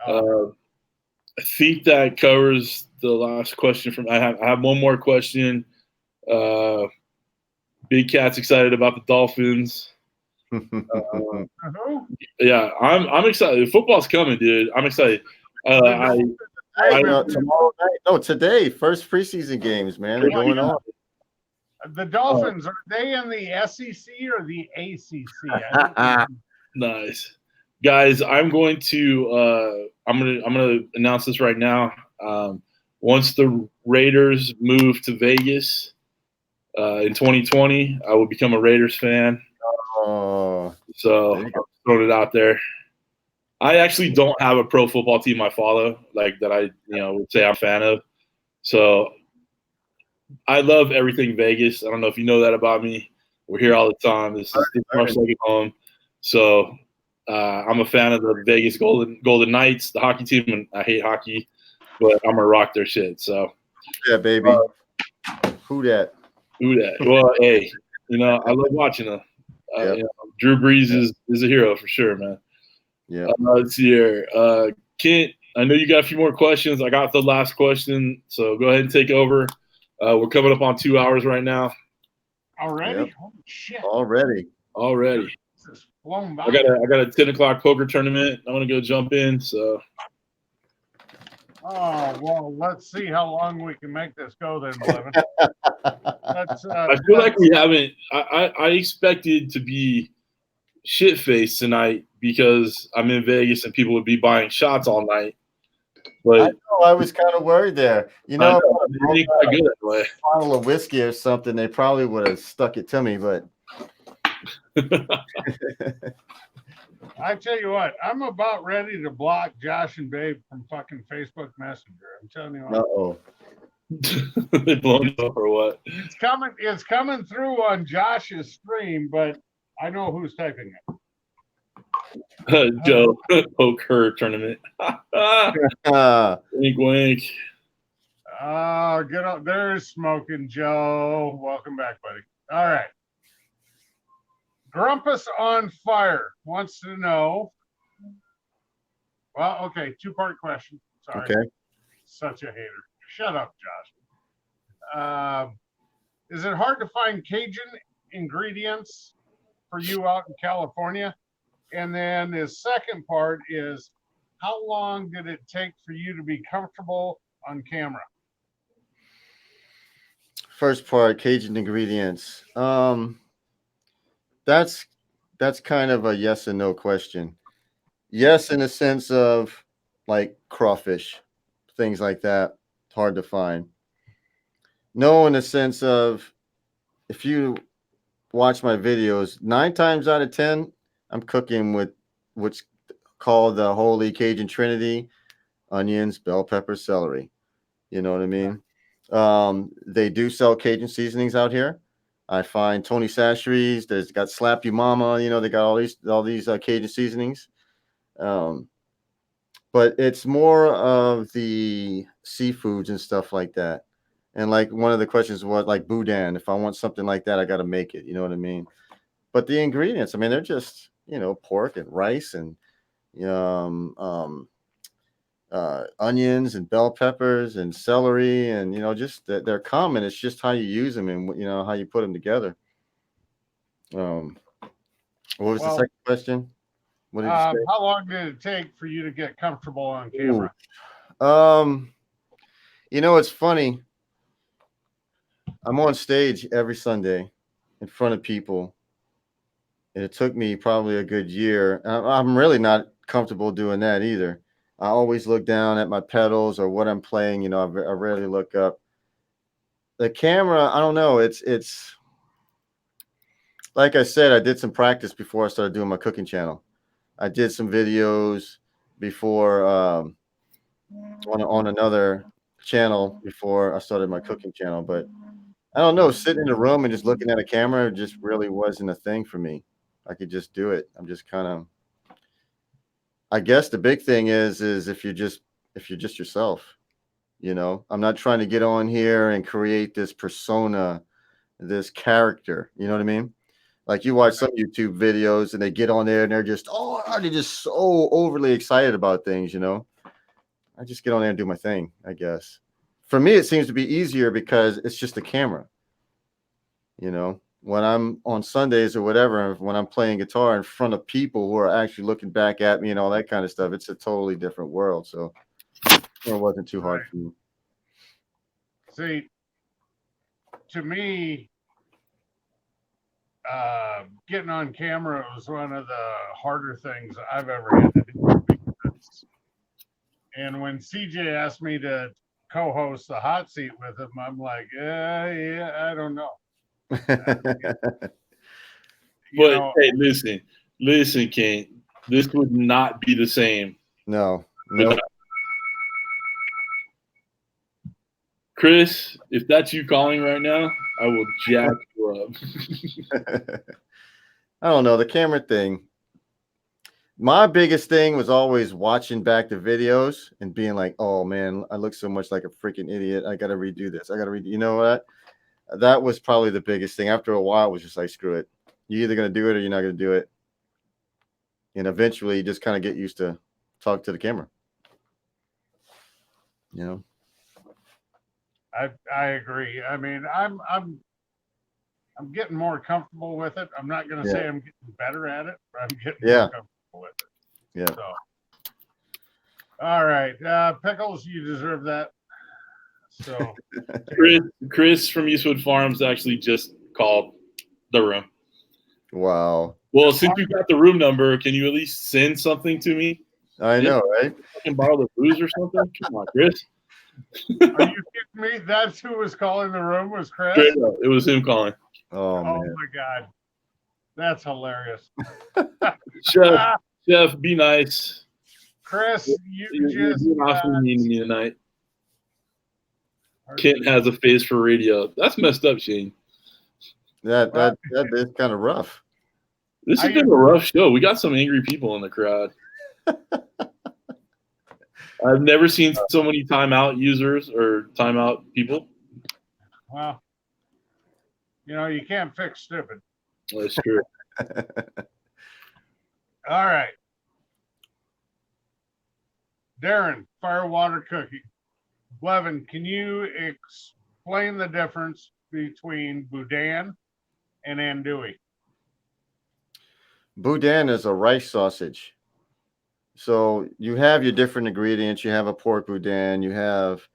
Speaker 1: I think that covers the last question from. I have one more question. Big Cat's excited about the Dolphins. Yeah, I'm excited. Football's coming, dude. I'm excited.
Speaker 3: Tomorrow night. No, today. First preseason games, man. They're going on.
Speaker 4: The Dolphins, are they in the SEC or the ACC?
Speaker 1: Nice, guys. I'm going to announce this right now. Once the Raiders move to Vegas in 2020, I will become a Raiders fan.
Speaker 3: Oh,
Speaker 1: so I'm throwing it out there. I actually don't have a pro football team I follow, like that I would say I'm a fan of. So I love everything Vegas. I don't know if you know that about me. We're here all the time. This is our second home. So I'm a fan of the Vegas Golden Knights, the hockey team, and I hate hockey, but I'm gonna rock their shit. So
Speaker 3: yeah, baby. Who that?
Speaker 1: Well, hey, I love watching them. Drew Brees is a hero for sure, man.
Speaker 3: Yeah.
Speaker 1: Let's see here. Kent, I know you got a few more questions. I got the last question, so go ahead and take over. We're coming up on 2 hours right now.
Speaker 4: Already?
Speaker 3: Yep.
Speaker 4: Holy shit.
Speaker 1: Already.
Speaker 4: This is blown by.
Speaker 1: I got a 10 o'clock poker tournament. I'm gonna go jump in. So.
Speaker 4: Oh well, let's see how long we can make this go then, Blevin.
Speaker 1: I feel like we haven't. I expected to be shit faced tonight because I'm in Vegas and people would be buying shots all night. But
Speaker 3: I was kind of worried there.
Speaker 1: Good that way.
Speaker 3: A bottle of whiskey or something, they probably would have stuck it to me, but
Speaker 4: I tell you what, I'm about ready to block Josh and Babe from fucking Facebook Messenger. I'm telling you what.
Speaker 1: They blown up or what?
Speaker 4: It's coming through on Josh's stream, but I know who's typing it.
Speaker 1: Joe, poker tournament. Wink, wink.
Speaker 4: Get up. There's Smoking Joe. Welcome back, buddy. All right. Grumpus on Fire wants to know. Well, okay, two-part question. Sorry.
Speaker 3: Okay.
Speaker 4: Such a hater. Shut up, Josh. Is it hard to find Cajun ingredients for you out in California? And then the second part is, how long did it take for you to be comfortable on camera?
Speaker 3: First part, Cajun ingredients. That's kind of a yes and no question. Yes, in the sense of like crawfish, things like that. It's hard to find. No, in the sense of if you watch my videos, 9 times out of 10, I'm cooking with what's called the Holy Cajun Trinity: onions, bell pepper, celery. You know what I mean? They do sell Cajun seasonings out here. I find Tony Chachere's. There's got Slap You Mama. They got all these Cajun seasonings. But it's more of the seafoods and stuff like that. And like one of the questions was like boudin. If I want something like that, I got to make it. You know what I mean? But the ingredients, I mean, they're just pork and rice and onions and bell peppers and celery and just they're common. It's just how you use them and how you put them together. What was the second question? What did you say?
Speaker 4: How long did it take for you to get comfortable on camera?
Speaker 3: It's funny. I'm on stage every Sunday in front of people, and it took me probably a good year. I'm really not comfortable doing that either. I always look down at my pedals or what I'm playing. I rarely look up. The camera, I don't know. It's like I said, I did some practice before I started doing my cooking channel. I did some videos before on another channel before I started my cooking channel. But I don't know, sitting in a room and just looking at a camera just really wasn't a thing for me. I could just do it. I'm just kind of, I guess the big thing is if you're just yourself, I'm not trying to get on here and create this persona, this character. You know what I mean? Like you watch some YouTube videos and they get on there and they're just so overly excited about things. I just get on there and do my thing, I guess. for me, it seems to be easier because it's just a camera. You know, when I'm on Sundays or whatever, when I'm playing guitar in front of people who are actually looking back at me and all that kind of stuff, it's a totally different world. So it wasn't too hard for me.
Speaker 4: See, to me, getting on camera was one of the harder things I've ever had to do. And when CJ asked me to co-host the hot seat with him, I'm like, yeah, I don't know.
Speaker 1: But hey, listen, King. This would not be the same.
Speaker 3: No.
Speaker 1: Kris, if that's you calling right now, I will jack you up.
Speaker 3: I don't know, the camera thing. My biggest thing was always watching back the videos and being like, oh man, I look so much like a freaking idiot. I got to redo this. You know what? That was probably the biggest thing. After a while, it was just like, screw it. You're either going to do it or you're not going to do it. And eventually you just kind of get used to talk to the camera. You know?
Speaker 4: I agree. I mean, I'm getting more comfortable with it. I'm not going to say I'm getting better at it, but I'm getting more comfortable with it.
Speaker 3: Yeah.
Speaker 4: So, all right, Pickles, you deserve that. So,
Speaker 1: Kris from Eastwood Farms actually just called the room.
Speaker 3: Wow.
Speaker 1: Well, since you got the room number, can you at least send something to me?
Speaker 3: I know, right?
Speaker 1: I can borrow the booze or something. Come on, Kris.
Speaker 4: Are you kidding me? That's who was calling the room, was Kris?
Speaker 1: It was him calling.
Speaker 3: Oh man.
Speaker 4: My God. That's hilarious.
Speaker 1: Chef, be nice.
Speaker 4: Kris,
Speaker 1: you're not mean to me tonight. Kent has a face for radio. That's messed up, Shane.
Speaker 3: That is kind of rough.
Speaker 1: This has been a rough show. We got some angry people in the crowd. I've never seen so many timeout users or timeout people.
Speaker 4: Well, you know, you can't fix stupid.
Speaker 1: That's true.
Speaker 4: All right. Darren, firewater cooking. Blevin, can you explain the difference between boudin and andouille?
Speaker 3: Boudin is a rice sausage. So you have your different ingredients. You have a pork boudin. You have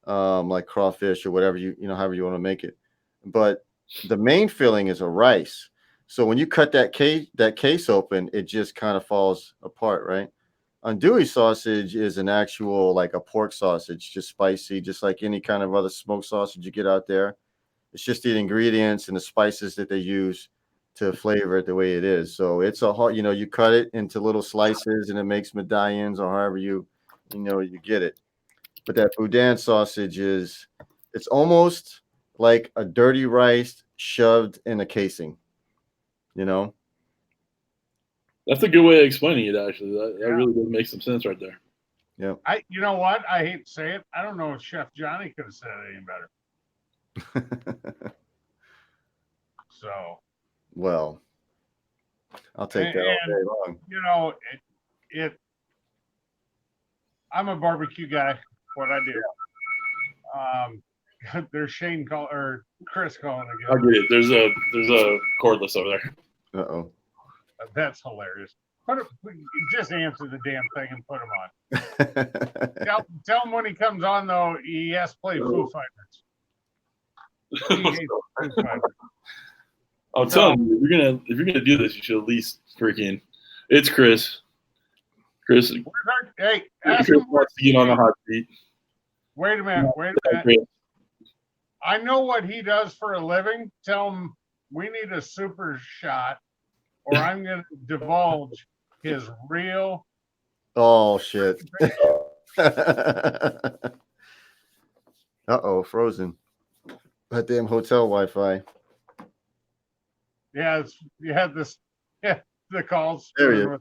Speaker 3: like crawfish or whatever however you want to make it. But the main filling is a rice. So when you cut that case open, it just kind of falls apart, right? Andouille sausage is an actual like a pork sausage, just spicy, just like any kind of other smoked sausage you get out there. It's just the ingredients and the spices that they use to flavor it the way it is. So it's a hard, you cut it into little slices and it makes medallions or however you get it. But that boudin sausage it's almost like a dirty rice shoved in a casing,
Speaker 1: That's a good way of explaining it, actually. That really does make some sense right there.
Speaker 3: Yeah.
Speaker 4: You know what? I hate to say it. I don't know if Chef Johnny could have said it any better. So.
Speaker 3: Well, I'll take that all day long.
Speaker 4: You know, I'm a barbecue guy. What I do. There's Kris calling again.
Speaker 1: I get it. There's a cordless over there.
Speaker 3: Uh-oh.
Speaker 4: That's hilarious. Just answer the damn thing and put him on. Tell him when he comes on, though, he has to play Foo Fighters. He hates Foo Fighters.
Speaker 1: I'm telling you, if you're gonna do this, you should at least freaking. It's Kris. Kris.
Speaker 4: Hey,
Speaker 1: Kris wants to get on the hot seat.
Speaker 4: Wait a minute. I know what he does for a living. Tell him we need a super shot, or I'm gonna divulge his real.
Speaker 3: Oh shit. Uh-oh, frozen. That damn hotel Wi-Fi.
Speaker 4: Yeah, you had this. Yeah, the calls.
Speaker 3: There you go.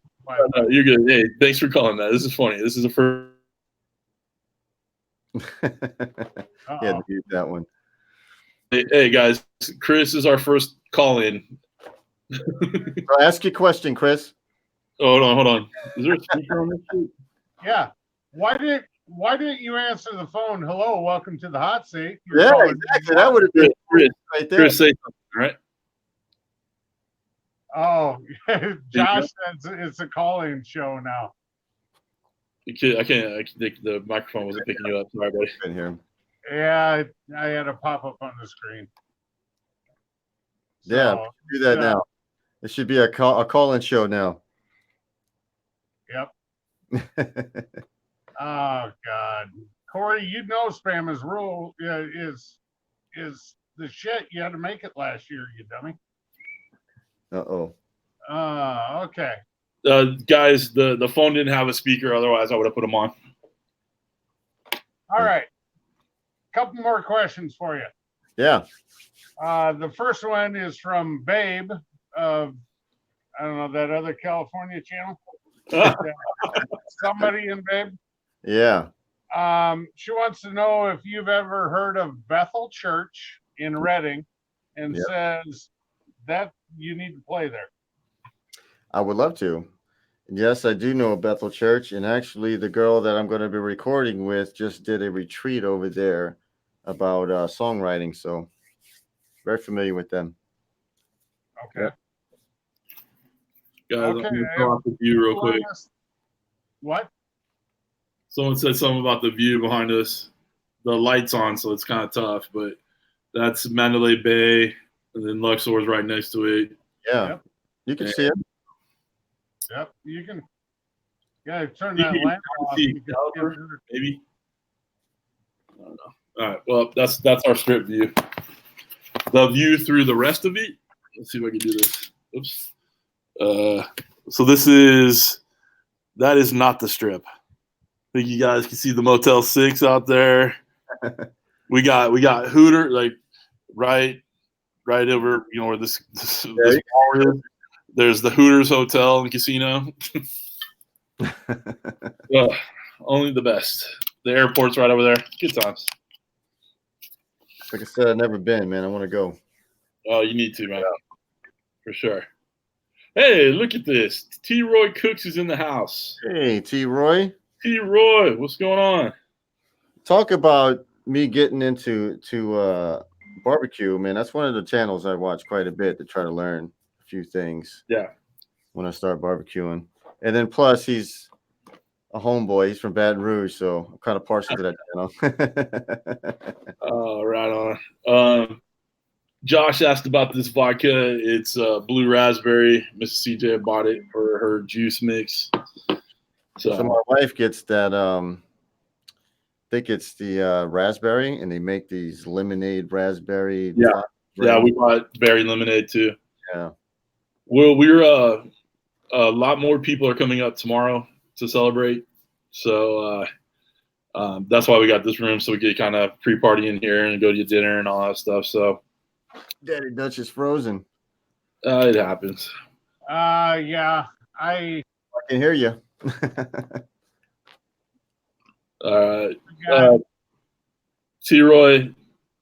Speaker 1: No, you're good. Hey, thanks for calling that. This is funny. This is the first.
Speaker 3: Yeah, to use that one.
Speaker 1: Hey, guys, Kris is our first call-in.
Speaker 3: Ask your question, Kris.
Speaker 1: Oh, hold on. Is there a speaker on this?
Speaker 4: Yeah. Why did Why didn't you answer the phone? Hello, welcome to the hot seat.
Speaker 3: Yeah, exactly. That would have been
Speaker 1: Chris,
Speaker 3: right there.
Speaker 1: Chris, say something, right?
Speaker 4: Oh, Josh says it's a call-in show now.
Speaker 1: I can't think the microphone wasn't picking you up. Sorry, buddy.
Speaker 3: Been here.
Speaker 4: Yeah, I had a pop-up on the screen.
Speaker 3: Yeah,
Speaker 4: So,
Speaker 3: do that now. It should be a call-in show now.
Speaker 4: Yep. Oh God, Corey, you know Spammer's rule is the shit. You had to make it last year, you dummy. Okay.
Speaker 1: Guys, the phone didn't have a speaker. Otherwise, I would have put them on.
Speaker 4: All right. Couple more questions for you.
Speaker 3: Yeah.
Speaker 4: The first one is from Babe of, I don't know, that other California channel. Somebody in Babe.
Speaker 3: Yeah.
Speaker 4: She wants to know if you've ever heard of Bethel Church in Reading, and says that you need to play there.
Speaker 3: I would love to. Yes, I do know Bethel Church, and actually the girl that I'm going to be recording with just did a retreat over there about songwriting, so very familiar with them.
Speaker 4: Okay.
Speaker 1: Guys, I'm going to go off the view real quick.
Speaker 4: What?
Speaker 1: Someone said something about the view behind us. The light's on, so it's kind of tough, but that's Mandalay Bay, and then Luxor's right next to it.
Speaker 3: Yeah. Yep. You can see it.
Speaker 4: Yep, you can. Yeah, turn that lamp off.
Speaker 1: Maybe. I don't know. All right. Well, that's our strip view. The view through the rest of it. Let's see if I can do this. Oops. So that is not the strip. I think you guys can see the Motel 6 out there. We got Hooter, like right over, where this bar is. There's the Hooters Hotel and Casino. Only the best. The airport's right over there. Good times.
Speaker 3: Like I said, I've never been, man. I want to go.
Speaker 1: Oh, you need to, man. For sure. Hey, look at this. T. Roy Cooks is in the house.
Speaker 3: Hey, T. Roy.
Speaker 1: T. Roy, what's going on?
Speaker 3: Talk about me getting into barbecue, man. That's one of the channels I watch quite a bit to try to learn a few things.
Speaker 1: Yeah.
Speaker 3: When I start barbecuing. And then plus he's a homeboy. He's from Baton Rouge, so I'm kind of partial to that channel.
Speaker 1: Oh, right on. Josh asked about this vodka. It's blue raspberry. Mrs. CJ bought it for her juice mix. So
Speaker 3: my wife gets that. I think it's the raspberry, and they make these lemonade raspberry.
Speaker 1: Yeah, yeah. We bought berry lemonade too.
Speaker 3: Yeah.
Speaker 1: Well, we're a lot more people are coming up tomorrow to celebrate, so that's why we got this room, so we could kind of pre-party in here and go to dinner and all that stuff. So,
Speaker 3: Daddy Dutch is frozen.
Speaker 1: It happens.
Speaker 4: Yeah, I
Speaker 3: can hear you.
Speaker 1: T-Roy,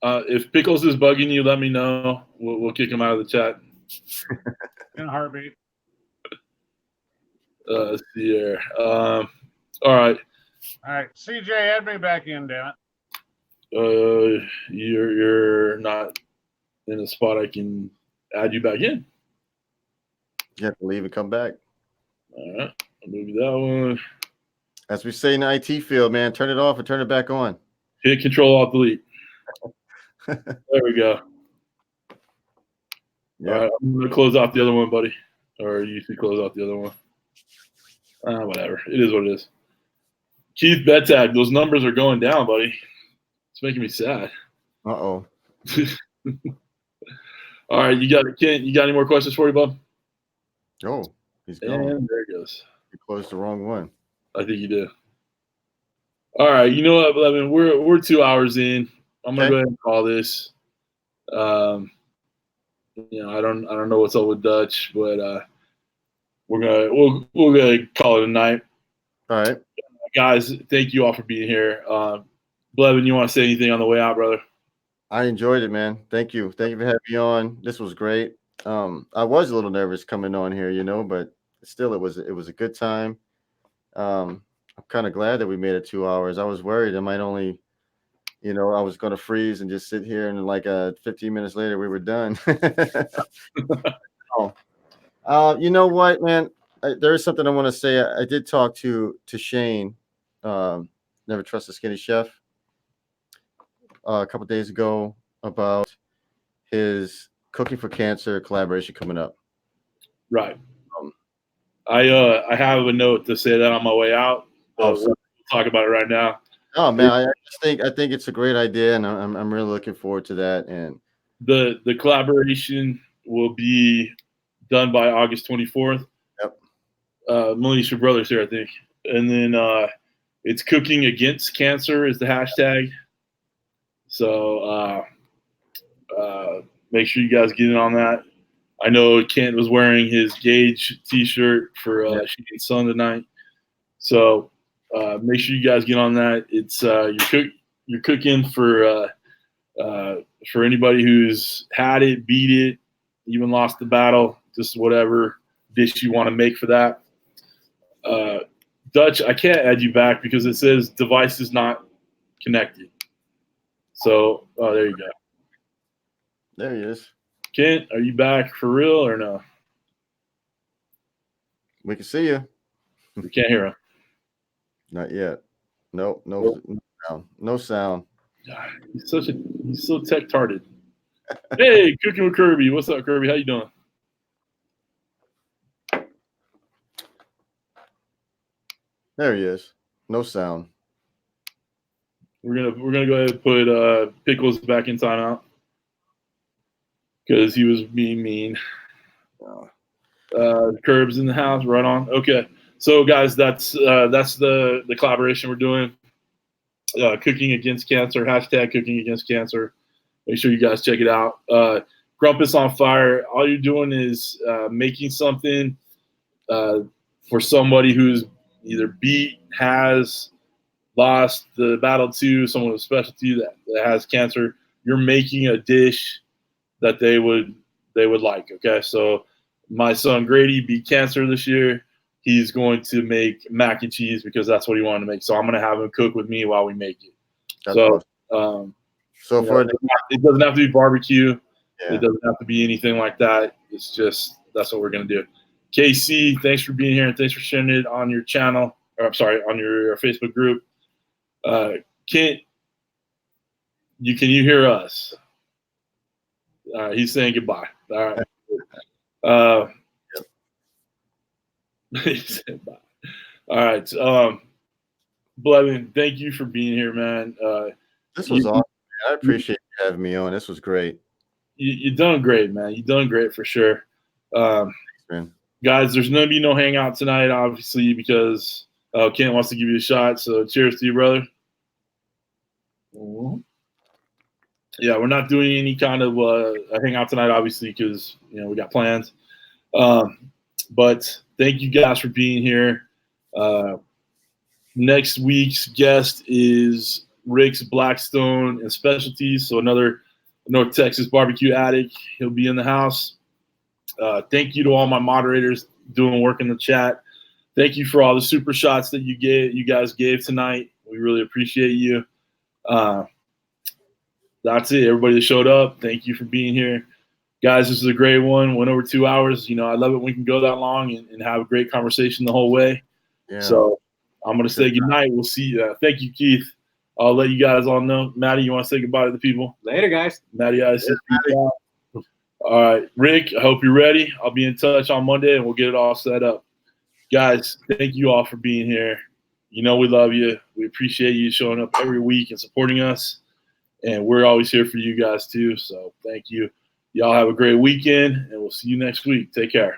Speaker 1: if Pickles is bugging you, let me know. We'll kick him out of the chat.
Speaker 4: In a heartbeat.
Speaker 1: Let's see here. All right.
Speaker 4: CJ, add me back in, damn
Speaker 1: it. You're not in a spot I can add you back in.
Speaker 3: You have to leave and come back.
Speaker 1: All right. I'll move you that one.
Speaker 3: As we say in the IT field, man, turn it off and turn it back on.
Speaker 1: Hit Control-Alt-Delete. There we go. Yeah. All right, I'm going to close out the other one, buddy. Or you should close out the other one. Whatever. It is what it is. Keith Bettag, those numbers are going down, buddy. It's making me sad.
Speaker 3: Uh-oh.
Speaker 1: All right, you got any more questions for you, bub?
Speaker 3: Oh, he's gone.
Speaker 1: And there it goes.
Speaker 3: You closed the wrong one.
Speaker 1: I think you did. All right, you know what, Blevin? We're 2 hours in. I'm gonna go ahead and call this. I don't know what's up with Dutch, but we'll go call it a night.
Speaker 3: All right,
Speaker 1: guys. Thank you all for being here. Blevin, you want to say anything on the way out, brother?
Speaker 3: I enjoyed it, man. Thank you for having me on. This was great. I was a little nervous coming on here, but still, it was a good time. I'm kind of glad that we made it 2 hours. I was worried I might only, I was going to freeze and just sit here, and like 15 minutes later we were done. You know what, man? There is something I want to say. I did talk to Shane, Never Trust a Skinny Chef, a couple days ago about his Cooking for Cancer collaboration coming up.
Speaker 1: Right. I have a note to say that on my way out. We'll talk about it right now.
Speaker 3: Oh man, I think it's a great idea, and I'm really looking forward to that. And
Speaker 1: the collaboration will be done by August 24th.
Speaker 3: Yep.
Speaker 1: Militia Brothers here, I think. And then it's Cooking Against Cancer is the hashtag. So make sure you guys get in on that. I know Kent was wearing his Gage t-shirt for Shane's son tonight. So make sure you guys get on that. It's you're cooking for anybody who's had it, beat it, even lost the battle, just whatever dish you want to make for that. Dutch, I can't add you back because it says device is not connected. So, there you go.
Speaker 3: There he is.
Speaker 1: Kent, are you back for real or no?
Speaker 3: We can see you.
Speaker 1: We can't hear him.
Speaker 3: Not yet. No sound. No sound.
Speaker 1: He's so tech-tarded. Hey, Cooking with Kirby. What's up, Kirby? How you doing?
Speaker 3: There he is. No sound.
Speaker 1: We're gonna go ahead and put Pickles back in timeout because he was being mean. Curbs in the house, right on. Okay, so guys, that's the collaboration we're doing. Cooking Against Cancer, hashtag Cooking Against Cancer. Make sure you guys check it out. Grumpus on Fire. All you're doing is making something for somebody who's either beat, has lost the battle to, someone with specialty that has cancer. You're making a dish that they would like. Okay, so my son Grady beat cancer this year. He's going to make mac and cheese because that's what he wanted to make. So I'm going to have him cook with me while we make it.
Speaker 3: That's
Speaker 1: so
Speaker 3: awesome.
Speaker 1: It doesn't have to be barbecue.
Speaker 3: Yeah.
Speaker 1: It doesn't have to be anything like that. It's just that's what we're going to do. KC, thanks for being here and thanks for sharing it on your channel. Or I'm sorry, on your Facebook group. Kent, can you hear us? He's saying goodbye. All right. He said bye. All right. Blevin, thank you for being here, man.
Speaker 3: This was awesome. Man. I appreciate you having me on. This was great.
Speaker 1: You've done great, man. You've done great for sure.
Speaker 3: Thanks, man.
Speaker 1: Guys, there's going to be no hangout tonight, obviously, because Kent wants to give you a shot. So cheers to you, brother. Yeah, we're not doing any kind of a hangout tonight, obviously, because we got plans. But thank you guys for being here. Next week's guest is Rick's Blackstone and Specialties, so another North Texas barbecue addict. He'll be in the house. Thank you to all my moderators doing work in the chat. Thank you for all the super shots that you guys gave tonight. We really appreciate you. That's it. Everybody that showed up, thank you for being here. Guys, this is a great one. Went over 2 hours. I love it when we can go that long and have a great conversation the whole way. Yeah. So I'm going to say goodnight. We'll see you. Thank you, Keith. I'll let you guys all know. Maddie, you want to say goodbye to the people?
Speaker 5: Later, guys.
Speaker 1: Maddie, all right. Rick, I hope you're ready. I'll be in touch on Monday, and we'll get it all set up. Guys, thank you all for being here. We love you. We appreciate you showing up every week and supporting us. And we're always here for you guys, too. So thank you. Y'all have a great weekend, and we'll see you next week. Take care.